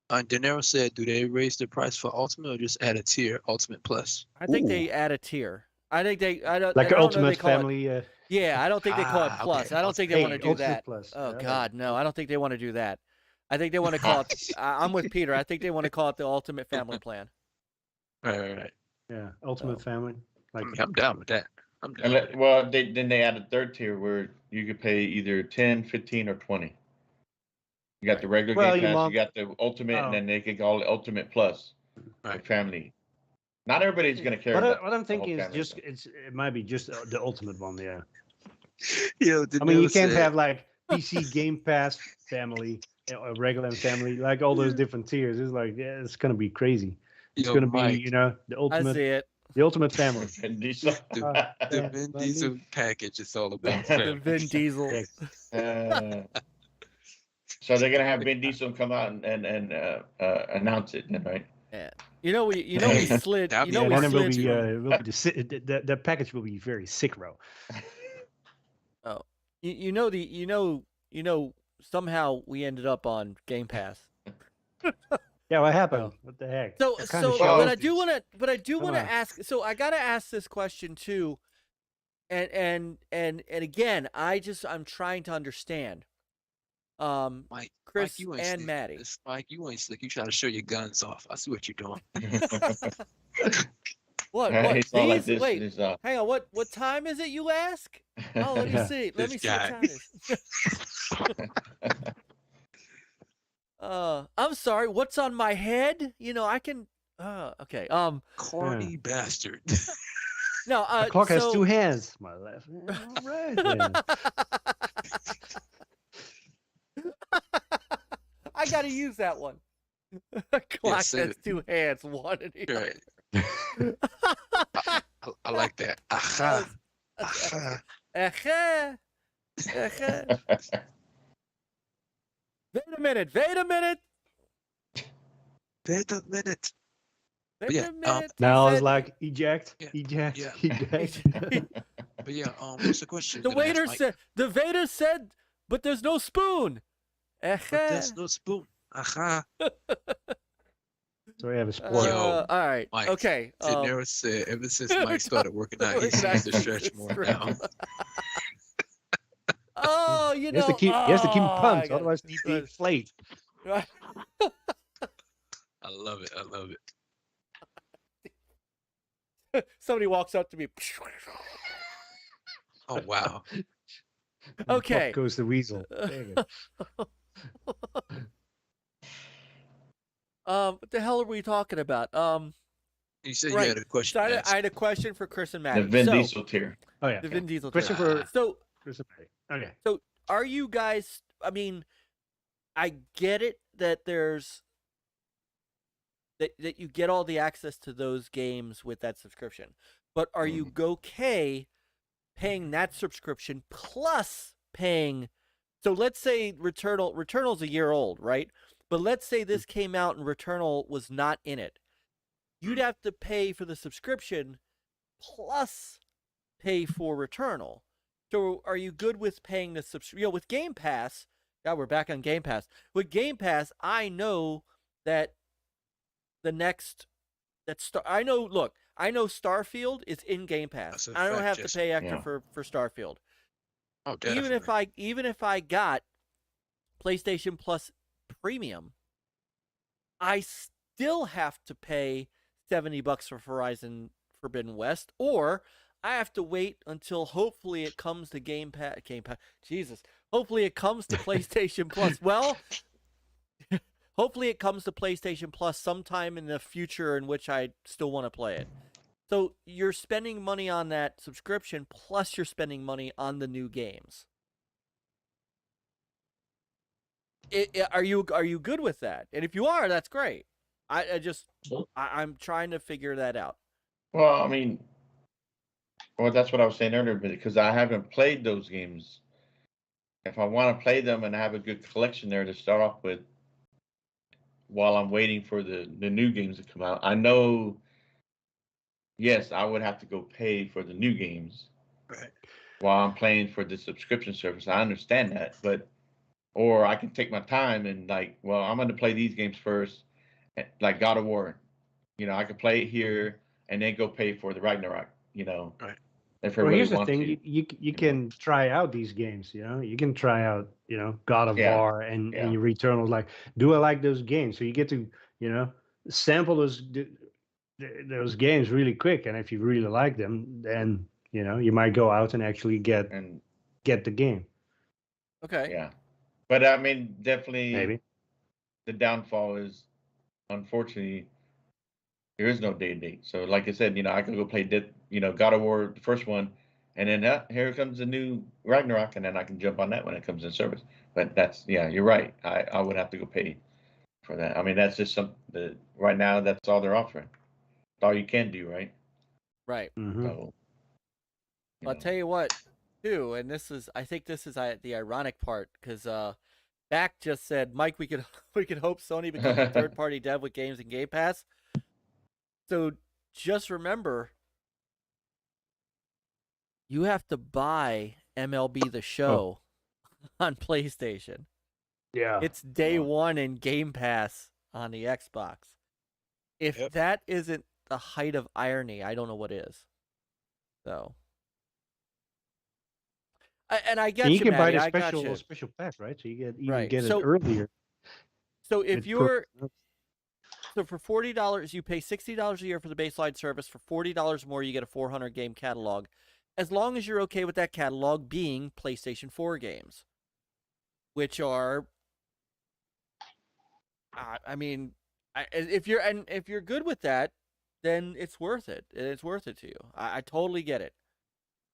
Niro said, "Do they raise the price for Ultimate or just add a tier, Ultimate Plus?" I think they add a tier. I think they. I don't like an Ultimate Family. Yeah, I don't think they call it Plus. Okay. I don't think they want to do that. Plus. Oh God, no! I don't think they want to do that. I think they want to call it. I'm with Peter. I think they want to call it the Ultimate Family Plan. Right. Yeah, Ultimate Family. Like I'm down with that. I'm down. Then they add a third tier where you could pay either 10, 15, or 20. You got the regular Game Pass, you got the Ultimate, and then they could call it Ultimate Plus for family. Not everybody's going to care. What I'm thinking is it might be just the Ultimate one, yeah. I mean, you can't have like PC Game Pass family, or regular family, like all those different tiers. It's like, it's going to be crazy. It's going to be, the Ultimate. I see it. The Ultimate Family. Vin Diesel. The Vin Diesel package is all about the Vin Diesel. So they're gonna have Vin Diesel come out and announce it, right? Yeah. We slid. The package will be very sick, bro. Oh, somehow we ended up on Game Pass. Yeah, what happened? What the heck? But I do want to ask. So I got to ask this question too, and again, I'm trying to understand. Chris you ain't and slick. Maddie. Spike, you ain't slick. You trying to show your guns off. I see what you're doing. What? It's all like These? this. Wait, It's, hang on. What time is it? You ask? Oh, let me Yeah. see. Let This me see what guy. time it is. I'm sorry. What's on my head? You know, I can. Okay. Corny bastard. No. The clock has so- 2 hands. My left. All right. Then. I gotta use that one. Clock save has it. 2 hands, one in each. Right. I like that. Aha. Aha. Wait a minute. Wait a minute. Wait Yeah, a minute. Now he it's said- like eject, Yeah, eject, yeah. eject. But yeah, what's the question? The you're gonna ask, waiter Mike? said. The waiter said, but there's no spoon. But there's no spoon. Aha. So we have a sport. Yo, all right. Mike, Okay. De Niro said ever since Mike started working out, he Working seems to out, stretch he's more stretching. now. Oh, you He know. has to keep, he has to keep him I pumped, got it. otherwise he'd be inflated. Right. I love it. I love it. Somebody walks up to me. Oh wow. Okay. Off goes the weasel. There you go. What the hell are we talking about? You said Right. you had a question. So I to had ask. a question for Chris and the Maddie. Vin So, Diesel tier. Oh yeah. the Vin Diesel. Question tier. for So, Chris and Maddie. Okay. are you guys? I mean, I get it that there's that you get all the access to those games with that subscription, but are you okay paying that subscription plus paying? So let's say Returnal's a year old, right? But let's say this came out and Returnal was not in it. You'd have to pay for the subscription plus pay for Returnal. So are you good with paying the subscription? You know, with Game Pass, God, we're back on Game Pass. With Game Pass, I know that the next I know Starfield is in Game Pass. That's a I don't fact, have Jesse. to pay extra Yeah. for Starfield. Oh, definitely. Even if I got PlayStation Plus Premium, I still have to pay $70 for Horizon Forbidden West, or I have to wait until hopefully it comes to Game Pass. Jesus, hopefully it comes to PlayStation Plus. Well, hopefully it comes to PlayStation Plus sometime in the future in which I still want to play it. So you're spending money on that subscription, plus you're spending money on the new games. Are you good with that? And if you are, that's great. I'm trying to figure that out. Well, I mean, that's what I was saying earlier, but because I haven't played those games, if I want to play them and have a good collection there to start off with, while I'm waiting for the new games to come out, I know, yes, I would have to go pay for the new games Right. while I'm playing for the subscription service. I understand that, or I can take my time and I'm going to play these games first, like God of War. I could play it here and then go pay for the Ragnarok. Right. If I Well, really here's the want thing: to. you can try out these games. You can try out God of Yeah, War and yeah. your Returnal. Like, do I like those games? So you get to sample those games really quick, and if you really like them, then you might go out and actually get the game. Okay. Yeah, but I mean, definitely, Maybe. the downfall is, unfortunately, there is no day and date. So, like I said, I can go play God of War, the first one, and then here comes the new Ragnarok, and then I can jump on that when it comes in service. But you're right. I would have to go pay for that. I mean, that's just right now, that's all they're offering. It's all you can do, right? Right. Mm-hmm. So, I'll tell you what, too, and I think this is the ironic part, because Back just said, Mike, we could hope Sony becomes a third-party dev with games and Game Pass. So just remember, you have to buy MLB The Show on PlayStation. Yeah. It's day one in Game Pass on the Xbox. If that isn't the height of irony, I don't know what is. So, I get And you, you can buy Maddie, the I got you. special pack, right? So you get Right. get it So- earlier. So if It you're pro- so for $40, you pay $60 a year for the baseline service. For $40 more, you get a 400 game catalog, as long as you're okay with that catalog being PlayStation 4 games, which are, I mean, if you're good with that, then it's worth it. It's worth it to you. I totally get it.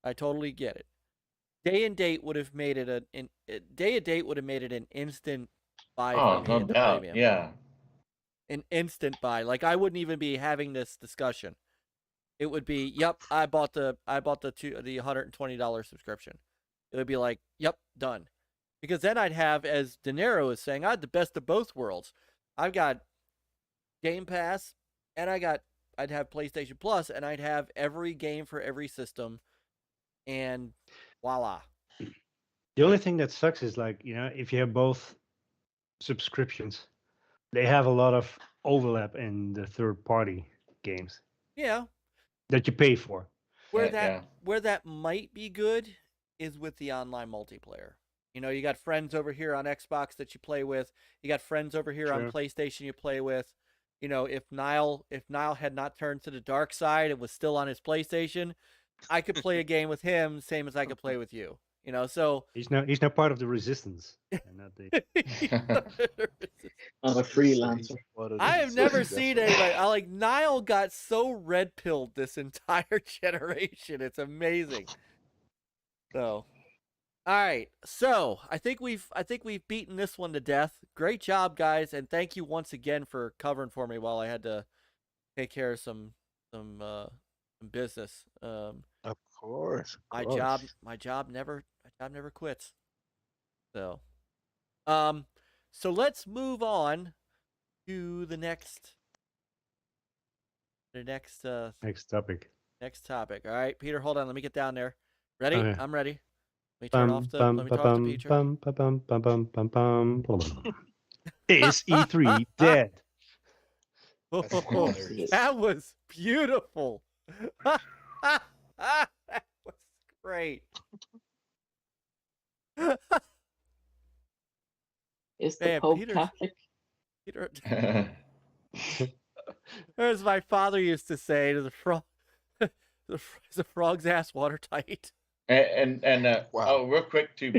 I totally get it. Day and Date would have made it an instant buy Oh, for me no in the doubt. premium. Yeah. An instant buy. Like I wouldn't even be having this discussion. It would be, yep, I bought the $120 subscription. It would be like, yep, done. Because then I'd have, as De Niro is saying, I had the best of both worlds. I've got Game Pass, and I'd have PlayStation Plus, and I'd have every game for every system, and voila. The only thing that sucks is like, if you have both subscriptions, they have a lot of overlap in the third party games Yeah. that you pay for. Where Yeah. that might be good is with the online multiplayer. You got friends over here on Xbox that you play with. You got friends over here on Sure. PlayStation you play with. If Niall had not turned to the dark side and was still on his PlayStation, I could play a game with him, same as I could play with you. So He's now part of the resistance. And not the... I'm a freelancer. I have never seen anybody. Niall got so red pilled this entire generation. It's amazing. So, all right. So I think we've beaten this one to death. Great job, guys, and thank you once again for covering for me while I had to take care of some business. Of course. My job never quits. So, so let's move on to the next topic. Next topic. All right, Peter, hold on. Let me get down there. Ready? Okay. I'm ready. Let me turn off the. Let me talk to Peter. Is E3 dead? Oh, hilarious. that was beautiful. That was great. Is the Man, Pope Peter's- Catholic? Peter, as my father used to say, to the frog, is the frog's ass watertight? And Wow. oh, real quick to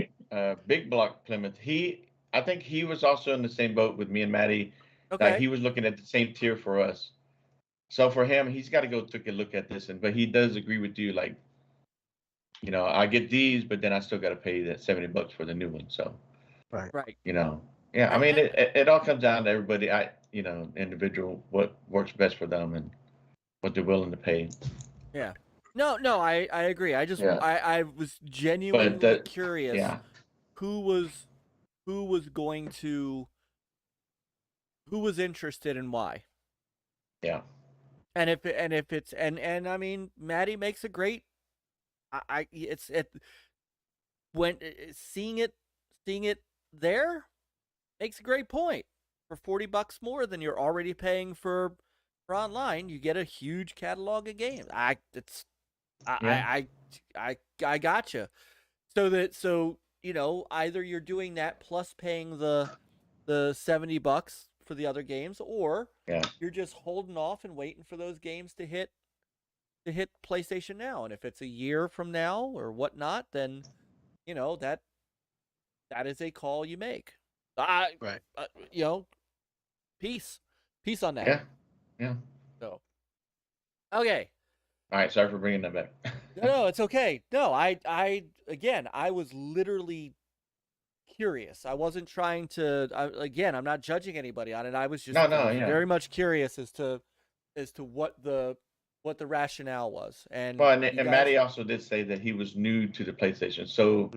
Big Block Plymouth. I think he was also in the same boat with me and Maddie. Okay. That he was looking at the same tier for us. So for him, he's got to go take a look at this, but he does agree with you. Like, I get these, but then I still got to pay that $70 for the new one. So, Right. yeah. I mean, it all comes down to everybody. Individual, what works best for them and what they're willing to pay. Yeah. No, I agree. I just Yeah. I was genuinely curious Yeah. who was interested and why. Yeah. And if it's and I mean, Maddie makes a great seeing it there makes a great point. For $40 more than you're already paying for online, you get a huge catalog of games. I gotcha. So either you're doing that plus paying the $70 for the other games, or you're just holding off and waiting for those games to hit PlayStation Now. And if it's a year from now or whatnot, then that is a call you make. Right. Peace on that. Yeah. So, okay. All right. Sorry for bringing that back. No, it's okay. No, I was literally curious. I wasn't trying to. I'm not judging anybody on it. I was just very much curious as to what the rationale was. And and Maddie also did say that he was new to the PlayStation. So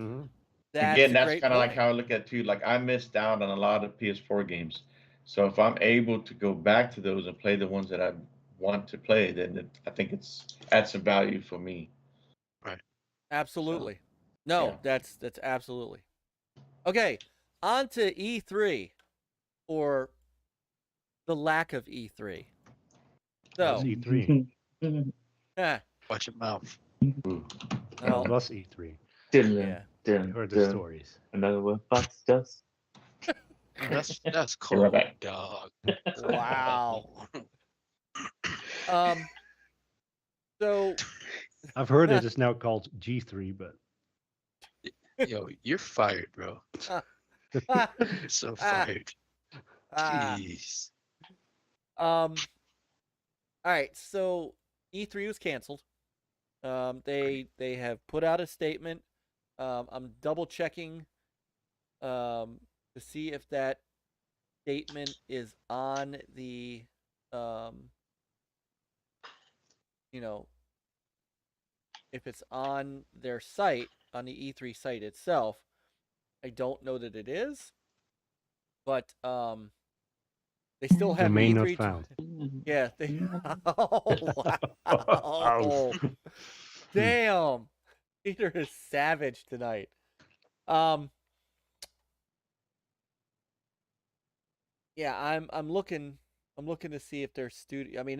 that's kind of like how I look at it too. Like I missed out on a lot of PS4 games. So if I'm able to go back to those and play the ones that I want to play, then I think adds some value for me. Right. Absolutely. So, no, that's absolutely. Okay, on to E3, or the lack of E3. So E3. Watch your mouth. Well, It was E3. Yeah. I heard the stories. Another one bites dust. That's You're cold, right. dog. Wow. So I've heard it is now called G3, but Yo, you're fired, bro. ah, You're so fired. ah. Jeez. All right, so E3 was canceled. They have put out a statement. I'm double checking to see if that statement is on the if it's on their site, on the E3 site itself. I don't know that it is, but they still have domain not E3 found. Yeah, they oh wow. Damn. Peter is savage tonight. Yeah, I'm looking to see if their studio, I mean,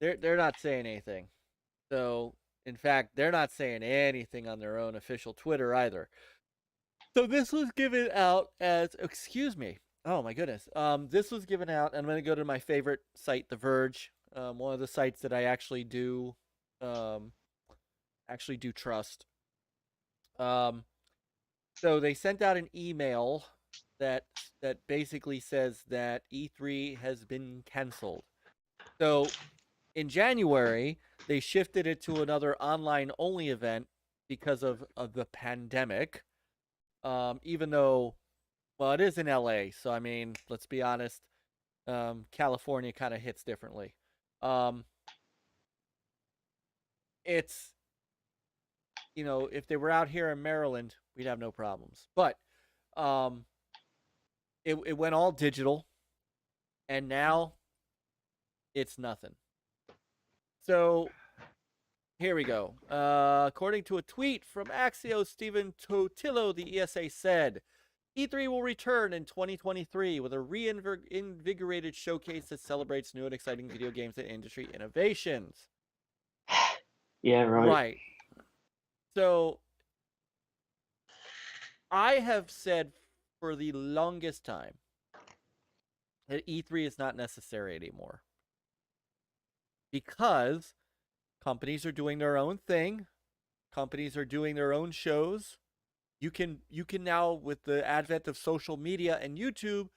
they're not saying anything. So, in fact, they're not saying anything on their own official Twitter either. So this was given out as, excuse me. Oh my goodness. This was given out, and I'm going to go to my favorite site, The Verge. One of the sites that I actually do trust. So they sent out an email that basically says that E3 has been canceled. So in January, they shifted it to another online-only event because of the pandemic. Even though, well, it is in LA, so I mean, let's be honest, California kind of hits differently. It's, if they were out here in Maryland, we'd have no problems. But it went all digital, and now it's nothing. So here we go. According to a tweet from Axios, Stephen Totillo, the ESA said, E3 will return in 2023 with a reinvigorated showcase that celebrates new and exciting video games and industry innovations. Yeah, right. Right. So I have said for the longest time that E3 is not necessary anymore because companies are doing their own thing. Companies are doing their own shows. You can now, with the advent of social media and YouTube,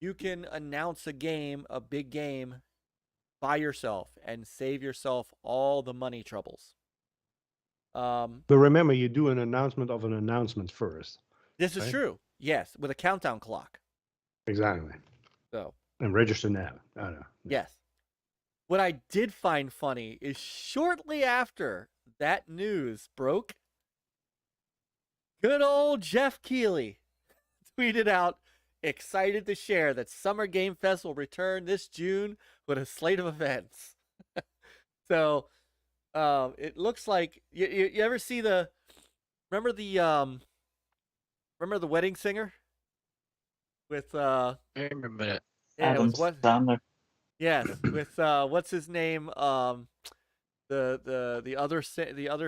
you can announce a game, a big game, by yourself and save yourself all the money troubles. But remember, you do an announcement of an announcement first. This is right? true. Yes, with a countdown clock. Exactly. So. And register now. I don't know. Yes. What I did find funny is shortly after that news broke, good old Jeff Keighley tweeted out, excited to share that Summer Game Fest will return this June with a slate of events. So it looks like you ever see remember the Wedding Singer with I remember that. yeah, Adam Sandler. Yes, with what's his name? The other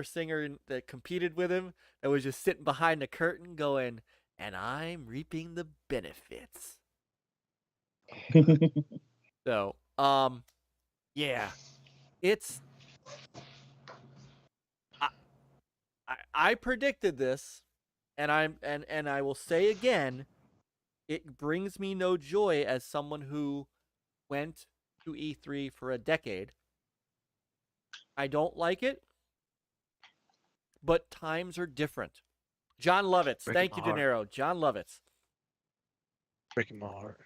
singer that competed with him that was just sitting behind the curtain going, and I'm reaping the benefits. So, yeah, it's. I predicted this, and I will say again, it brings me no joy as someone who went to E3 for a decade. I don't like it, but times are different. John Lovitz. Thank you, De Niro. John Lovitz. Breaking my heart.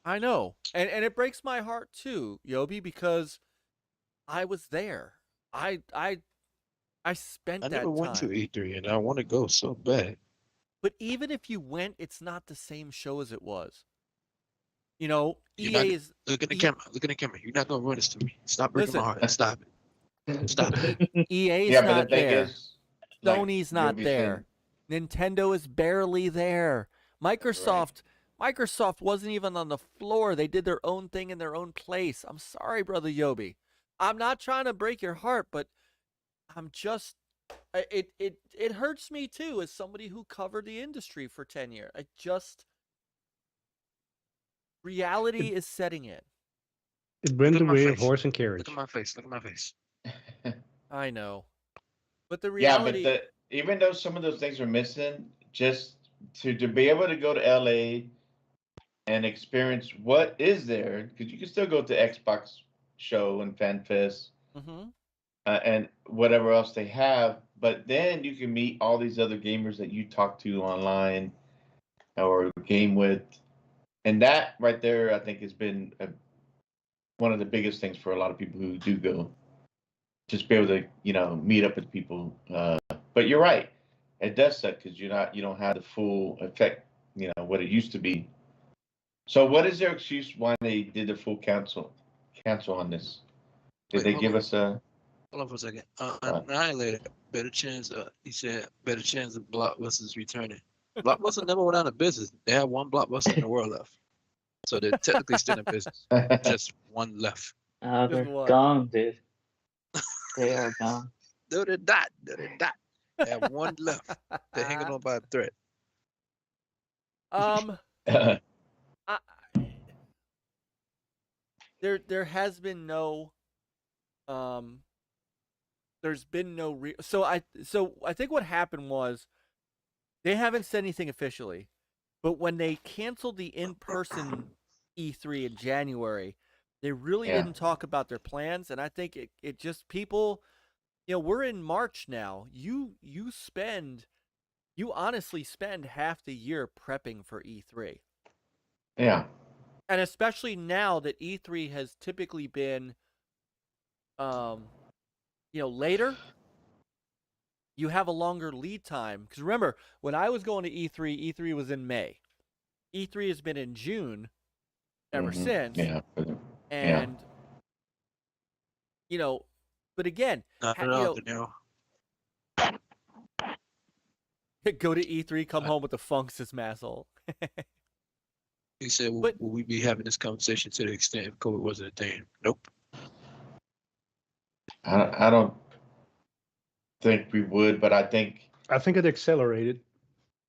I know. And it breaks my heart too, Yobi, because I was there. I spent that time. I never went to E3 and I want to go so bad. But even if you went, it's not the same show as it was. You know, You're EA not, is... Look at the camera. Look at the camera. You're not going to ruin this to me. Stop breaking my heart. Stop it. Stop it. EA's Yeah, but not the thing there. is, like, Sony's not you'll be there. Nintendo is barely there. Microsoft wasn't even on the floor. They did their own thing in their own place. I'm sorry, Brother Yobi. I'm not trying to break your heart, but I'm just It hurts me too, as somebody who covered the industry for 10 years. Reality is setting in. It went Look the at my way of face. horse and Look carriage. at my face. Look at my face. I know, but the Yeah, reality. but even though some of those things are missing, just to be able to go to LA and experience what is there, because you can still go to Xbox show and FanFest Mhm. and whatever else they have, but then you can meet all these other gamers that you talk to online or game with, and that right there, I think, has been one of the biggest things for a lot of people who do go. Just be able to, meet up with people. But you're right, it does suck because you don't have the full effect, what it used to be. So, what is their excuse why they did the full cancel on this? Did Wait, they hold give on. us a? Hold on for a second. Annihilator, better chance. He said better chance of Blockbuster's returning. Blockbuster never went out of business. They have one Blockbuster in the world left, so they're technically still in business. Just one left. They're one. gone, dude. They are gone. No, they're not. No, they're not. They have one left. They're hanging on by a thread. I, there has been no there's been no so I think what happened was they haven't said anything officially, but when they canceled the in-person E3 in January, they really Yeah. didn't talk about their plans, and I think it just people, we're in March now. You honestly spend half the year prepping for E3. Yeah. And especially now that E3 has typically been, later, you have a longer lead time. Because remember, when I was going to E3, E3 was in May. E3 has been in June ever since. Yeah. And, but again, Not at all, go to E3, come home with the funks as masshole. He said, will we be having this conversation to the extent if COVID wasn't a thing? Nope. I don't think we would, but I think it accelerated.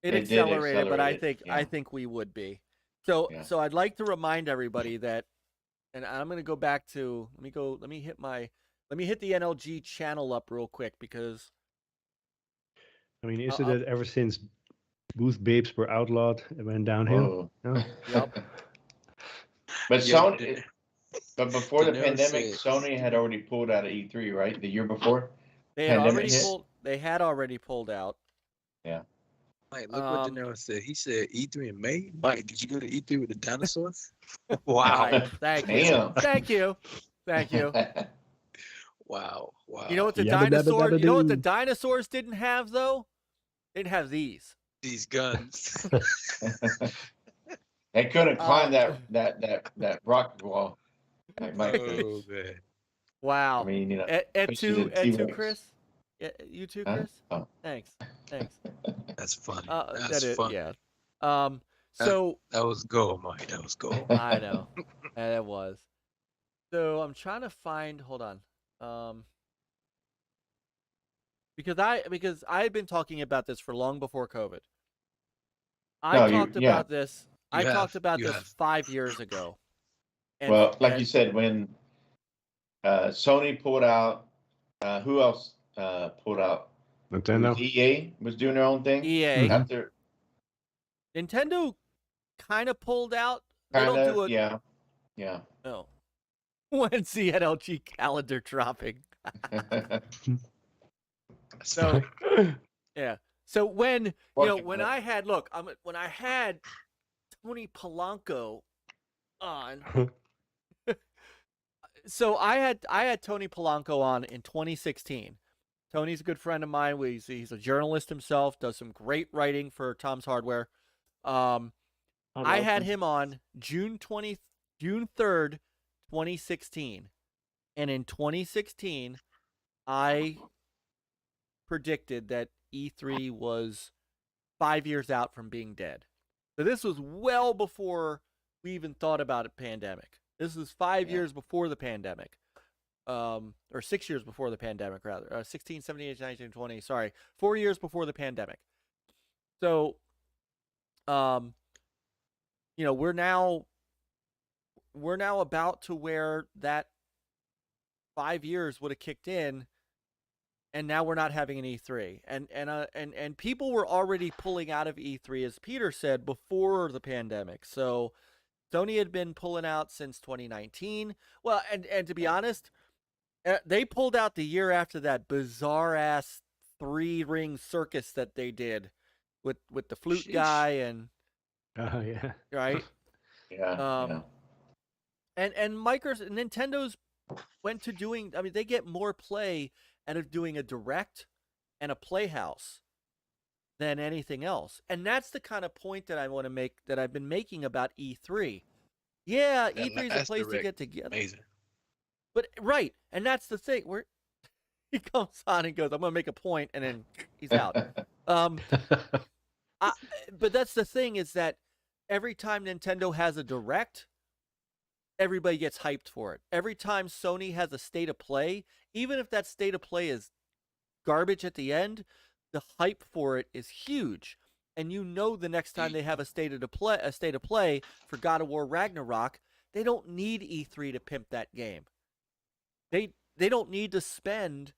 It It did accelerated, but I accelerate it, yeah. think we would be. So I'd like to remind everybody that, and I'm going to go back to let me hit the NLG channel up real quick, because I mean, is it that ever since booth babes were outlawed, it went downhill? No? Yep. But Sony, but before the Daenerys pandemic, said- Sony had already pulled out of E3, right? The year before. They had Pandemic already hit? pulled. They had already pulled out. Yeah. Mike, look what Daenerys said. He said E3 in May. Mike, did you go to E3 with the dinosaurs? Wow. Nice. Thank you. Damn. Thank you. Thank you. Wow. Wow. You know what the Yabba dabba dinosaurs? dabba You know what the doo. dinosaurs didn't have though? They didn't have these. These guns. They couldn't climb that rock wall. Like Mike did. Oh man. Wow. I mean, Et especially tu, the et tu, T-Rex. Chris? You too, Huh? Chris? Oh. Thanks. That's funny. That That's is, funny. yeah. So That was gold, Mike. That was gold. I know. That was. So I'm trying to find. Hold on. Because I had been talking about this for long before COVID. I talked about this. I talked about this 5 years ago. And, Well, like you said, when Sony pulled out, who else pulled out? Nintendo. EA was doing their own thing. EA. After Nintendo kind of pulled out. They kind don't of, do it. yeah. No. When's the NLG calendar dropping? So yeah. So when when I had when I had Tony Polanco on. So I had Tony Polanco on in 2016. Tony's a good friend of mine. He's a journalist himself, does some great writing for Tom's Hardware. I had him on June 3rd, 2016. And in 2016, I predicted that E3 was 5 years out from being dead. So this was well before we even thought about a pandemic. This was 5 years before the pandemic. or 6 years before the pandemic, rather. 16, 17, 18, 19, 20. Sorry, 4 years before the pandemic. So, you know, we're now about to where that 5 years would have kicked in, and now we're not having an E3, and people were already pulling out of E3, as Peter said, before the pandemic. So Sony had been pulling out since 2019. Well, and to be honest, they pulled out the year after that bizarre ass 3-ring circus that they did with the flute guy and Yeah. right. Yeah. And Nintendo's went to doing. I mean, they get more play out of doing a direct and a playhouse than anything else. And that's the kind of point that I want to make, that I've been making about E3. Yeah, E3 is a place to get together. Amazing. But right, and that's the thing. Where he comes on and goes, "I'm gonna make a point," and then he's out. But that's the thing, is that every time Nintendo has a direct, everybody gets hyped for it. Every time Sony has a state of play, even if that state of play is garbage at the end, the hype for it is huge. And you know, the next time they have a state of play for God of War Ragnarok, they don't need E3 to pimp that game. They don't need to spend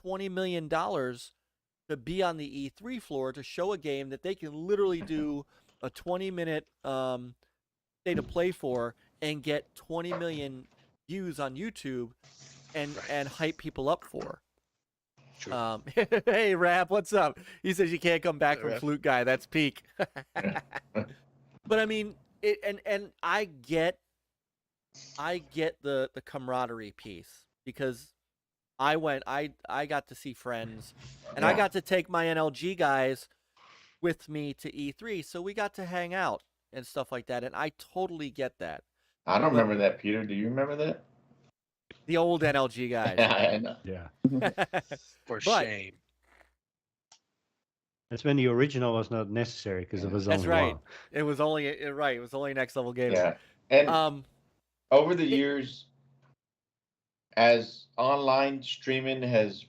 $20 million to be on the E3 floor to show a game that they can literally do a 20-minute state of play for and get 20 million views on YouTube and hype people up for. True. Hey, Rap, what's up? He says you can't come back from Rap. Flute Guy. That's peak. But I mean, and I get the camaraderie piece, because I got to see friends, and I got to take my NLG guys with me to E3, so we got to hang out and stuff like that, and I totally get that. I don't remember that, Peter. Do you remember that? The old NLG guys. I know. Yeah. For But- shame. That's when the original was not necessary because it was That's only right. one. It was only next level gaming. Yeah. And over the years, as online streaming has,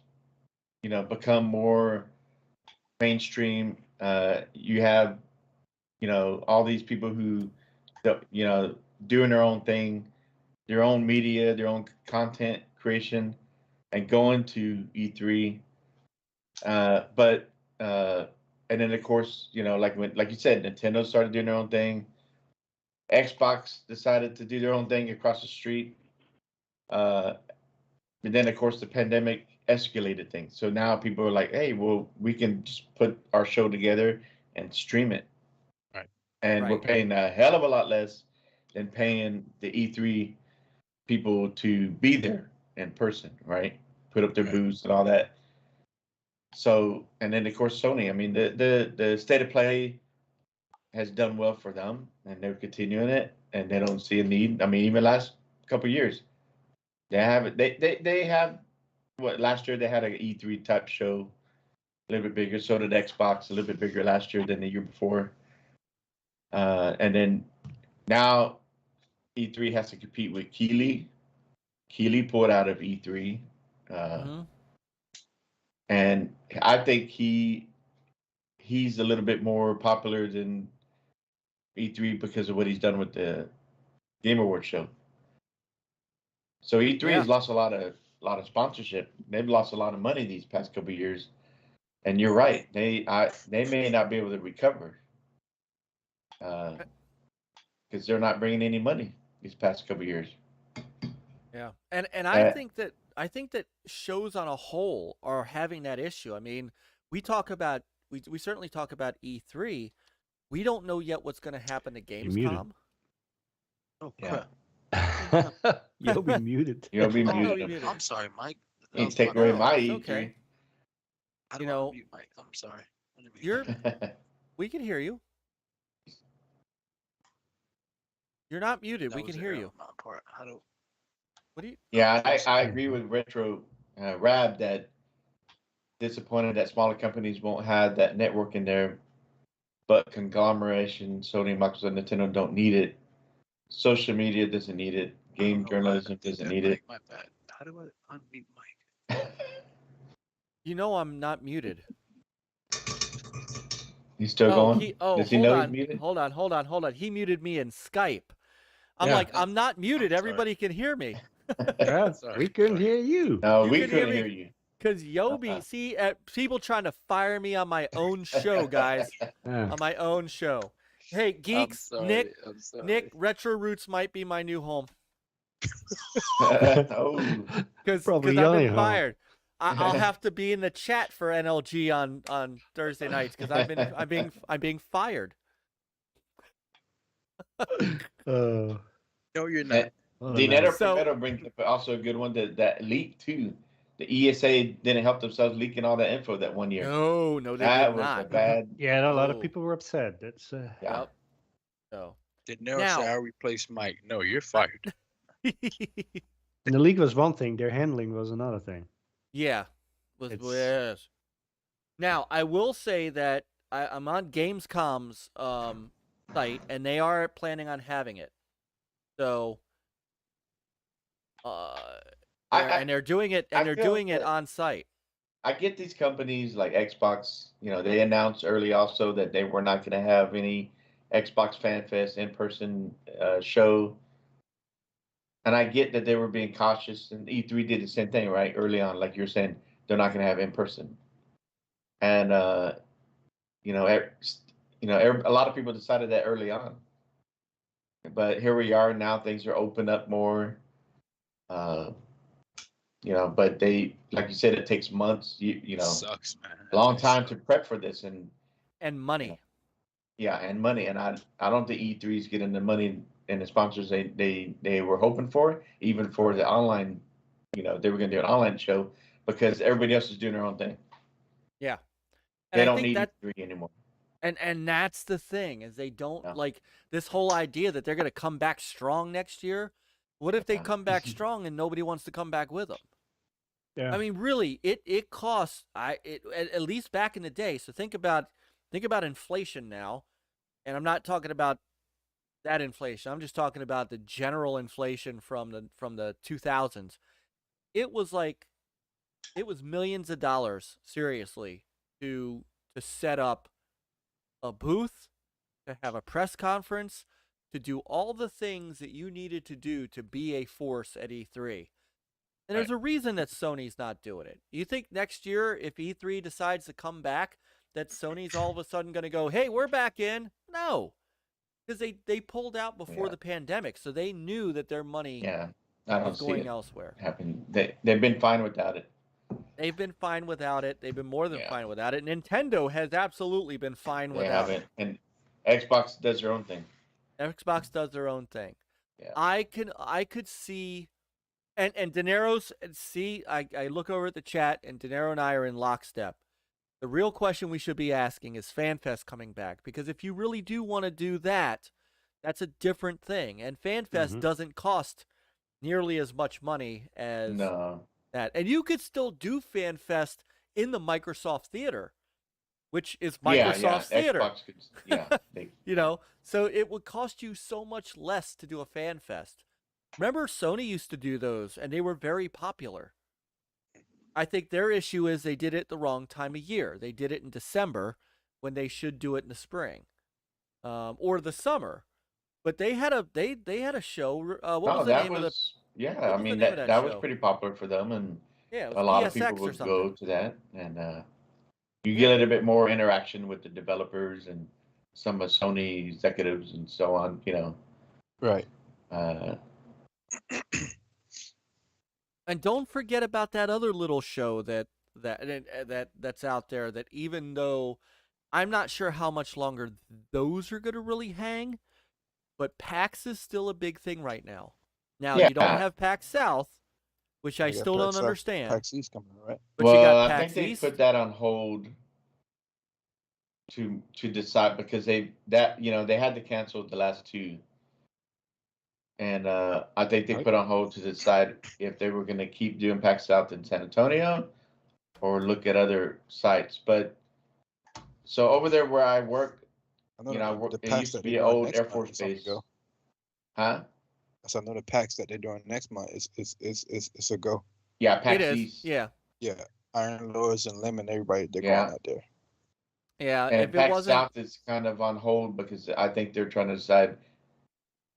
become more mainstream, you have, all these people who, doing their own thing, their own media, their own content creation, and going to E3. And then of course, like you said, Nintendo started doing their own thing. Xbox decided to do their own thing across the street. And then of course the pandemic escalated things. So now people are like, hey, well, we can just put our show together and stream it. Right. And we're paying a hell of a lot less than paying the E3 people to be there in person, right? Put up their booths and all that. So, and then of course Sony, I mean, the state of play has done well for them, and they're continuing it, and they don't see a need. I mean, even last couple of years, they have it. They have what last year they had an E3 type show, a little bit bigger. So did Xbox, a little bit bigger last year than the year before. And then now E3 has to compete with Keighley. Keighley pulled out of E3. And I think he's a little bit more popular than E3 because of what he's done with the Game Awards show. So E3 has lost a lot of sponsorship. They've lost a lot of money these past couple of years. And you're right. They may not be able to recover because they're not bringing any money these past couple of years. Yeah, and I think that shows on a whole are having that issue. I mean, we certainly talk about E3. We don't know yet what's going to happen to Gamescom. Oh, Yeah. crap. You'll be muted. You'll be Oh, muted. muted. I'm sorry, Mike. He's taking away my It's E3. okay. I You don't know, want to mute Mike. I'm sorry. You're we can hear you. You're not muted. We can hear you. My part. How do? What do you? Yeah, I agree with Retro Rab that disappointed that smaller companies won't have that network in there, but conglomeration, Sony, Microsoft, Nintendo don't need it. Social media doesn't need it. Game journalism doesn't need it. My bad. How do I unmute Myke? You know I'm not muted. He's still going? Does he hold know on, he's muted? hold on. He muted me in Skype. I'm Yeah. like, I'm not muted. Sorry. Everybody can hear me. Yeah, Sorry, we couldn't sorry. hear you. No, You we can hear couldn't me? hear you. Cause Yobi, see, people trying to fire me on my own show, guys, Yeah. on my own show. Hey, Geeks, I'm sorry. Nick, I'm sorry. Nick, Retro Roots might be my new home. Oh. Because Probably I've only been home. fired. I'll have to be in the chat for NLG on Thursday nights because I'm being fired. Uh, No, you're not. what a The night. Netter So- Prometto brings up also a good one that leaked too. The ESA didn't help themselves leaking all that info that one year. No, they that did was not. a bad. Yeah, a lot of Oh. people were upset. That's Yeah. Yep. So. Did Nero Now- say I replaced Myke? No, you're fired. and the league was one thing. Their handling was another thing. Yeah. Yes. Now, I will say that I'm on Gamescom's site, and they are planning on having it. So, they're doing it, and I they're feel doing it that- on site. I get these companies like Xbox, they announced early also that they were not going to have any Xbox Fan Fest in-person show. And I get that they were being cautious, and E3 did the same thing, right? Early on, like you're saying, they're not going to have in-person. And, a lot of people decided that early on. But here we are now, things are open up more. But they, like you said, it takes months, Sucks, man. a long That time sucks. to prep for this. And Money. and money. And I don't think E3 is getting the money and the sponsors they were hoping for, even for the online, they were going to do an online show because everybody else is doing their own thing. Yeah. They And I don't think need that, E3 anymore. and that's the thing, is they don't Yeah. like this whole idea that they're going to come back strong next year. What if they Yeah. come back strong and nobody wants to come back with them? Yeah. I mean, really, it costs. At least back in the day. So think about inflation now, and I'm not talking about that inflation. I'm just talking about the general inflation from the 2000s. It was millions of dollars, seriously, to set up a booth, to have a press conference, to do all the things that you needed to do to be a force at E3. And there's a reason that Sony's not doing it. You think next year, if E3 decides to come back, that Sony's all of a sudden going to go, hey, we're back in? No. Because they pulled out before the pandemic, so they knew that their money Yeah, I don't was see going it elsewhere. happen. They've been fine without it. They've been fine without it. They've been more than Yeah. fine without it. Nintendo has absolutely been fine They without haven't, it. and Xbox does their own thing. Xbox does their own thing. Yeah. I could see, and De Niro's, see, I look over at the chat, and De Niro and I are in lockstep. The real question we should be asking is FanFest coming back? Because if you really do want to do that, that's a different thing. And FanFest doesn't cost nearly as much money as that. And you could still do FanFest in the Microsoft Theater, which is Microsoft Theater. Xbox could, So it would cost you so much less to do a FanFest. Remember, Sony used to do those, and they were very popular. I think their issue is they did it the wrong time of year. They did it in December when they should do it in the spring, or the summer. But they had a show. What was the name of the? Yeah, what I was the mean name of that that was show? pretty popular for them, and Yeah, it a was lot of PSX people or would something. go to that, and you get a little bit more interaction with the developers and some of Sony executives and so on. Right. And don't forget about that other little show that's out there. That even though I'm not sure how much longer those are going to really hang, but PAX is still a big thing right now. Now you don't have PAX South, which I still don't understand. PAX East coming, right? But you got I PAX think they East. put that on hold to decide because they had to cancel the last two, and I think they put on hold to decide if they were going to keep doing PAX South in San Antonio or look at other sites. But so over there where I work, it used to be an old Air Force base. Huh? So I know the packs that they're doing next month is a go. Yeah, It PAX is. East. Yeah. Yeah, Iron Lords and Lemon, everybody they're Yeah. going out there. Yeah. And If it PAX wasn't, South is kind of on hold because I think they're trying to decide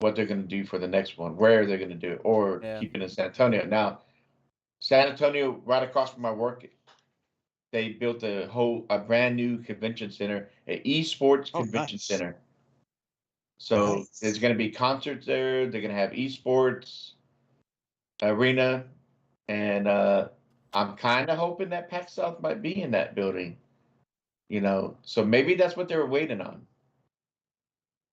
what they're going to do for the next one, where they're going to do it, or Yeah. keep it in San Antonio. Now, San Antonio, right across from my work, they built a brand new convention center, an esports Oh, convention nice. center. So Nice. there's going to be concerts there. They're going to have esports arena, and I'm kind of hoping that PAX South might be in that building. So maybe that's what they were waiting on.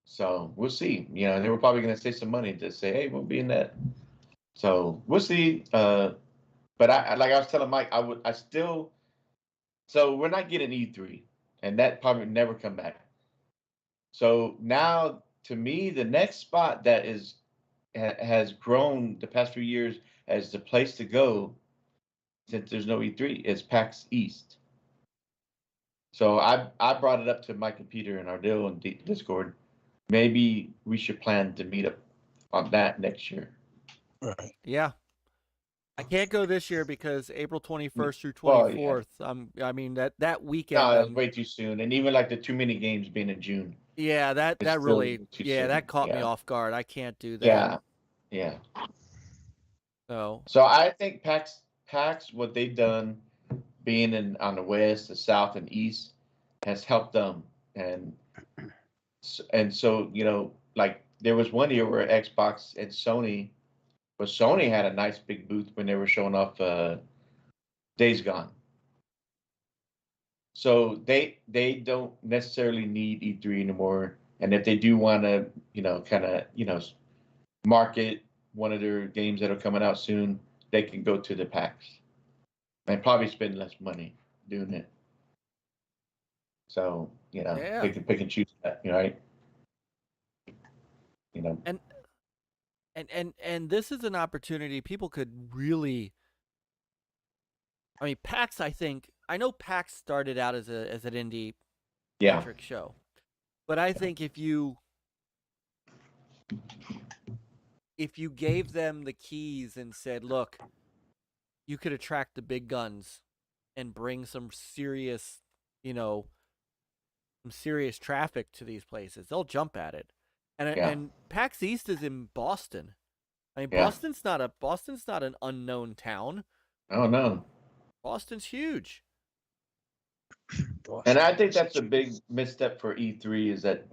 So we'll see. They were probably going to save some money to say, hey, we'll be in that. So we'll see. But I like I was telling Myke, so we're not getting E3, and that probably never come back. So now, to me, the next spot that has grown the past few years as the place to go, since there's no E3, is PAX East. So I brought it up to Myke and Peter in our deal in Discord. Maybe we should plan to meet up on that next year. Right. yeah. I can't go this year because April 21st through Well, yeah. 24th. I mean that weekend. No, that's way too soon. And even like the too many games being in June. Yeah, that It's still really, too yeah, soon. that caught me Yeah. off guard. I can't do that. Yeah. Yeah. So I think PAX, what they've done, being on the west, the south, and east, has helped them. And so like there was one year where Xbox and Sony, but Sony had a nice big booth when they were showing off Days Gone. So they don't necessarily need E3 anymore. And if they do want to, kind of, market one of their games that are coming out soon, they can go to the PAX and probably spend less money doing it. So, Yeah. they can pick and choose that, right? and this is an opportunity people could really. I mean, PAX. I know PAX started out as an indie centric show, but I think if you gave them the keys and said, "Look, you could attract the big guns and bring some serious, some serious traffic to these places, they'll jump at it." And PAX East is in Boston. I mean, Boston's not an unknown town. Oh no. Boston's huge. And I think that's a big misstep for E3 is that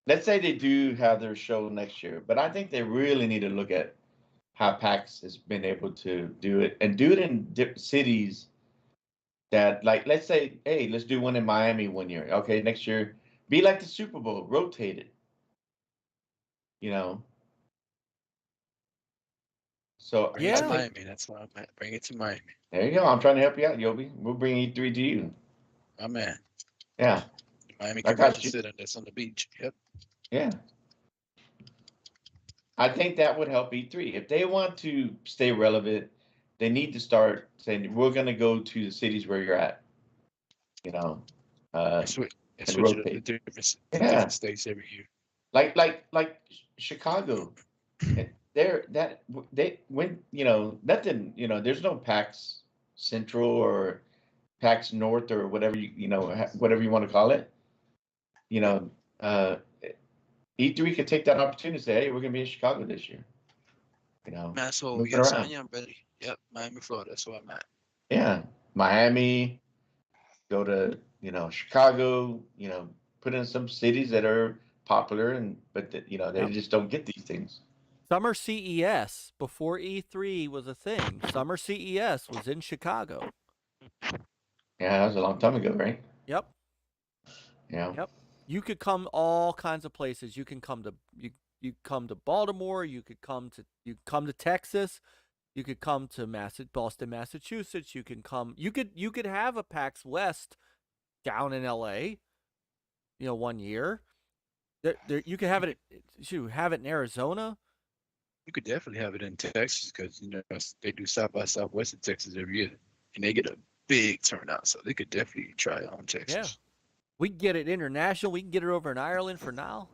let's say they do have their show next year, but I think they really need to look at how PAX has been able to do it and do it in cities that, like, let's say, hey, let's do one in Miami one year. Okay, next year, be like the Super Bowl, rotate it. So Bring it to Miami. That's why I'm at. Bring it to Miami. There you go. I'm trying to help you out, Yobi. We'll bring E3 to you. My man. Yeah. Miami I got Convention you. Center that's on the beach. Yep. Yeah. I think that would help E3. If they want to stay relevant, they need to start saying, we're going to go to the cities where you're at. Switch it up to rotate. different states every year. Like Chicago. Nothing, there's no PAX Central or PAX North or whatever whatever you want to call it. E3 could take that opportunity to say, hey, we're gonna be in Chicago this year. So move it yes, around. I am ready. Yep, Miami, Florida. That's where I'm at. Yeah, Miami. Go to Chicago. Put in some cities that are popular, but they just don't get these things. Summer CES before E3 was a thing. Summer CES was in Chicago. Yeah, that was a long time ago, right? Yep. Yeah. Yep. You could come all kinds of places. You can come to you come to Baltimore. You could come to Texas. You could come to Boston, Massachusetts. You could have a PAX West down in LA. 1 year. You could have it. Have it in Arizona. You could definitely have it in Texas because they do South by Southwest in Texas every year, and they get a big turnout. So they could definitely try it on Texas. Yeah. We can get it international. We can get it over in Ireland for now.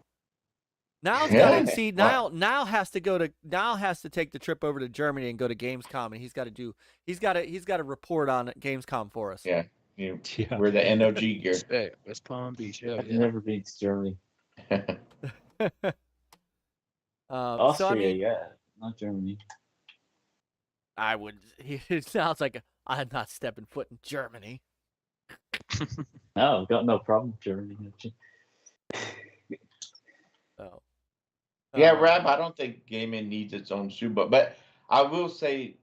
Now's got to see now has to take the trip over to Germany and go to Gamescom, and he's got to report on Gamescom for us. Yeah, we're the NOG gear. West Palm Beach. Hell I've yeah. never been to Germany. Austria, so, I mean, yeah, not Germany. I would. It sounds like I'm not stepping foot in Germany. No, I've got no problem with Germany. Actually. So, yeah, Rab, I don't think gaming needs its own shoe, but I will say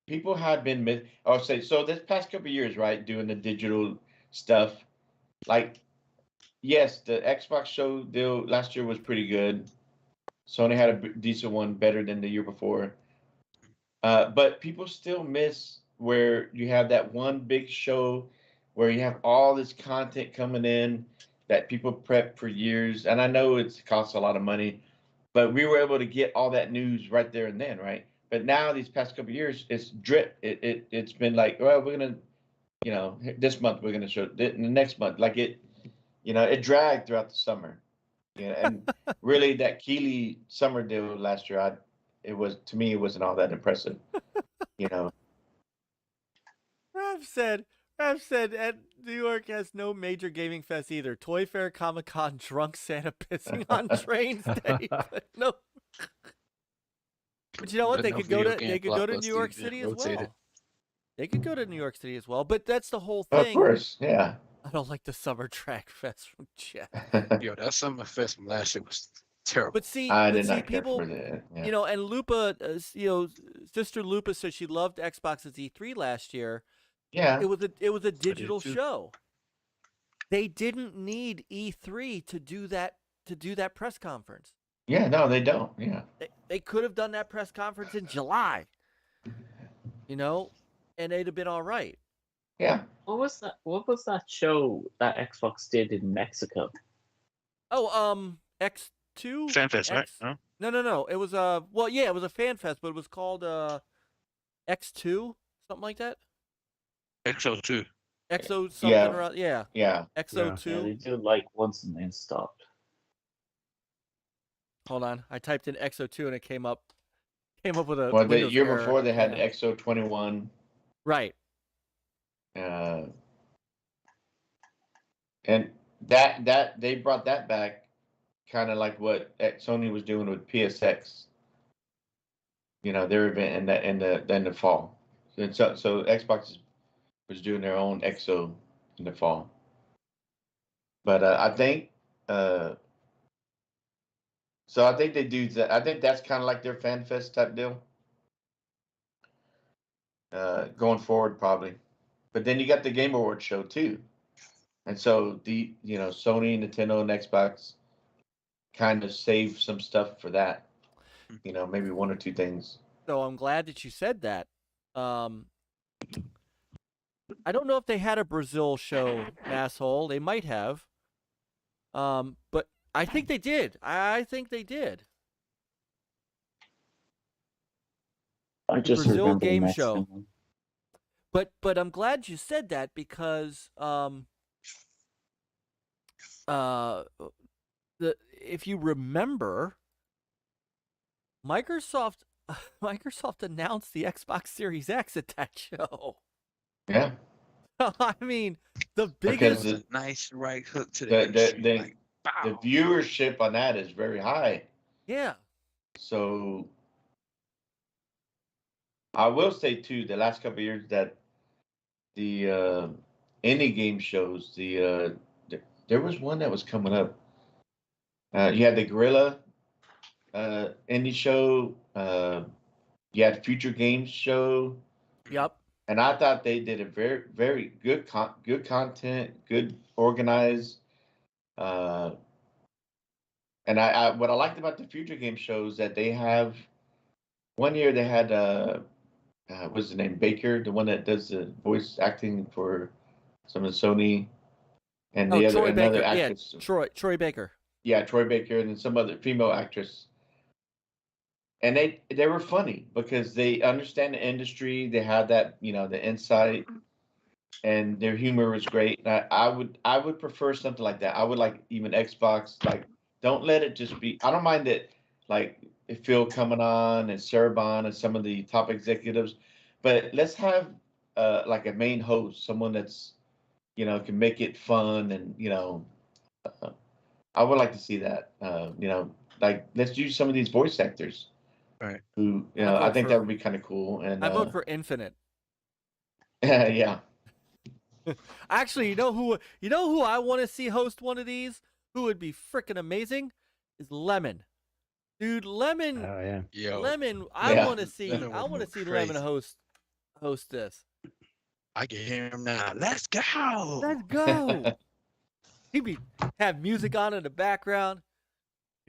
people have been so this past couple of years, right, doing the digital stuff. Like, yes, the Xbox show deal last year was pretty good. Sony had a decent one, better than the year before. But people still miss where you have that one big show where you have all this content coming in that people prep for years. And I know it costs a lot of money, but we were able to get all that news right there and then, right? But now these past couple of years, it's drip. It's been like, well, we're going to, this month we're going to show the next month. Like it dragged throughout the summer. And really that Keeley summer deal last year, to me, it wasn't all that impressive, Rav said at New York has no major gaming fest either. Toy Fair, Comic-Con, drunk Santa pissing on trains day. No. But you know what? They could go to New York City as well. They could go to New York City as well. But that's the whole thing. Of course, yeah. I don't like the Summer Track Fest from Jeff. Yo, that Summer Fest from last year was terrible. But see, people, and Lupa, Sister Lupa said she loved Xbox's E3 last year. Yeah, it was a digital show. They didn't need E3 to do that press conference. Yeah, no, they don't. Yeah, they could have done that press conference in July. And they'd have been all right. Yeah. What was that show that Xbox did in Mexico? Oh, X2? FanFest, right? No. It was it was a fan fest, but it was called X2, something like that. XO2. XO something around, yeah. XO2. Yeah, they did like once and then stopped. Hold on, I typed in XO2 and it came up with a. Well, the Windows year error. before they had XO21. Right. And that they brought that back, kind of like what Sony was doing with PSX. Their event in the fall, and so Xbox was doing their own XO in the fall. But I think I think they do that. I think that's kind of like their FanFest type deal. Going forward, probably. But then you got the Game Awards show too, and so Sony, Nintendo, and Xbox kind of save some stuff for that. Maybe one or two things. So I'm glad that you said that. I don't know if they had a Brazil show, asshole. They might have. But I think they did. I think they did. I just Brazil remember game the show. Mexican one. But I'm glad you said that because if you remember, Microsoft announced the Xbox Series X at that show. Yeah. I mean, the biggest nice right hook to the viewership on that is very high. Yeah. So I will say too, the last couple of years that the indie game shows, there was one that was coming up. You had the Gorilla indie show. You had Future Games show. Yep. And I thought they did a very, very good content, good organized. And I what I liked about the Future Game shows that they have. One year they had what's the name, Baker, the one that does the voice acting for some of the Sony, and the other another actress. Yeah, Troy Baker. Yeah, Troy Baker, and then some other female actress. And they were funny because they understand the industry. They had that, the insight, and their humor was great. And I would prefer something like that. I would like even Xbox, like don't let it just be. I don't mind that, like Phil coming on and Cerebon and some of the top executives, but let's have like a main host, someone that's can make it fun and I would like to see that. Like let's use some of these voice actors. Right. Who I think that would be kind of cool. And I vote for Infinite. yeah. Actually, you know who I want to see host one of these? Who would be freaking amazing? Is Lemon. Dude, Lemon. Oh yeah. Yo, Lemon. Yeah. I want to see Crazy. Lemon host this. I can hear him now. Let's go. Let's go. He'd have music on in the background.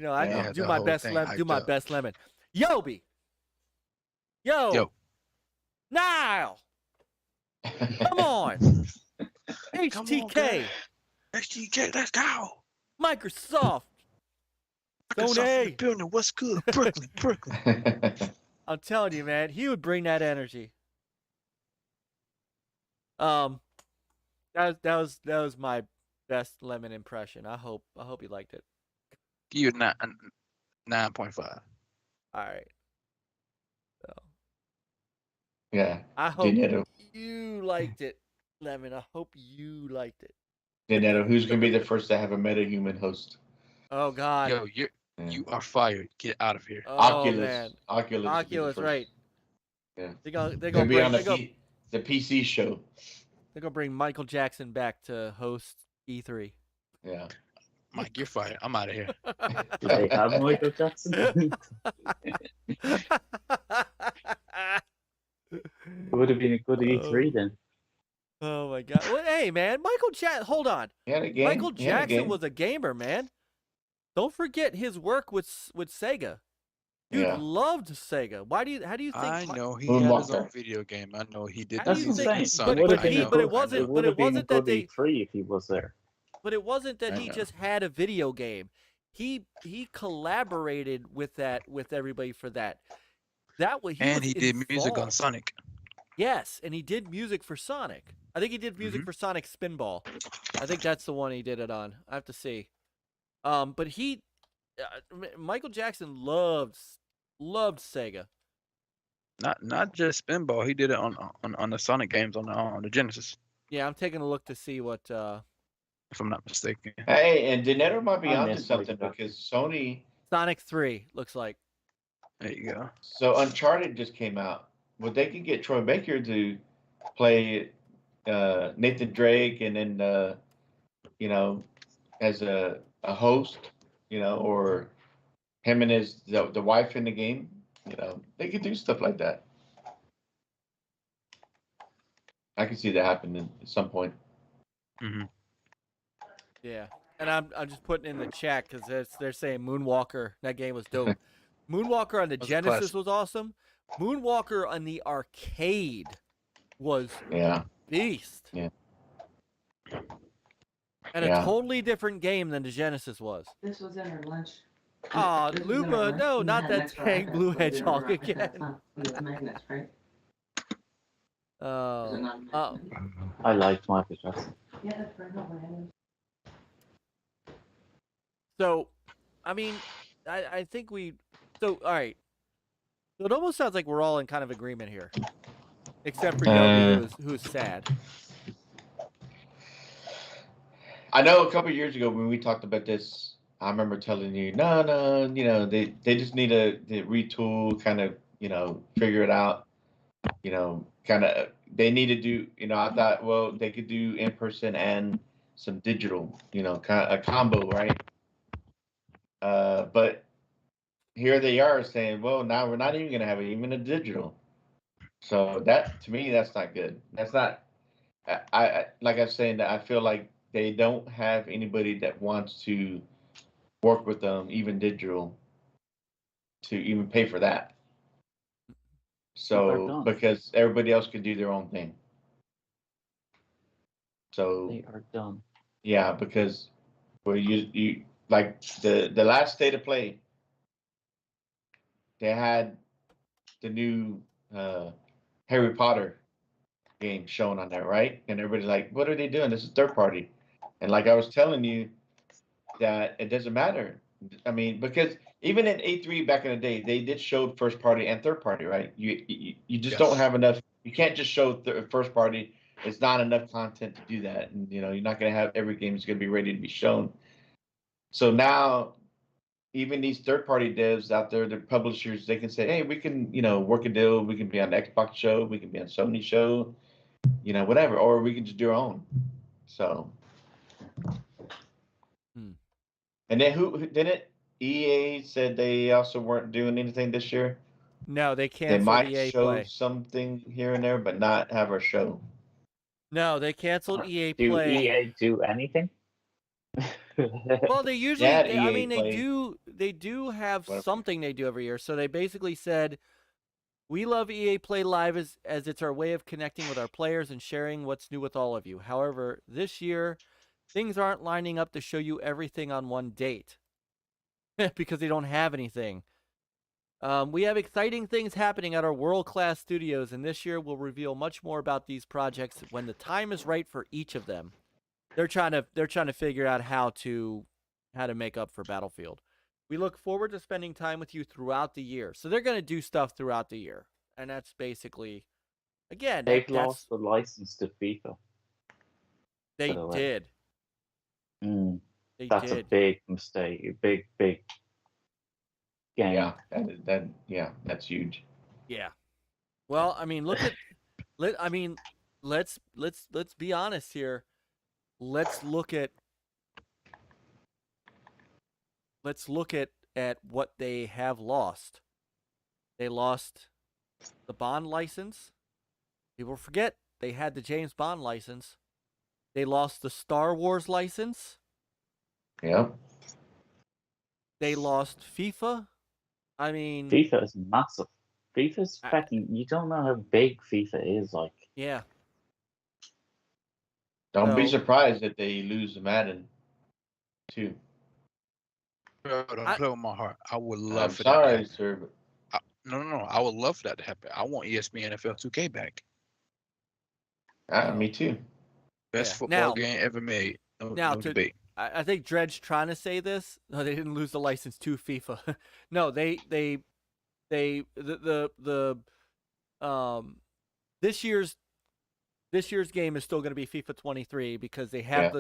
I Yeah, do the my whole best thing Lemon. Do hyped my up. best Lemon. Yobi. Yo. Nile. Come on. HTK. HTK, let's go. Microsoft. Microsoft in the Sony. building. What's good? Brooklyn. I'm telling you, man, he would bring that energy. That was my best Lemon impression. I hope you liked it. You're 9.5. All right. So Yeah. I hope Dinetto. you liked it, Lemon. I hope you liked it. Dinetto, who's gonna be the first to have a metahuman host? Oh God. Yo, you are fired. Get out of here. Oh Oculus. man. Oculus. will be the Oculus, first. right? Yeah. They're gonna Gonna be on bring the PC show. they're gonna bring Michael Jackson back to host E3. Yeah. Myke, you're fired. I'm out of here. Do they have Michael Jackson? It would have been a good E3 then. Oh my God. Well, hey man, hold on. He had a game. Michael He had a Jackson game. was a gamer, man. Don't forget his work with Sega. Dude Yeah. loved Sega. How do you think? I know he had his Moonwalker. own video game. I know he did. How do That's you music think? and insane. Sonic. It would have I been know. but it wasn't. It But would it have been a wasn't that good they. E3 if he was there. But it wasn't that I he know. just had a video game. He collaborated with everybody for that. And he did music on involved. Sonic. Yes, and he did music for Sonic. I think he did music for Sonic Spinball. I think that's the one he did it on. I have to see. But Michael Jackson loved Sega. Not just Spinball. He did it on the Sonic games on the Genesis, Yeah, I'm taking a look to see what. if I'm not mistaken. Hey, and Dinetto might be I onto miss something Michael because Sony. Sonic 3 looks like. There you go. So Uncharted just came out. Well, they could get Troy Baker to play Nathan Drake, and then as a host, or him and the wife in the game. They could do stuff like that. I can see that happening at some point. Hmm. Yeah, and I'm just putting in the chat because they're saying Moonwalker. That game was dope. Moonwalker on the Was a Genesis classic. was awesome. Moonwalker on the arcade was Yeah. beast. Yeah. And Yeah. a totally different game than the Genesis was. This was in her lunch. Aw, This was in her Lupa, lunch. no, You not had that an extra dang iPad blue plugged in hedgehog her iPad. again. That's not one of the magnets, right? Is it Oh, not a magnet? I liked Michael Jackson. Yeah, that's right. No, I so, I mean, I think all right. So it almost sounds like we're all in kind of agreement here. Except for Yobi, who's sad. I know a couple of years ago when we talked about this, I remember telling you, no, they just need to retool, kind of, figure it out, kind of, they need to do, I thought, well, they could do in person and some digital, kind of a combo, right? But here they are saying, well, now we're not even going to have even a digital. So that, to me, that's not good. That's not, I like I was saying, that I feel like they don't have anybody that wants to work with them, even digital, to even pay for that. So, done. because everybody else could do their own thing. So, They are done. yeah, because, well, you like the last State of Play, they had the new Harry Potter game shown on there, right? And everybody's like, what are they doing? This is third party. And like I was telling you, that it doesn't matter. I mean, because even in A3 back in the day, they did show first party and third party, right? You just don't Yes. have enough. You can't just show first party. It's not enough content to do that, and you're not going to have every game is going to be ready to be shown. So now, even these third party devs out there, the publishers, they can say, hey, we can work a deal. We can be on the Xbox show. We can be on Sony show. Whatever, or we can just do our own. So. And then who didn't EA said they also weren't doing anything this year? No, they They canceled might EA show Play. something here and there, but not have our show. No, they canceled EA Do Play. EA do anything? Well, they usually. Yeah, I EA mean, Play. They do have Whatever. something they do every year. So they basically said, "We love EA Play Live as it's our way of connecting with our players and sharing what's new with all of you. However, this year, things aren't lining up to show you everything on one date because they don't have anything. We have exciting things happening at our world-class studios, and this year we'll reveal much more about these projects when the time is right for each of them." They're trying to figure out how to make up for Battlefield. We look forward to spending time with you throughout the year. So they're going to do stuff throughout the year, and that's basically, again, They've that's lost the license to FIFA. they by the way. did. They That's a did. big mistake. A big game. Yeah, that's huge. Yeah. Well, I mean, let's be honest here. Let's look at what they have lost. They lost the Bond license. People forget they had the James Bond license. They lost the Star Wars license. Yeah. They lost FIFA. I mean, FIFA is massive. FIFA's fucking. You don't know how big FIFA is. Like, yeah. Don't be So- surprised if they lose the Madden, too. Bro, don't play with my heart. I would love I'm for that to sorry, happen. sir. But No. I would love for that to happen. I want ESPN NFL 2K back. me too. Best Yeah. football Now- game ever made. No debate. I think Dredge trying to say this. No, they didn't lose the license to FIFA. No, this year's game is still going to be FIFA 23 because they have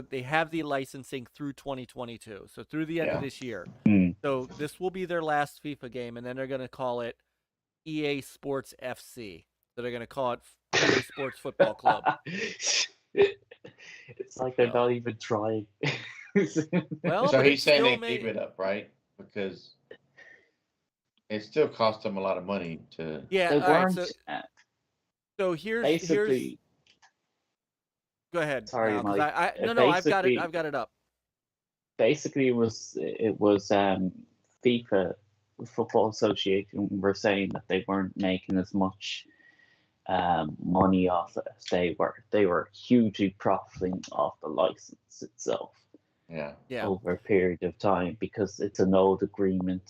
the licensing through 2022. So through the end of this year. So this will be their last FIFA game, and then they're going to call it EA Sports FC. So they're going to call it EA Sports Football Club. it's like they're not even trying. Well, So but he's it saying still they gave it up, right? Because it still cost them a lot of money to. Yeah. They All right, weren't. so here's Basically, go ahead. Sorry, Now, 'cause Mike. I've got it up. Basically, it was FIFA Football Association were saying that they weren't making as much money off it as they were. They were hugely profiting off the license itself. Yeah. Over a period of time because it's an old agreement.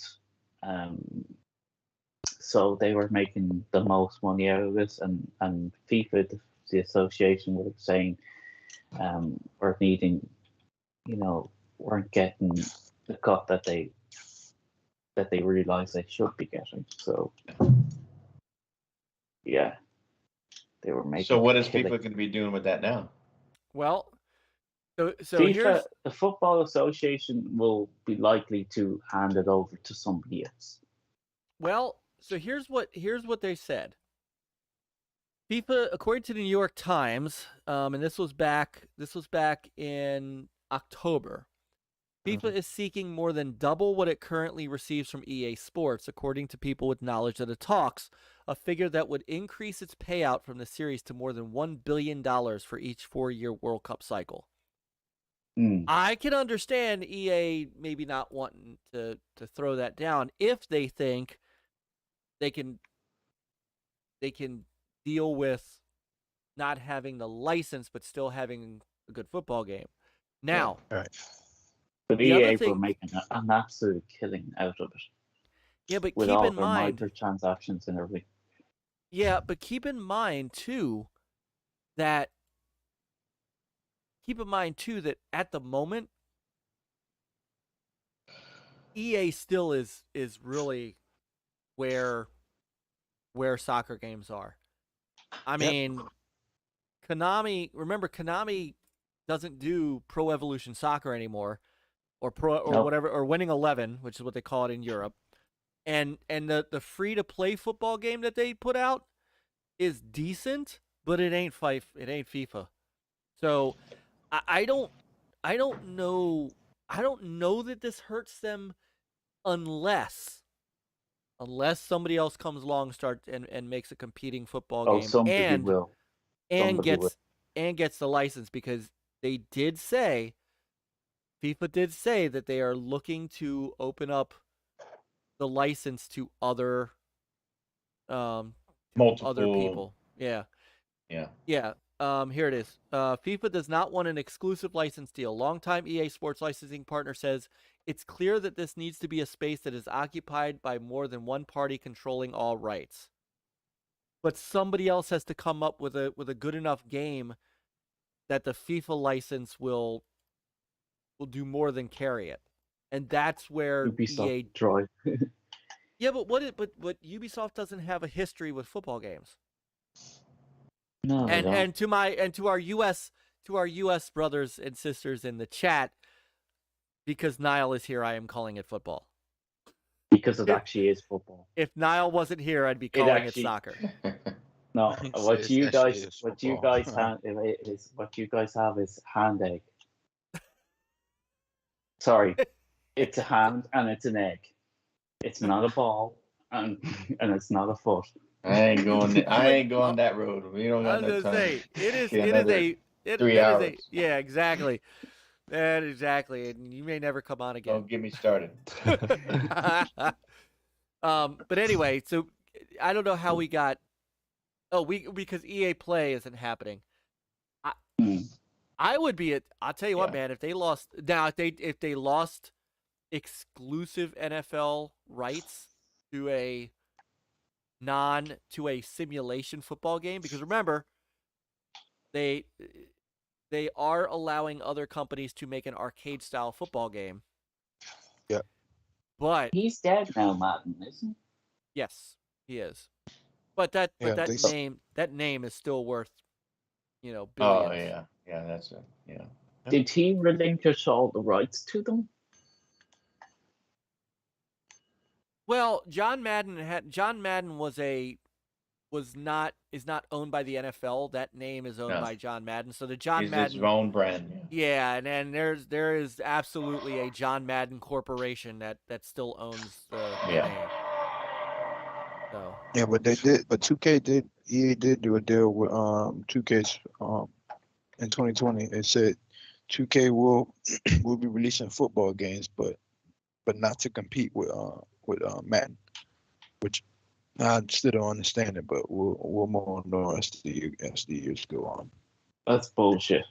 So they were making the most money out of it, and FIFA, the association, were saying were needing, weren't getting the cut that they realized they should be getting. So yeah, they were making. So what is FIFA going to be doing with that now? Well, so FIFA, the Football Association will be likely to hand it over to somebody else. Well, so here's what they said. FIFA, according to the New York Times, and this was back in October. FIFA is seeking more than double what it currently receives from EA Sports, according to people with knowledge of the talks, a figure that would increase its payout from the series to more than $1 billion for each 4-year World Cup cycle. I can understand EA maybe not wanting to throw that down if they think they can deal with not having the license but still having a good football game. Now, but EA were making an absolute killing out of it. Yeah, but with keep all in their mind microtransactions and everything. Yeah, but keep in mind too that at the moment EA still is really where soccer games are. I mean, Konami doesn't do Pro Evolution Soccer anymore, or Nope. whatever, or Winning 11, which is what they call it in Europe. And the free to play football game that they put out is decent, but it ain't FIFA. So I don't know that this hurts them unless somebody else comes along, and makes a competing football Oh, game somebody will. and Somebody will. gets the license, because FIFA did say that they are looking to open up the license to other Multiple people. Yeah. Here it is. FIFA does not want an exclusive license deal. Longtime EA Sports licensing partner says it's clear that this needs to be a space that is occupied by more than one party controlling all rights. But somebody else has to come up with a good enough game that the FIFA license will do more than carry it. And that's where Ubisoft EA Troy. Yeah, but Ubisoft doesn't have a history with football games. No, they don't. And to our US brothers and sisters in the chat, because Niall is here, I am calling it football. Because it actually is football. If Niall wasn't here, I'd be calling it soccer. No, what you guys football. have is hand egg. Sorry, it's a hand and it's an egg. It's not a ball and it's not a foot. I ain't going that road. We don't I got was no gonna time. say it is 3 hours. Yeah, exactly. Exactly, and you may never come on again. Don't get me started. But anyway, so I don't know how we got. Because EA Play isn't happening. I would be I'll tell you what, man. If they lost exclusive NFL rights to a simulation football game, because remember, they are allowing other companies to make an arcade style football game. Yep. But he's dead now, Madden, isn't he? Yes, he is. But that name is still worth, billions. Oh yeah, that's it. Yeah. Did he relinquish all the rights to them? Well, John Madden is not owned by the NFL. That name is owned by John Madden. So the John Madden, his own brand. Yeah, and there is absolutely a John Madden corporation that still owns the name. So. Yeah, but 2K EA did do a deal with 2K's in 2020. It said 2K will be releasing football games, but not to compete with Madden, which I still don't understand it, but we'll more know as the years go on. That's bullshit.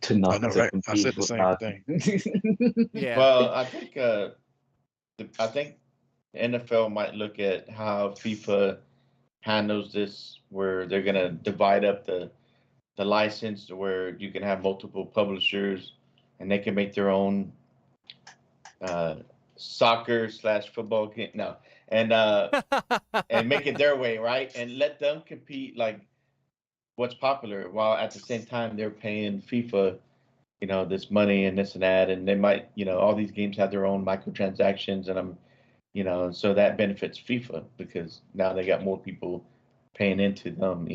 To not I know, right? I said the same thing. Yeah. Well, I think the NFL might look at how FIFA handles this, where they're gonna divide up the license to where you can have multiple publishers and they can make their own soccer/football game. No, and make it their way, right? And let them compete like what's popular, while at the same time they're paying FIFA, this money and this and that, and they might, all these games have their own microtransactions, and so that benefits FIFA because now they got more people paying into them,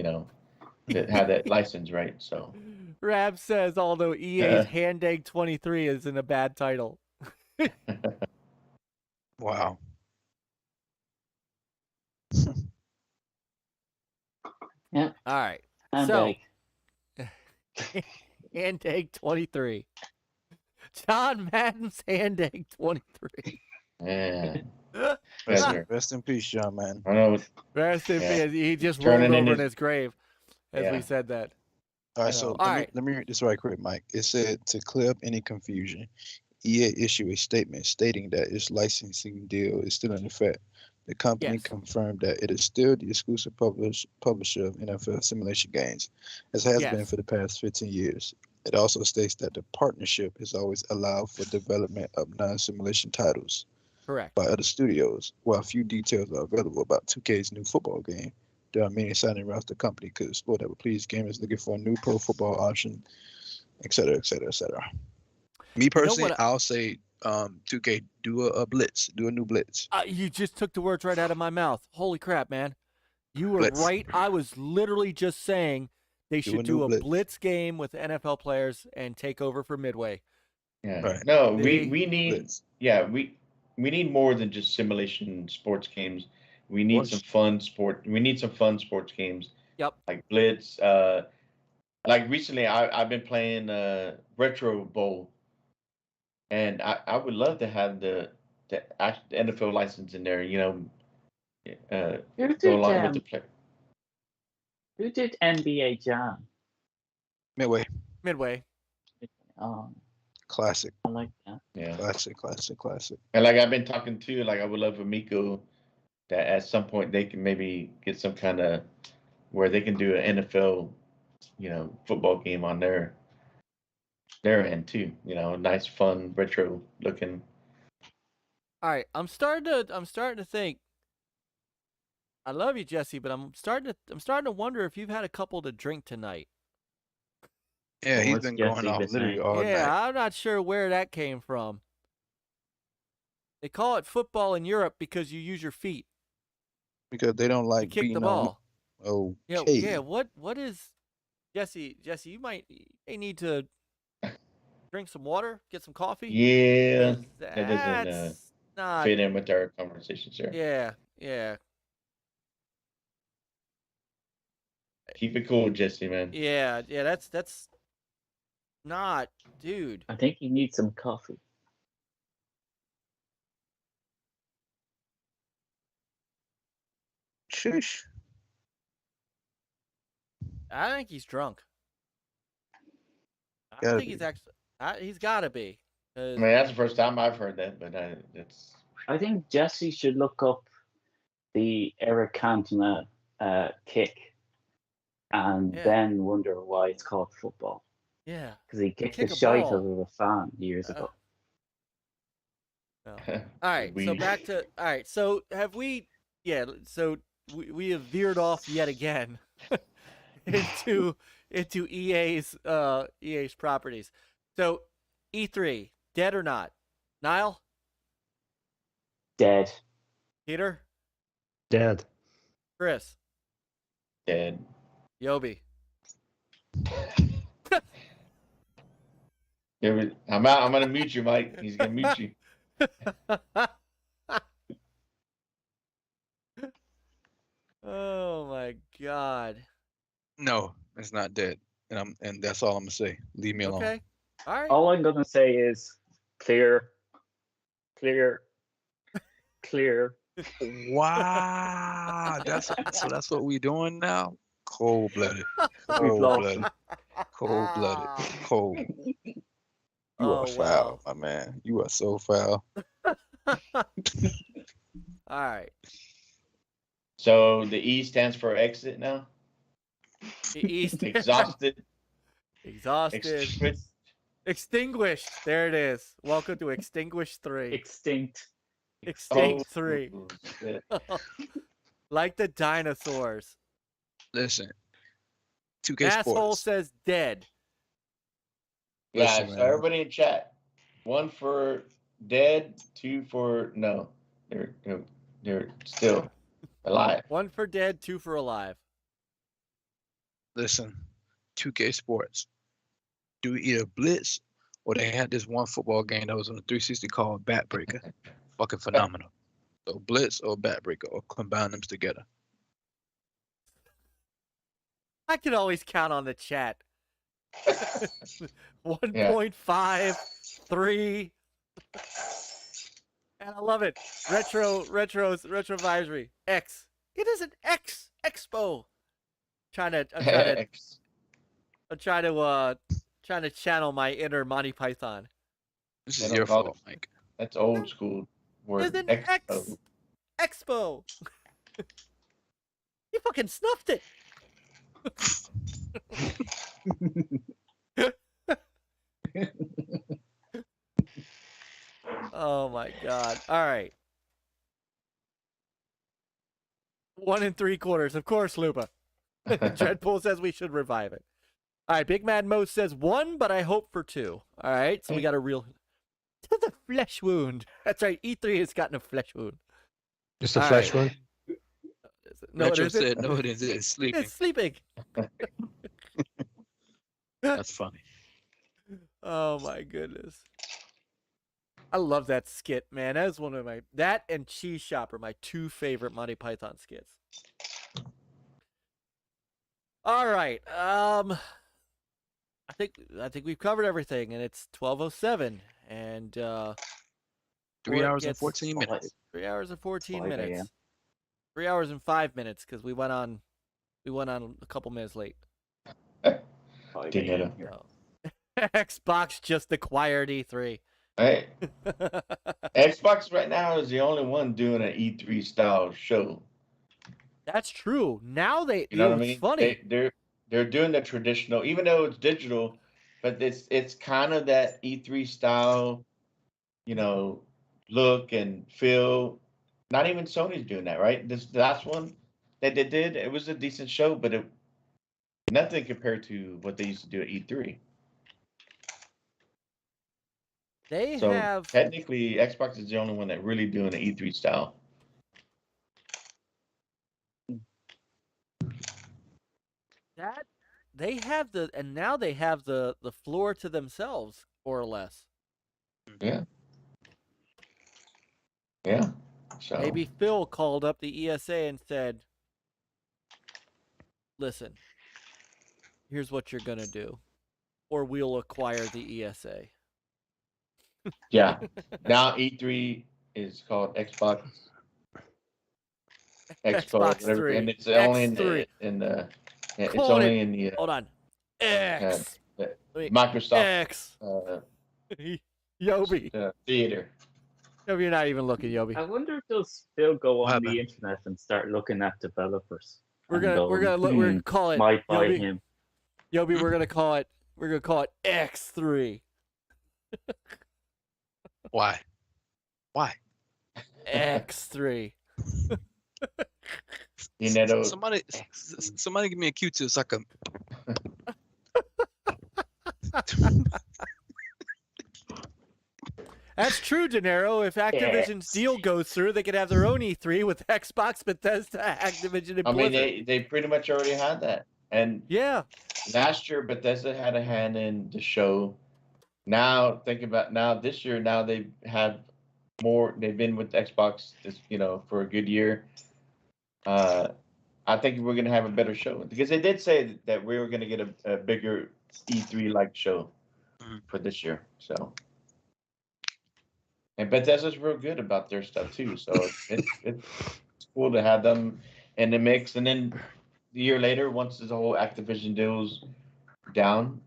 that have that license, right? So Rab says, although EA's Hand Egg 23 isn't a bad title. Wow. Yeah. All right. And so, Hand Egg 23. John Madden's Hand Egg 23. Yeah. Rest in peace, John Madden. I know. Rest in peace. He just rolled over in his grave as we Yeah. said that. All right, so let me read this right quick, Mike. It said, to clear up any confusion, EA issued a statement stating that its licensing deal is still in effect. The company confirmed that it is still the exclusive publisher of NFL simulation games, as has been for the past 15 years. It also states that the partnership has always allowed for development of non-simulation titles. Correct. by other studios. While few details are available about 2K's new football game, there are many exciting routes the company could explore that would please gamers looking for a new pro football option, et cetera, et cetera, et cetera. Me personally, I'll say 2K, do a blitz, do a new blitz. You just took the words right out of my mouth. Holy crap, man. You were Blitz. right. I was literally just saying they should do a blitz game with NFL players and take over for Midway. Yeah. Right. No, we need blitz. we need more than just simulation sports games. We need some fun sports games. Yep. Like Blitz. Like recently I've been playing Retro Bowl. And I would love to have the NFL license in there, you know. Go along with the play. Who did NBA Jam? Midway. Classic. I like that. Yeah. Classic. And like I've been talking to, like I would love for Miko that at some point they can maybe get some kind of where they can do an NFL, you know, football game on their end too. You know, nice, fun, retro looking. All right, I'm starting to think. I love you, Jesse, but I'm starting to wonder if you've had a couple to drink tonight. Yeah, he's been going off literally all night. Yeah, I'm not sure where that came from. They call it football in Europe because you use your feet. Because they don't like kick the beating ball. on. Okay. Yeah. What is Jesse? You may need to drink some water, get some coffee. Yeah, that doesn't not fit in with our conversations here. Yeah. Keep it cool, Jesse, man. Yeah. That's not, dude. I think you need some coffee. Shush. I think he's drunk. I Gotta think he's actually. He's got to be. I mean, that's the first time I've heard that, but it's. I think Jesse should look up the Eric Cantona kick, and then wonder why it's called football. Yeah, because he kicked the shite out of a fan years ago. No. All right, so have we? Yeah, so we have veered off yet again into EA's properties. So E3, dead or not? Niall? Dead. Peter? Dead. Chris? Dead. Yobi? I'm out. I'm gonna mute you, Mike. He's gonna mute you. Oh my God. No, it's not dead, and that's all I'm gonna say. Leave me alone. Okay. All right. All I'm gonna say is clear. Wow, that's what we doing now. Cold-blooded. Cold. You are foul, my man. You are so foul. All right. So the E stands for exit now. The E Exhausted. Extinguished. There it is. Welcome to Extinguished 3. Extinct 3. Like the dinosaurs. Listen. 2K Asshole Sports. says dead. Yeah, Listen, so man. everybody in chat. 1 for dead, 2 for no. They're still alive. 1 for dead, 2 for alive. Listen, 2K Sports. Do either Blitz or they had this one football game that was on the 360 called Backbreaker. Fucking phenomenal. So Blitz or Backbreaker or combine them together. I can always count on the chat. 1.5, 3. And I love it. Retro advisory. X. It is an X Expo. I'm trying to channel my inner Monty Python. This is your fault, Mike. That's old school word. There's an Expo. You fucking snuffed it. Oh my God! All right. 1 3/4. Of course, Lupa. Dreadpool says we should revive it. All right. Big Mad Mo says 1, but I hope for 2. All right. So we got a real. The flesh wound. That's right. E3 has gotten a flesh wound. Just a All flash right. one. No, it Retro isn't. said, no, it isn't. It's sleeping. It's sleeping. That's funny. Oh my goodness. I love that skit, man. That is one of my and Cheese Shop are my 2 favorite Monty Python skits. All right. I think we've covered everything, and it's 12:07, and 3 hours and 14 Alright. minutes. 3 hours and 14 5 minutes. a.m. 3 hours and 5 minutes because we went on a couple minutes late. 5 Dinero. a.m. here. Xbox just acquired E3. Hey, Xbox right now is the only one doing an E3 style show. That's true. Now You know what I it's mean? funny. They're doing the traditional, even though it's digital, but it's kind of that E3 style, look and feel. Not even Sony's doing that, right? This last one that they did, it was a decent show, but nothing compared to what they used to do at E3. They So have technically, Xbox is the only one that really doing the E3 style. that. They have now they have the floor to themselves, more or less. Yeah. Yeah. So Maybe Phil called up the ESA and said, "Listen, here's what you're gonna do, or we'll acquire the ESA." yeah. Now E3 is called Xbox Expo, Xbox whatever, 3. and it's only X3. it's Calling only it- in the Hold on. X. Let me- Microsoft X. Yobi. theater. Yobi, you're not even looking, Yobi. I wonder if does Phil go What on the happened? internet and start looking at developers? We're and gonna going, call it might buy Yobi. him. Yobi, we're gonna call it X3. Why? Why? X3. Somebody give me a Q-tip so I can. That's true, Dinero. If Activision's deal goes through, they could have their own E3 with Xbox, Bethesda, Activision, and I mean, Blizzard. they pretty much already had that. And Yeah. last year, Bethesda had a hand in the show. Now, think about this year. Now they have more. They've been with Xbox, for a good year. I think we're gonna have a better show because they did say that we were gonna get a bigger E3 like show for this year. So, and Bethesda's real good about their stuff too. So it's cool to have them in the mix. And then the year later, once the whole Activision deal's down,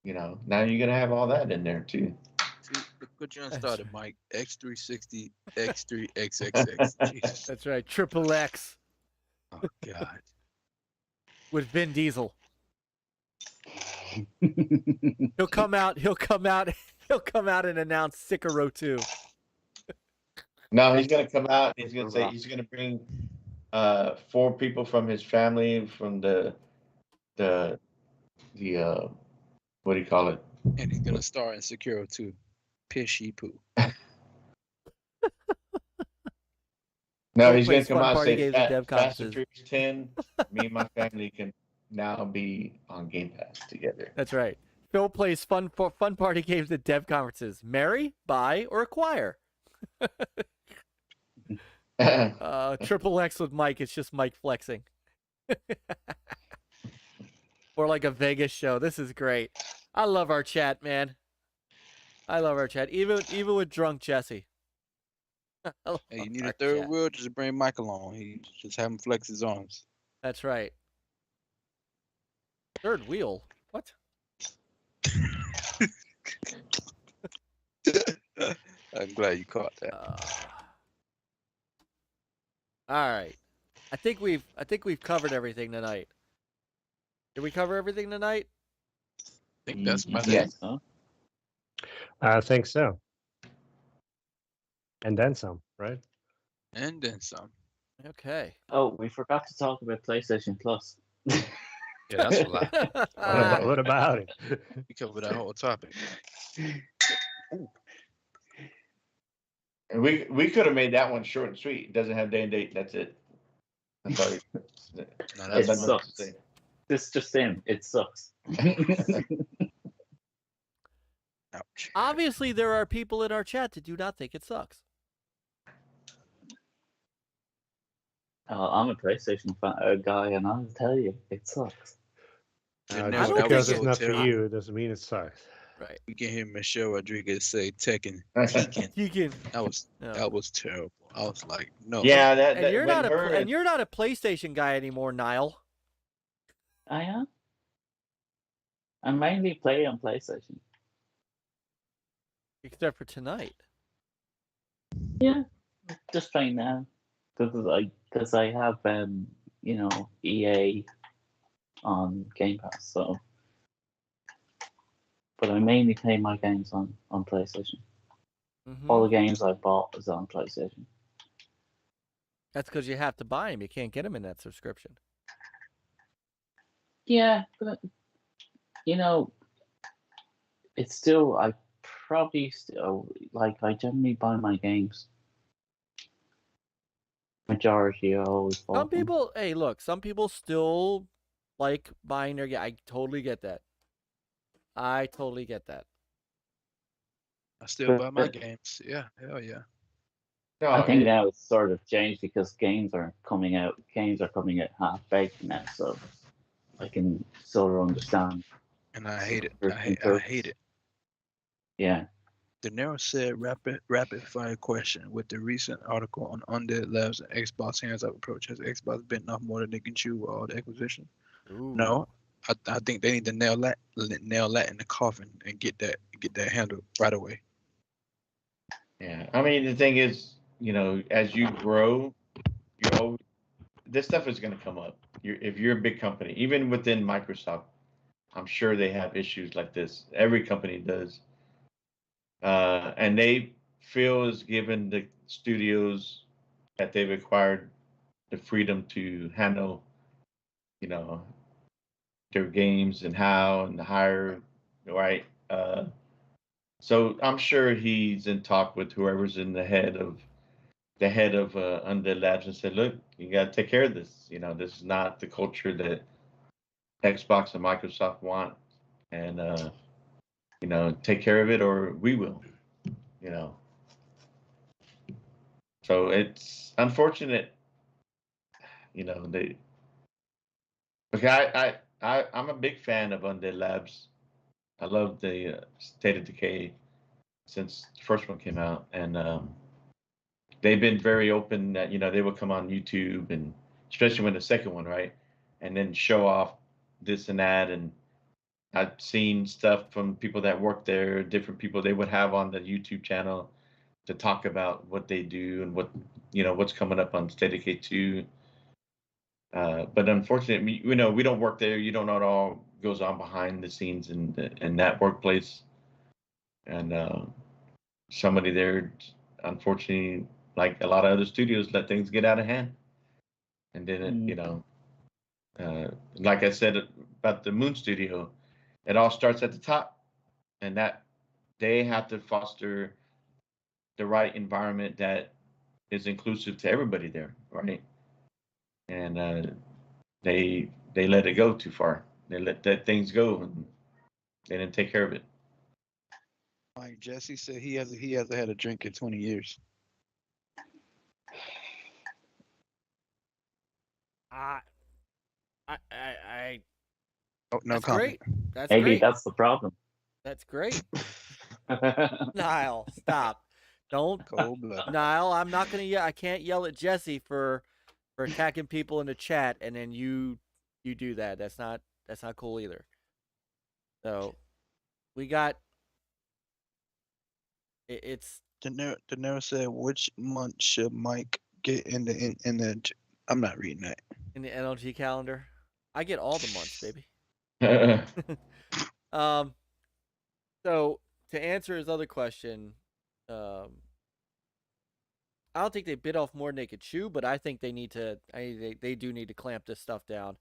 now you're gonna have all that in there too. See, look what you started, Mike. X360, X3, XXX. Jesus. That's right. Triple X Oh God. with Vin Diesel. He'll come out and announce Sekiro 2. No, he's gonna come out. He's gonna say he's gonna bring 4 people from his family from the what do you call it? And he's gonna star in Sekiro 2. Pishy poo. No, Phil he's gonna plays come fun out and party say games at Dev Fast and conferences. Furious 10. Me and my family can now be on Game Pass together. That's right. Phil plays fun party games at dev conferences. Marry, buy, or acquire. Triple X with Mike. It's just Mike flexing. Or like a Vegas show. This is great. I love our chat, man. I love our chat. Even with drunk Jesse. Hey, you need a third wheel? Just bring Mike along. He just have him flex his arms. That's right. Third wheel? What? I'm glad you caught that. All right. I think we've covered everything tonight. Did we cover everything tonight? I think that's my Yes. Huh? I think so. And then some, right? And then some. Okay. Oh, we forgot to talk about PlayStation Plus. Yeah, that's a lot. What about it? We covered that whole topic. And we could have made that one short and sweet. It doesn't have day and date. That's it. That's all. No, That's that's It fine. sucks. This just in, it sucks. Ouch. Obviously, there are people in our chat that do not think it sucks. I'm a PlayStation guy, and I'll tell you, it sucks. You Just know, that because was it's so not for terrible. you doesn't mean it sucks. Right. We can hear Michelle Rodriguez say Tekken. You can. That was terrible. I was like, no. Yeah, And you're when not her and you're not a PlayStation guy anymore, Niall. I am. I mainly play on PlayStation. Except for tonight. Yeah, just playing now because I have EA on Game Pass, so. But I mainly play my games on PlayStation. All the games I bought is on PlayStation. That's because you have to buy them. You can't get them in that subscription. Yeah, but it's still I probably still I generally buy my games. Majority I always bought Some people, hey, look, some people still like buying their game. I totally get that. I totally get that. I still buy my games. Yeah, hell yeah. No, I think now it's sort of changed because games are coming out half baked now, so I can sort of understand. And I hate it. Different I hate it. Yeah. De Niro said rapid fire question. With the recent article on Undead Labs and Xbox hands-up approach, has Xbox bitten off more than they can chew with all the acquisition? Ooh. No. I think they need to nail that in the coffin and get that handled right away. Yeah, I mean the thing is, as you grow, this stuff is going to come up. If you're a big company, even within Microsoft, I'm sure they have issues like this. Every company does, and they feel is given the studios that they've acquired the freedom to handle, their games and hire, right? So I'm sure he's in talk with whoever's in the head of Undead Labs and said, look, you got to take care of this. This is not the culture that Xbox and Microsoft want, and take care of it or we will. So it's unfortunate. I'm a big fan of Undead Labs. I love the State of Decay since the first one came out, and they've been very open that they would come on YouTube, and especially when the second one, right, and then show off this and that. And I've seen stuff from people that work there, different people they would have on the YouTube channel to talk about what they do and what's coming up on State of Decay 2. But unfortunately, we don't work there. You don't know what all goes on behind the scenes in that workplace. And somebody there, unfortunately, like a lot of other studios, let things get out of hand. And then like I said about the Moon Studio, it all starts at the top, and that they have to foster the right environment that is inclusive to everybody there, right? And they let it go too far. They let things go, and they didn't take care of it. Like Jesse said, he hasn't had a drink in 20 years. Oh, no That's comment. great. That's Maybe great. that's the problem. That's great. Niall, stop. Don't, Cold blood. Niall. I'm not gonna yell. I can't yell at Jesse for attacking people in the chat, and then you do that. That's not cool either. So we got it's De Niro said, which month should Myke get in the? I'm not reading that. in the NLG calendar. I get all the months, baby. So to answer his other question, don't think they bit off more than they could chew, but I think they need to. They do need to clamp this stuff down.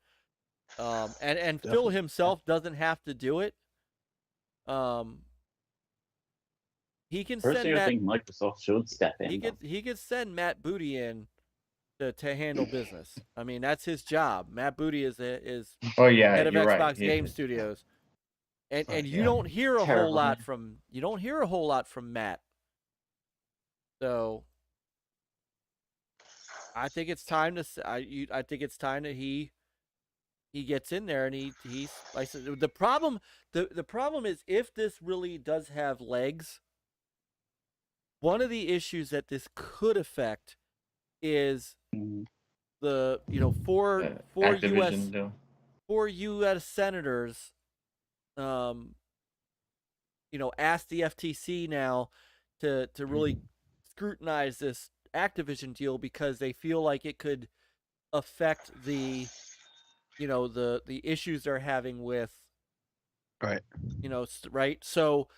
And Phil Definitely. himself doesn't have to do it. He can send Personally, I Matt. think Microsoft should step in. He could send Matt Booty in to handle business. I mean, that's his job. Matt Booty is Oh yeah, head of you're Xbox right. Game Studios, and Right, you yeah. don't hear a whole Terrible lot man. from Matt. So I think it's time to I think it's time that he gets in there and he's like the problem is if this really does have legs, one of the issues that this could affect is Mhm. the four Activision deal. U.S. senators asked the FTC now to really scrutinize this Activision deal because they feel like it could affect the the issues they're having with Right. right. So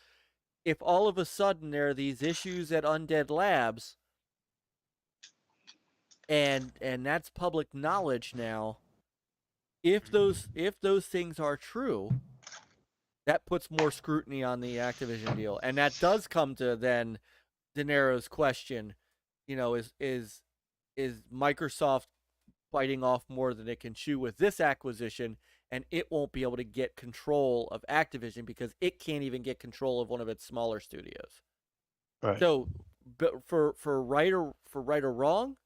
if all of a sudden there are these issues at Undead Labs and that's public knowledge now, if those things are true, that puts more scrutiny on the Activision deal, and that does come to then De Niro's question, is Microsoft biting off more than it can chew with this acquisition, and it won't be able to get control of Activision because it can't even get control of one of its smaller studios. Right. So, for right or wrong,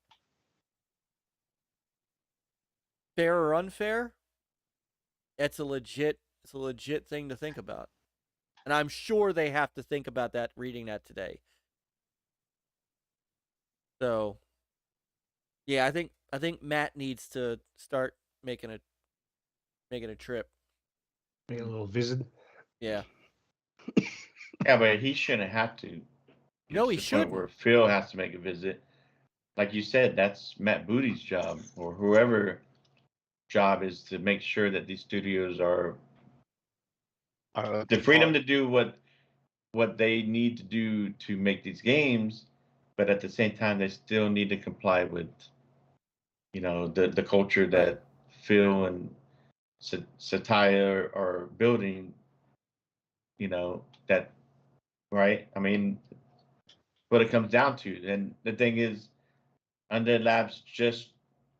fair or unfair, it's a legit thing to think about, and I'm sure they have to think about that reading that today. So, yeah, I think Matt needs to start making a trip. Make a little visit. Yeah. Yeah, but he shouldn't have to. No, he It's the point shouldn't. where Phil has to make a visit. Like you said, that's Matt Booty's job, or whoever job is to make sure that these studios are the freedom to do what they need to do to make these games, but at the same time they still need to comply with the culture that Right. Phil and Satya are building. That right. I mean, what it comes down to, and the thing is, Undead Labs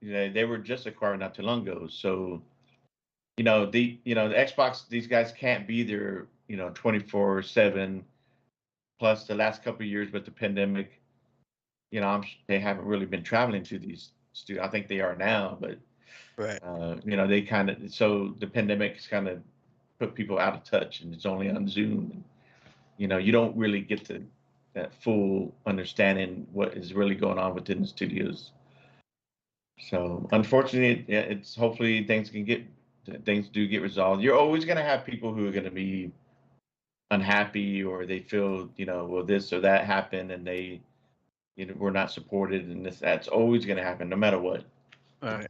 they were just acquired not too long ago, so the Xbox, these guys can't be there 24/7. Plus the last couple of years with the pandemic, they haven't really been traveling to these studios. I think they are now, but Right. they kind of, so the pandemic's kind of put people out of touch, and it's only on Zoom. You don't really get that full understanding what is really going on within the studios. So unfortunately, yeah, it's hopefully things do get resolved. You're always going to have people who are going to be unhappy, or they feel well, this or that happened and they were not supported, and that's always going to happen no matter what. Right.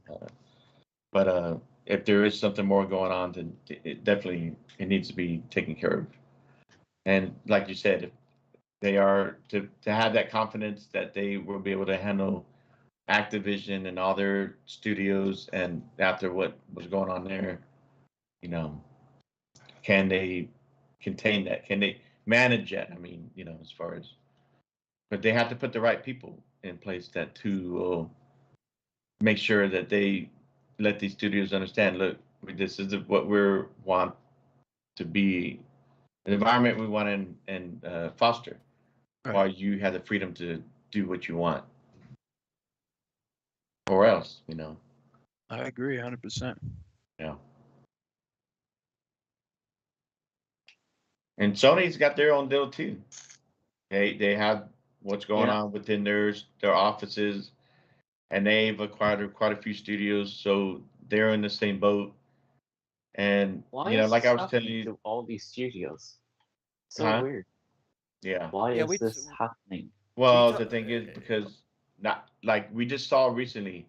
But if there is something more going on, then it needs to be taken care of. And like you said, if they are to have that confidence that they will be able to handle Activision and all their studios, and after what was going on there, can they contain that? Can they manage that? I mean, as far as, but they have to put the right people in place that will make sure that they let these studios understand, look, this is what we want to be, an environment we want and foster, Right. while you have the freedom to do what you want, or else, I agree 100%. yeah. And Sony's got their own deal too. They have what's going Yeah. on within their offices, and they've acquired quite a few studios, so they're in the same boat. And Why is like this I was telling happening you, to all these studios? So Huh? weird. yeah. Why Yeah, is this happening? Well, ta- the thing is, because not like we just saw recently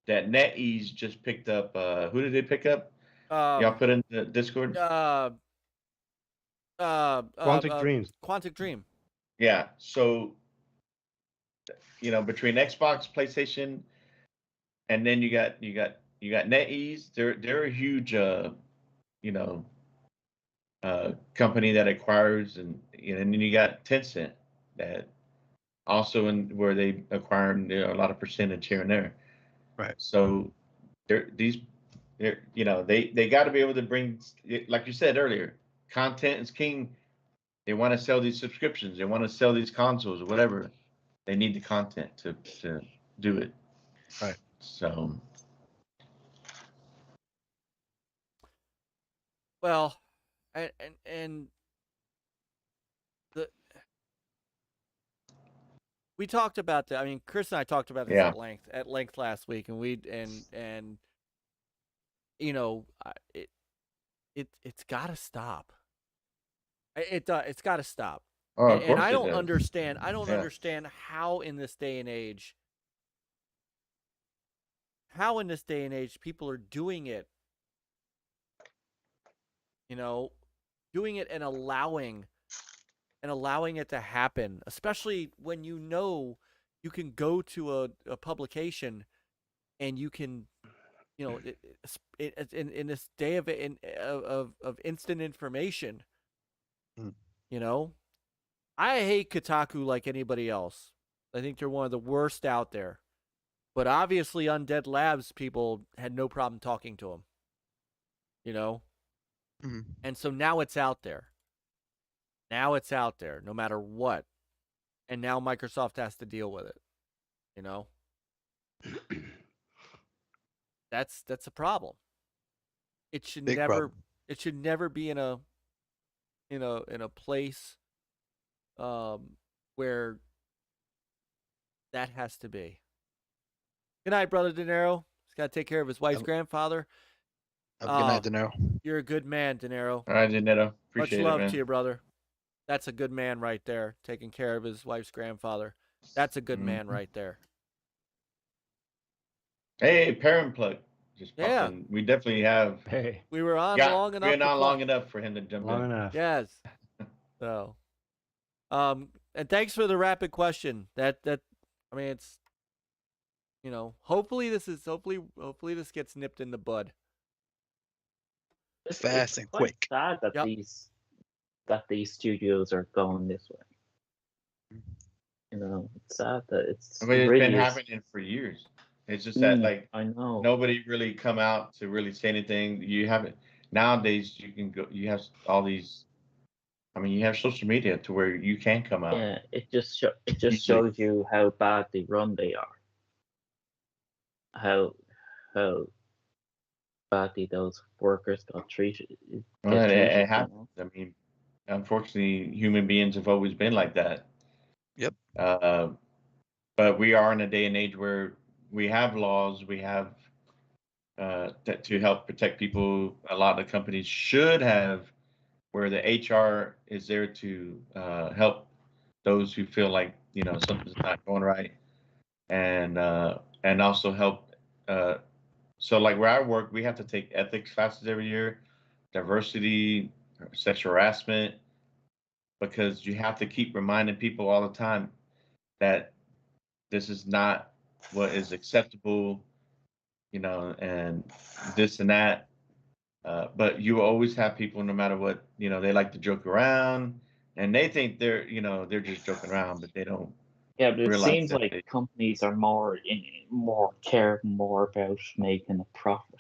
that NetEase just picked up. Who did they pick up? Y'all put in the Discord. Quantic Dreams. Quantic Dream. Yeah. So between Xbox, PlayStation, and then you got NetEase. They're a huge company that acquires, and and then you got Tencent that also where they acquire a lot of percentage here and there. Right. So they got to be able to bring, like you said earlier, content is king. They want to sell these subscriptions. They want to sell these consoles or whatever. They need the content to do it. Right. So. Well, and the we talked about that. I mean, Chris and I talked about this Yeah. at length last week, and it's got to stop. It's got to stop. Oh, of And course I it don't does. understand. I don't Yeah. understand how in this day and age people are doing it. Doing it and allowing it to happen, especially when you can go to a publication and you can, in this day of instant information, I hate Kotaku like anybody else. I think they're one of the worst out there. But obviously, Undead Labs people had no problem talking to them. And so now it's out there. Now it's out there, no matter what. And now Microsoft has to deal with it. That's a problem. It should Big never problem. it should never be in a place where that has to be. Good night, brother De Niro. He's got to take care of his wife's grandfather. Have a good night, De Niro. You're a good man, De Niro. All right, Janetto. Much Appreciate love it, man. to you, brother. That's a good man right there, taking care of his wife's grandfather. That's a good man right there. Hey, Parent Plug just popped Yeah. in. We definitely have. Hey, We were on long enough. We're not to long pluck. enough for him to jump long in. enough. Yes. So, and thanks for the rapid question. That I mean, it's hopefully this gets nipped in the bud. Fast and quick. Sad that these studios are going this way. It's sad that it's. I mean, it's really been is. happening for years. It's just that I know. nobody really come out to really say anything. You haven't nowadays. You can go. You have all these. I mean, you have social media to where you can come out. Yeah, it just shows Easily. you how badly run they are. How badly those workers got treated. Well, it happens. I mean, unfortunately, human beings have always been like that. Yep. But we are in a day and age where we have laws. We have to help protect people. A lot of companies should have where the HR is there to help those who feel like something's not going right, and also help. So like where I work, we have to take ethics classes every year, diversity, sexual harassment, because you have to keep reminding people all the time that this is not what is acceptable, and this and that. But you always have people, no matter what, they like to joke around, and they think they're just joking around, but they don't. Yeah, but it realize seems that like companies are more about making a profit.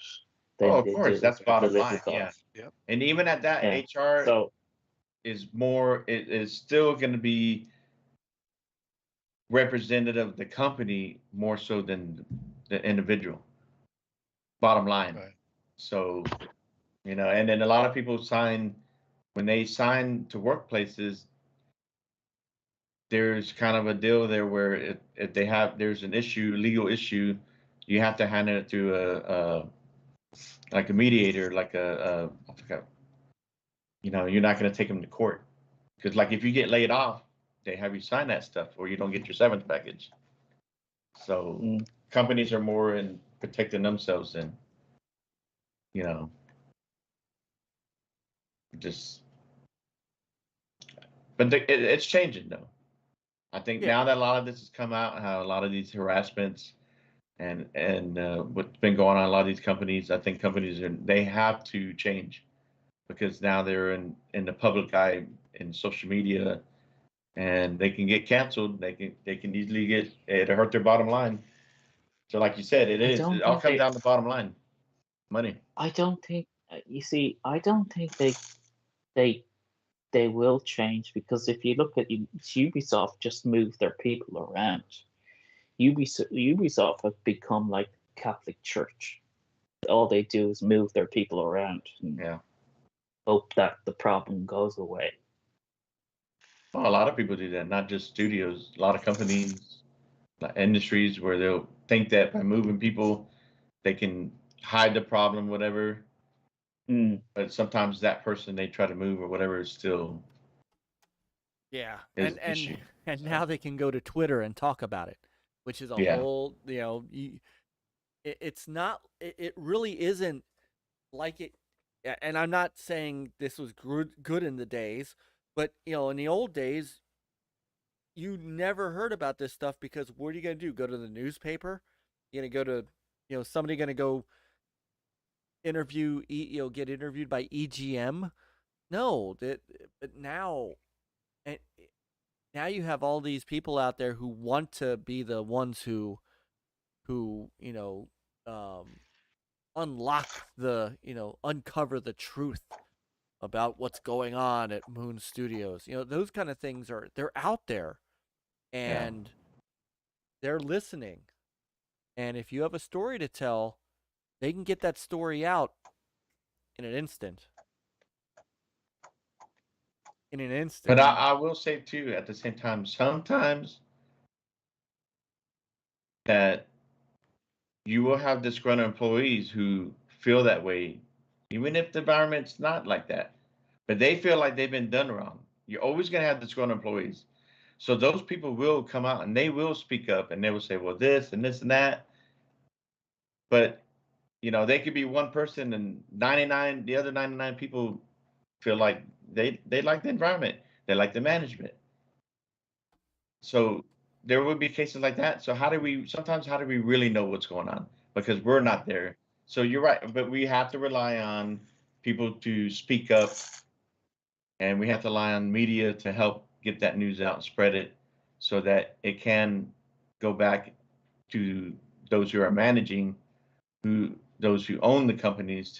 Than of they course, do that's the bottom little line. Yeah. guys. Yep. And even at that, Yeah. HR So is more. It is still going to be representative of the company more so than the individual. Bottom line. Right. So, and then a lot of people when they sign to workplaces, there's kind of a deal there where if there's an legal issue, you have to hand it to like a mediator, like I forgot. You're not going to take them to court because like if you get laid off, they have you sign that stuff or you don't get your severance package. So companies are more in protecting themselves than, just. But it's changing though. I think Yeah. now that a lot of this has come out, how a lot of these harassments and what's been going on in a lot of these companies, I think companies they have to change because now they're in the public eye in social media, and they can get canceled. They can easily get it'll hurt their bottom line. So like you said, it all comes down to the bottom line, money. I don't think you see. I don't think they will change, because if you look at Ubisoft, just move their people around. Ubisoft have become like Catholic Church. All they do is move their people around and Yeah. hope that the problem goes away. Well, a lot of people do that, not just studios. A lot of companies, industries, where they'll think that by moving people, they can hide the problem, whatever. But sometimes that person they try to move or whatever is still and issue. now they can go to Twitter and talk about it, which is a whole, it's not, it really isn't like it. And I'm not saying this was good in the days, but in the old days, you never heard about this stuff because what are you going to do? Go to the newspaper? You're going to go to, somebody going to go get interviewed by EGM? No, but now you have all these people out there who want to be the ones who unlock the, uncover the truth about what's going on at Moon Studios. Those kind of things they're out there, and they're listening. And if you have a story to tell, they can get that story out in an instant. But I will say too, at the same time, sometimes that you will have disgruntled employees who feel that way, even if the environment's not like that, but they feel like they've been done wrong. You're always going to have disgruntled employees. So those people will come out and they will speak up and they will say, well, this and this and that. But, they could be one person and the other 99 people feel like they like the environment. They like the management. So there would be cases like that. So how do we really know what's going on? Because we're not there. So you're right, but we have to rely on people to speak up, and we have to rely on media to help get that news out and spread it so that it can go back to those who are managing, those who own the companies.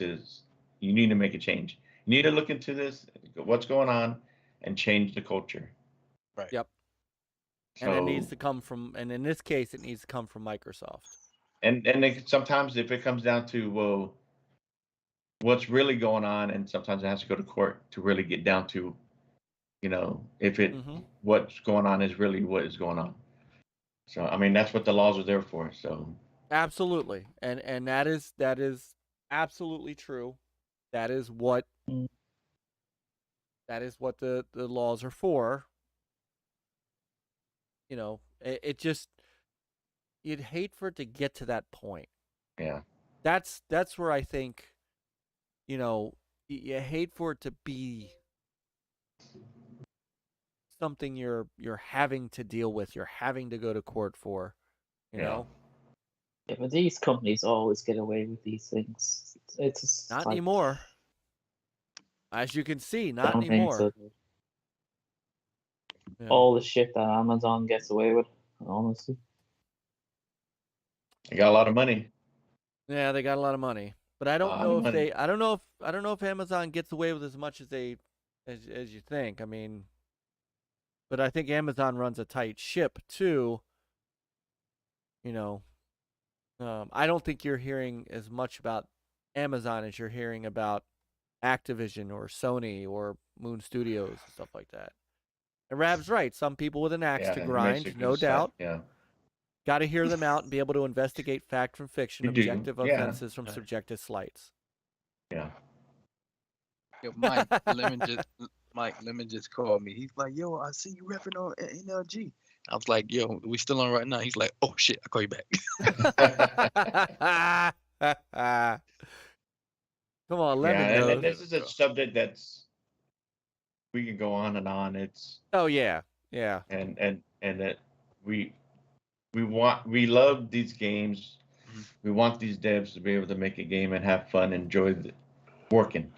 You need to make a change. You need to look into this, what's going on, and change the culture. Right. Yep. So, and it needs to come from, and in this case, it needs to come from Microsoft. And sometimes if it comes down to, well, what's really going on, and sometimes it has to go to court to really get down to, if what's going on is really what is going on. So, I mean, that's what the laws are there for. So absolutely. And that is absolutely true. That is what the laws are for. It just, you'd hate for it to get to that point. Yeah. That's where I think, you hate for it to be something you're having to deal with, you're having to go to court for, you know. Yeah, but these companies always get away with these things. It's just not like, anymore. As you can see, not don't anymore. think so. Yeah. All the shit that Amazon gets away with, honestly. They got a lot of money. Yeah, they got a lot of money, but I don't know if I don't know if Amazon gets away with as much as as you think. I mean, but I think Amazon runs a tight ship too. I don't think you're hearing as much about Amazon as you're hearing about Activision or Sony or Moon Studios and stuff like that. And Rab's right. Some people with an axe to grind, no doubt. Yeah. Got to hear them out and be able to investigate fact from fiction, objective offenses from subjective slights. Yeah. Yo, Myke Lemon just called me. He's like, "Yo, I see you repping on NLG." I was like, "Yo, we still on right now?" He's like, "Oh shit, I'll call you back." Come on, Lemon knows. knows. This is a subject we can go on and on. It's yeah. And and that we love these games. We want these devs to be able to make a game and have fun, enjoy working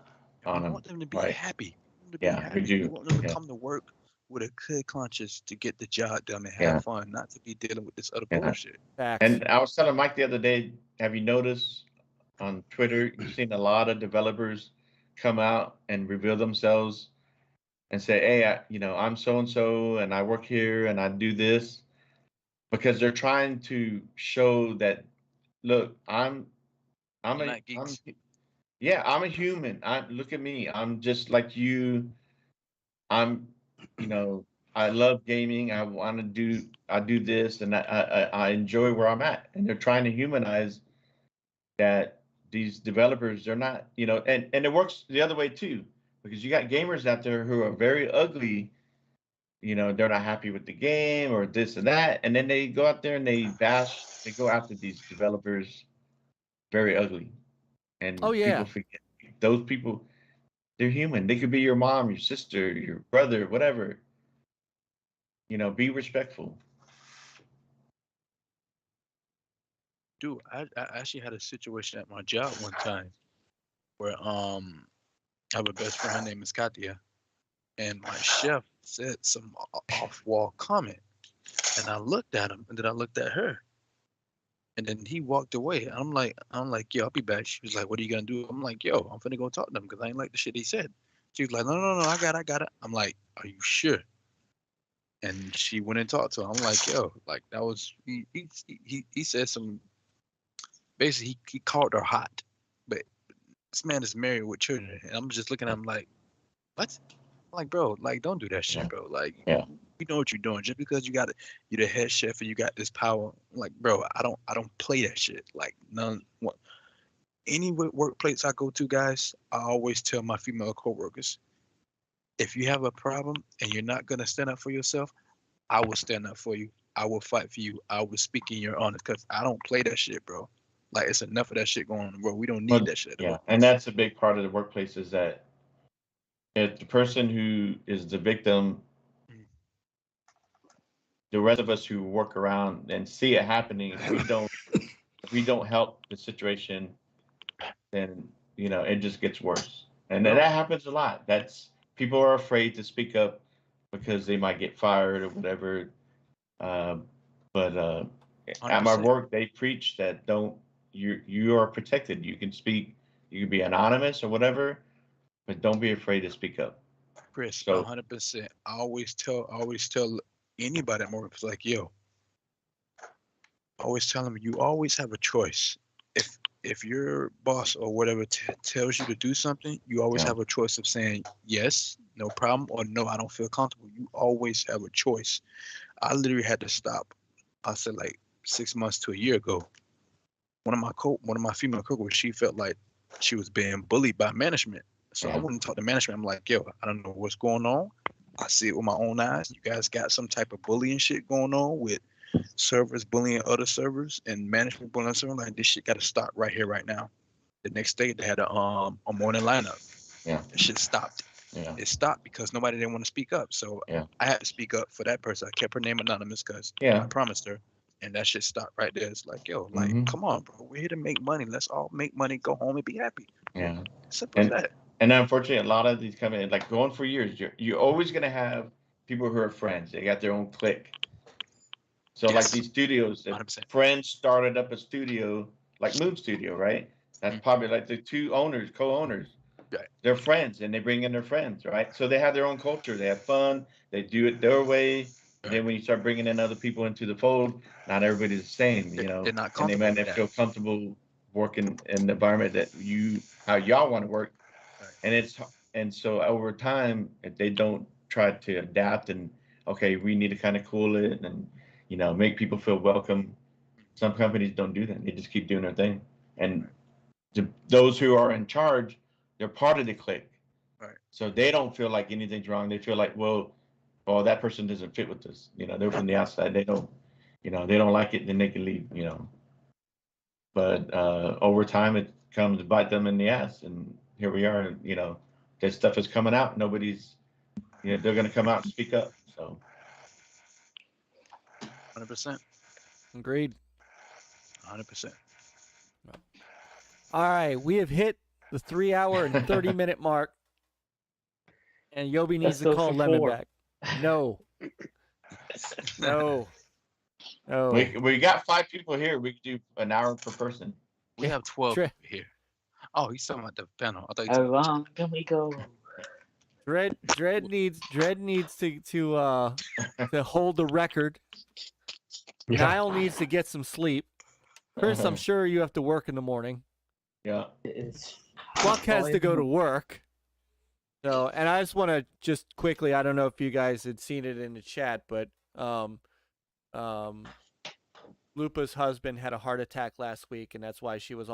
on We them. want them to be right? happy. Yeah, we do. We want them to Yeah. come to work with a clear conscience to get the job done and have Yeah. fun, not to be dealing with this other Yeah. bullshit. Facts. And I was telling Mike the other day, have you noticed on Twitter, you've seen a lot of developers come out and reveal themselves and say, hey, I'm so-and-so and I work here and I do this, because they're trying to show that, look, I'm Not geeks. I'm a human. Look at me. I'm just like you. I'm, I love gaming. I do this, and I enjoy where I'm at. And they're trying to humanize that these developers. They're not, and it works the other way too, because you got gamers out there who are very ugly. They're not happy with the game or this and that, and then they go out there and they go after these developers very ugly. And Oh, yeah. people forget those people. They're human. They could be your mom, your sister, your brother, whatever. Be respectful. Dude, I actually had a situation at my job one time where I have a best friend. Her name is Katia, and my chef said some off-wall comment, and I looked at him, and then I looked at her, and then he walked away. And I'm like, yo, I'll be back. She was like, what are you gonna do? I'm like, yo, I'm finna go talk to him because I ain't like the shit he said. She was like, no, I got it. I'm like, are you sure? And she went and talked to him. I'm like, yo, like that was he said some. Basically, he called her hot, but this man is married with children, and I'm just looking at him like, what? I'm like, bro, like don't do that shit, bro. Like, you know what you're doing. Just because you're the head chef and you got this power, like, bro, I don't play that shit. Like, any workplace I go to, guys, I always tell my female coworkers, if you have a problem and you're not gonna stand up for yourself, I will stand up for you. I will fight for you. I will speak in your honor, because I don't play that shit, bro. Like, it's enough of that shit going on, bro. We don't need that shit. Yeah, and that's a big part of the workplace, is that if the person who is the victim, the rest of us who work around and see it happening, if we don't help the situation, then it just gets worse. And that happens a lot. People are afraid to speak up because they might get fired or whatever. But at my 100%. work, they preach that you are protected. You can speak, you can be anonymous or whatever, but don't be afraid to speak up. Chris, So 100%. I always tell anybody at work, it's like, yo, I always tell them, you always have a choice. If your boss or whatever tells you to do something, you always have a choice of saying yes, no problem, or no, I don't feel comfortable. You always have a choice. I literally had to stop. I said, like 6 months to a year ago. One of my female coworkers, she felt like she was being bullied by management. So I went and talked to management. I'm like, yo, I don't know what's going on. I see it with my own eyes. You guys got some type of bullying shit going on with servers bullying other servers and management bullying servers. Like, this shit got to stop right here, right now. The next day, they had a morning lineup. Yeah. That shit stopped. Yeah. It stopped because nobody didn't want to speak up. So I had to speak up for that person. I kept her name anonymous because I promised her. And that shit stopped right there. It's like, yo, like, come on, bro. We're here to make money. Let's all make money, go home and be happy. Yeah. Simple as that. And unfortunately, a lot of these companies, like going for years, you're always going to have people who are friends. They got their own clique. So like these studios, if 100%. friends started up a studio, like Moon Studio, right? That's probably like the two owners, co-owners. Right. They're friends and they bring in their friends, right? So they have their own culture. They have fun. They do it their way. And then when you start bringing in other people into the fold, not everybody's the same, They're not and they comfortable might with not that. feel comfortable working in the environment that how y'all want to work. Right. And so over time, if they don't try to adapt and, okay, we need to kind of cool it and, make people feel welcome. Some companies don't do that. They just keep doing their thing. And those who are in charge, they're part of the clique. Right. So they don't feel like anything's wrong. They feel like, well, that person doesn't fit with us. They're from the outside. They don't, they don't like it, then they can leave, But over time, it comes to bite them in the ass. And here we are, that stuff is coming out. Nobody's, they're going to come out and speak up. So. 100%. Agreed. 100%. All right, we have hit the 3 hour and 30-minute mark, and Yobi needs Let's to go call for Lemon 4. back. No. No. No. We got 5 people here. We could do an hour per person. We have 12 Tre- here. Oh, he's talking about the panel. I thought you How were long can we go? Dread needs to hold the record. Yeah. Niall needs to get some sleep. Chris, I'm sure you have to work in the morning. Yeah. It's Buck has to go to work. So, and I just want to just quickly, I don't know if you guys had seen it in the chat, but Lupa's husband had a heart attack last week, and that's why she was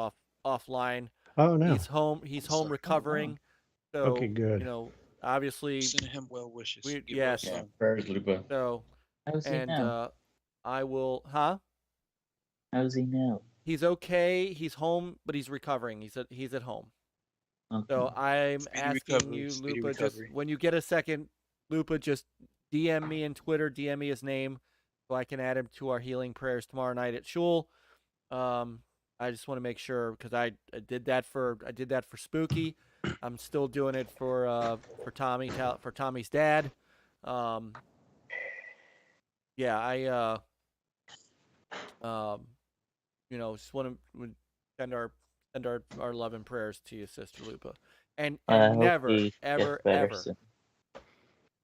offline. Oh no. He's home sorry. recovering. So, Okay, good. you know, obviously, Sending him well wishes. We- Give yes. us Yeah. some. Prayers, Lupa. so, how's he and now? I will, huh? How's he now? He's okay. He's home, but he's recovering. He's at home. Okay. So I'm Speedy asking recovery, you, speedy Lupa, just recovery. when you get a second, Lupa, just DM me in Twitter, DM me his name, so I can add him to our healing prayers tomorrow night at Shul. I just want to make sure because I did that for Spooky. I'm still doing it for Tommy's dad. Yeah, I you know, just want to send our love and prayers to you, Sister Lupa, and I hope never he ever gets better ever soon.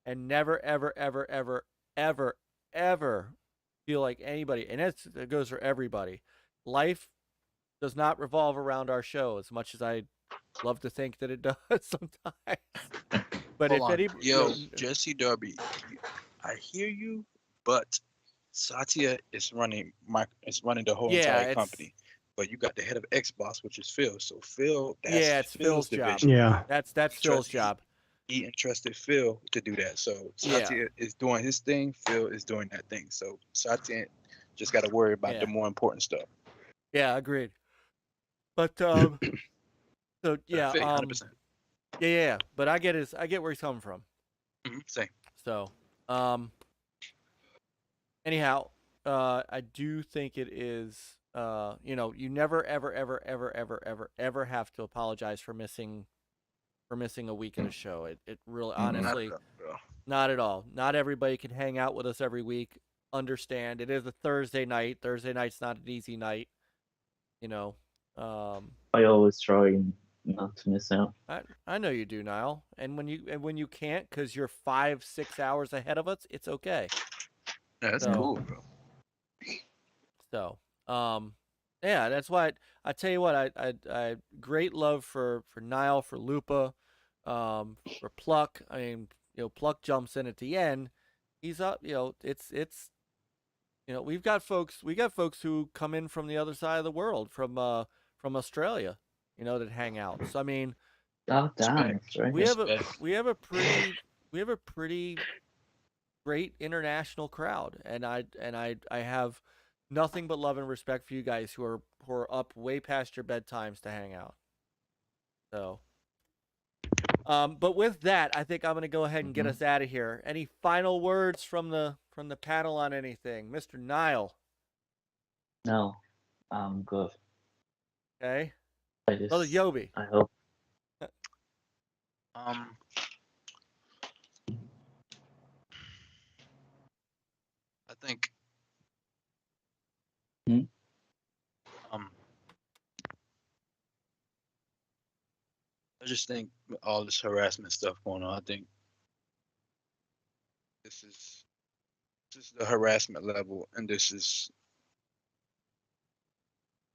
and never ever feel like anybody, and it goes for everybody. Life does not revolve around our show as much as I love to think that it does sometimes. But Hold if on. anybody, Yo, Jesse Darby, I hear you, but Satya is running the whole Yeah, entire it's- company. But you got the head of Xbox, which is Phil. So Phil, that's Yeah, it's Phil's job. division. Yeah. that's Phil's Trust- job. He entrusted Phil to do that. So Satya is doing his thing. Phil is doing that thing. So Satya just got to worry about Yeah. the more important stuff. Yeah, agreed. But so yeah, Fit, 100%. yeah. But I get where he's coming from. Same. So, anyhow, I do think it is, you know, you never, ever have to apologize for missing a week of a show. It really, honestly, not at all. Not everybody can hang out with us every week. Understand it is a Thursday night. Thursday night's not an easy night. You know, I always try not to miss out. I know you do, Niall. And when you can't because you're 5-6 hours ahead of us, it's okay. Yeah, that's So- cool, bro. So, yeah, that's why I tell you what, I great love for Niall, for Lupa, for Pluck. I mean, you know, Pluck jumps in at the end. He's up, you know, it's you know, we got folks who come in from the other side of the world, from Australia, you know, that hang out. So I mean, Oh damn, Respect. that's right. we have a pretty great international crowd, and I have nothing but love and respect for you guys who are up way past your bedtimes to hang out. So, but with that, I think I'm gonna go ahead and get us out of here. Any final words from the panel on anything, Mr. Niall? No, I'm good. Okay, I just, Brother Yobi. I hope. I think. Hmm? I just think with all this harassment stuff going on, I think this is the harassment level, and this is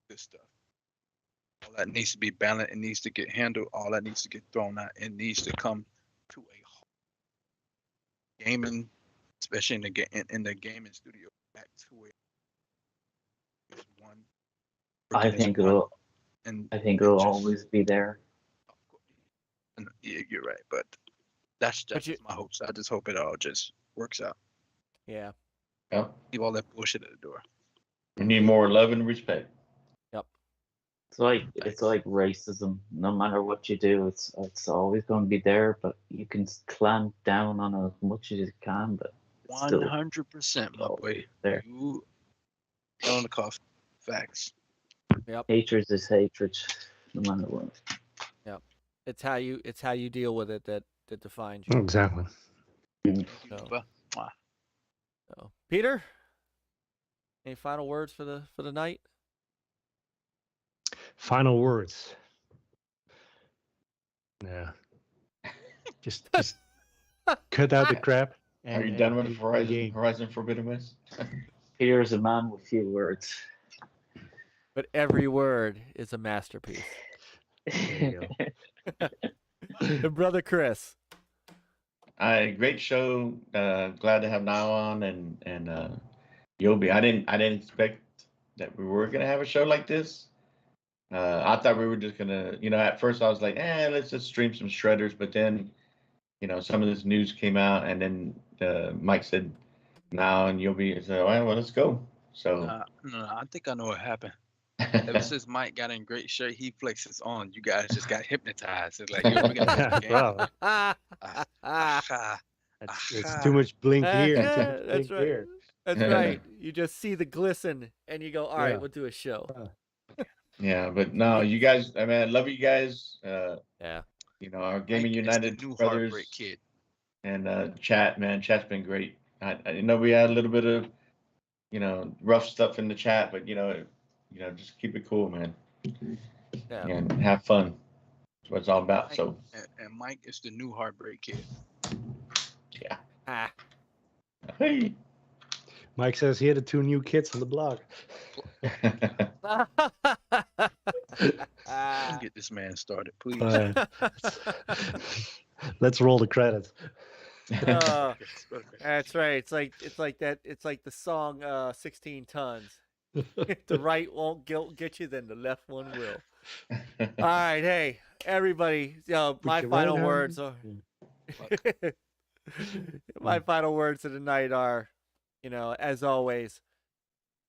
good stuff. All that needs to be balanced. It needs to get handled. All that needs to get thrown out. It needs to come to a gaming, especially in the gaming studio, back to it's one. I it's think one, it'll. and I think and it'll just- always be there. and yeah, you're right, but that's But just my hopes. I just hope it all just works out. Yeah. Yeah. Leave all that bullshit at the door. We need more love and respect. It's like racism. No matter what you do, it's always going to be there. But you can clamp down on it as much as you can. But Still 100%, my boy. there. You on the cough. Facts. Hatred is hatred, no matter what. It's how you deal with it that defines you. Exactly. So, Well, mwah. so. Peter, any final words for the night? Final words. Yeah. Just cut out the crap. Are you done with and Horizon Forbidden West? Here's a man with few words. But every word is a masterpiece. There you And brother Chris. Great show. Glad to have Now on and Yobi. I didn't expect that we were gonna have a show like this. I thought we were just gonna, at first I was like, let's just stream some shredders, but then, some of this news came out, and then Myke said Now and Yobi said, all right, well, let's go. So No, I think I know what happened. Ever since Myke got in great shape, he flexes on. You guys just got hypnotized. It's like, yo, we got to game. Wow. It's too much blink here. Yeah, too much that's blink right. here. That's right. You just see the glisten, and you go, all right, Yeah. we'll do a show. yeah, but no, you guys, I mean, I love you guys. Yeah. Our Gaming Myke is the United new brothers heartbreak kid. and chat's been great. I know we had a little bit of, rough stuff in the chat, but just keep it cool, man, Yeah. and have fun. That's what it's all about. Myke- So And Myke is the new heartbreak kid. yeah. Ah. Hey. Myke says he had the 2 new kids on the block. Don't get this man started, please. Let's roll the credits. Oh, that's right. It's like that. It's like the song 16 Tons. If the right won't get you, then the left one will. All right, hey everybody. My your final right hand- words are. My final words of the night are, as always,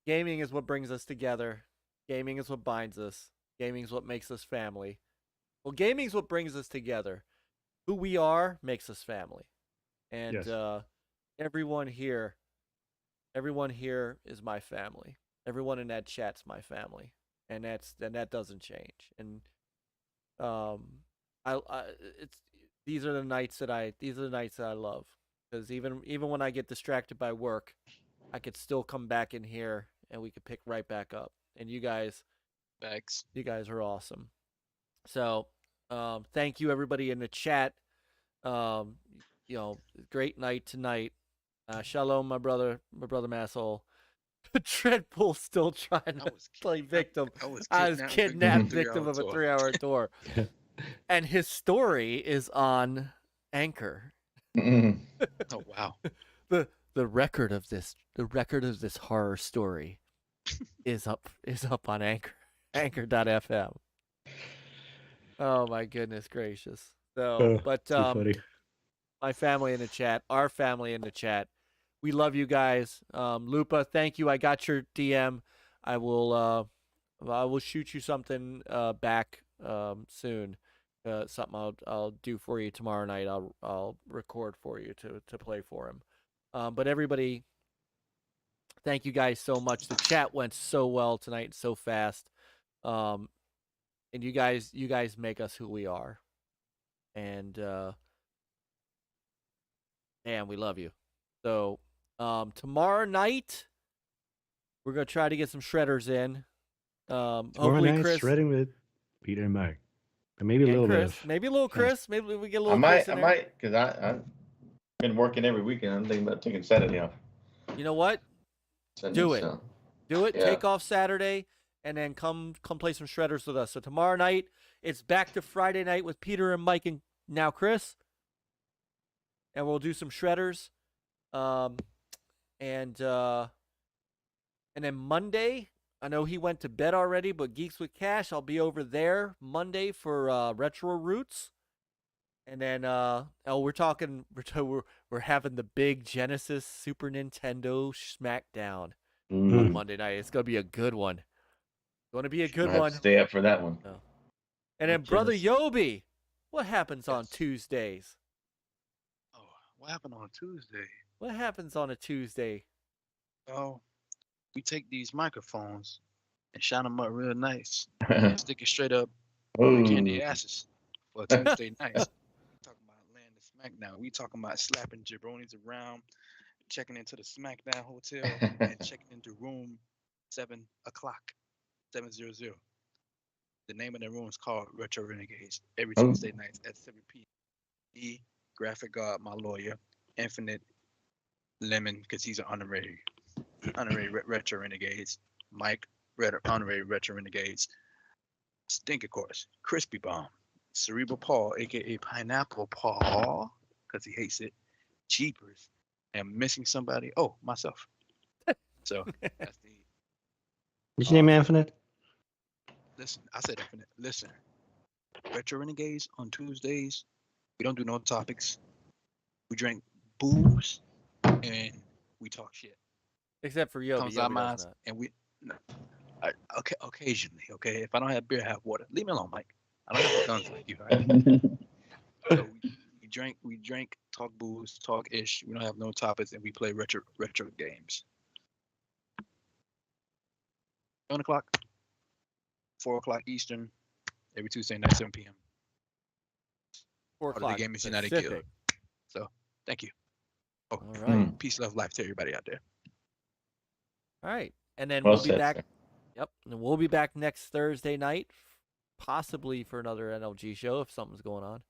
gaming is what brings us together. Gaming is what binds us. Gaming is what makes us family. Well, gaming is what brings us together. Who we are makes us family. And Yes. everyone here is my family. Everyone in that chat's my family, and that doesn't change. And these are the nights that I love, because even when I get distracted by work, I could still come back in here and we could pick right back up. And you guys are awesome. So thank you everybody in the chat. Great night tonight. Shalom, my brother Masshole. Treadpool still trying to play victim. I was kidnapped victim of a 3-hour tour. And his story is on Anchor. Mm. Oh wow. The record of this horror story is up on Anchor.fm. Oh my goodness gracious. So but too funny. my family in the chat, our family in the chat, we love you guys. Lupa, thank you. I got your DM. I will shoot you something back soon. Something I'll do for you tomorrow night. I'll record for you to play for him. But everybody, thank you guys so much. The chat went so well tonight, so fast. And you guys make us who we are. And man, we love you. So tomorrow night we're gonna try to get some shredders in. Tomorrow Hopefully night, Chris, shredding with Peter and Myke. And maybe a little Chris, bit of... maybe a little Chris. Maybe we get a I little might, Chris in there. because I've been working every weekend. I'm thinking about taking Saturday off. You know what? Sunday, Do it. so. Do it. Yeah. Take off Saturday, and then come play some shredders with us. So tomorrow night, it's back to Friday night with Peter and Myke and now Chris, and we'll do some shredders. And then Monday, I know he went to bed already, but Geeks with Cash, I'll be over there Monday for Retro Roots. And then we're having the big Genesis Super Nintendo Smackdown on Monday night. It's gonna be a good one. Gonna be a good I have one. to stay up for that one. And then Brother Yobi, what happens on Tuesdays? Oh, what happened on Tuesday? What happens on a Tuesday? Oh, we take these microphones and shine them up real nice. Stick it straight up the candy asses for Tuesday nights. Talking about land and SmackDown. We talking about slapping jabronis around, checking into the SmackDown hotel, and checking into room 7 o'clock, 700. The name of the room is called Retro Renegades. Every Tuesday nights at 7 p.m. E, Graphic God, my lawyer, Infinite Lemon, because he's an honorary Retro Renegades. Myke, honorary Retro Renegades. Stink, of course. Crispy Bomb. Cerebral Paul, aka Pineapple Paul, because he hates it. Jeepers. And missing somebody. Oh, myself. So that's the. What's your name, Infinite? Listen, I said Infinite. Listen. Retro Renegades on Tuesdays. We don't do no topics. We drink booze and we talk shit. Except for Yobi. Comes Yobi our does minds, not. and we. No, okay, occasionally. Okay, if I don't have beer, I have water. Leave me alone, Myke. I don't have guns like you. Right? So we drink, talk booze, talk ish. We don't have no topics, and we play retro games. 7 o'clock, 4 o'clock Eastern, every Tuesday night, 7 p.m. 4 Part of the o'clock Gamers United Pacific. Guild. So, thank you. Oh, All right. Peace, love, life to everybody out there. All right. And then Well we'll be said, back. sir. Yep. And we'll be back next Thursday night, possibly for another NLG show if something's going on.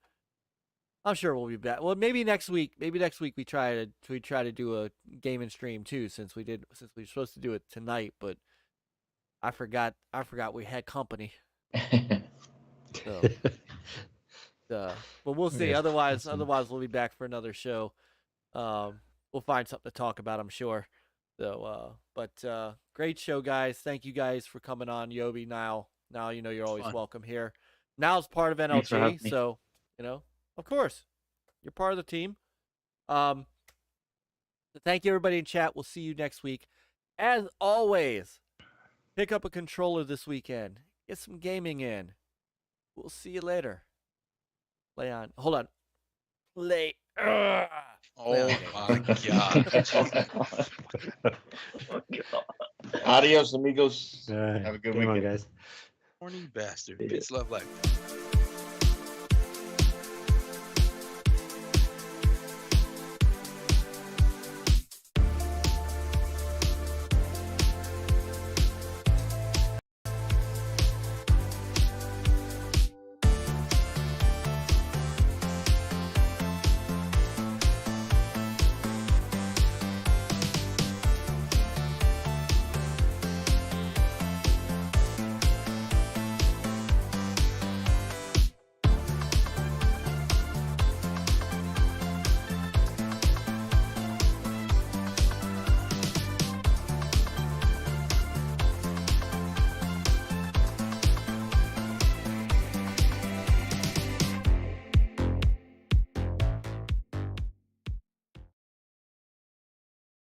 I'm sure we'll be back. Well, maybe next week. Maybe next week we try to do a game and stream too, since we were supposed to do it tonight, but I forgot we had company. So, but we'll see. Yes, Otherwise awesome. we'll be back for another show. We'll find something to talk about, I'm sure. So, but great show, guys. Thank you guys for coming on, Yobi. Now you know you're always Fun. welcome here. Now's part of Thanks for having NLG, me. so of course, you're part of the team. So thank you, everybody in chat. We'll see you next week. As always, pick up a controller this weekend. Get some gaming in. We'll see you later. Play on. Hold on. Play. Play Oh on. my God. Oh, God. Adios, amigos. Have Have a good game on, weekend. guys. Horny bastard. Yeah. Peace, love, life.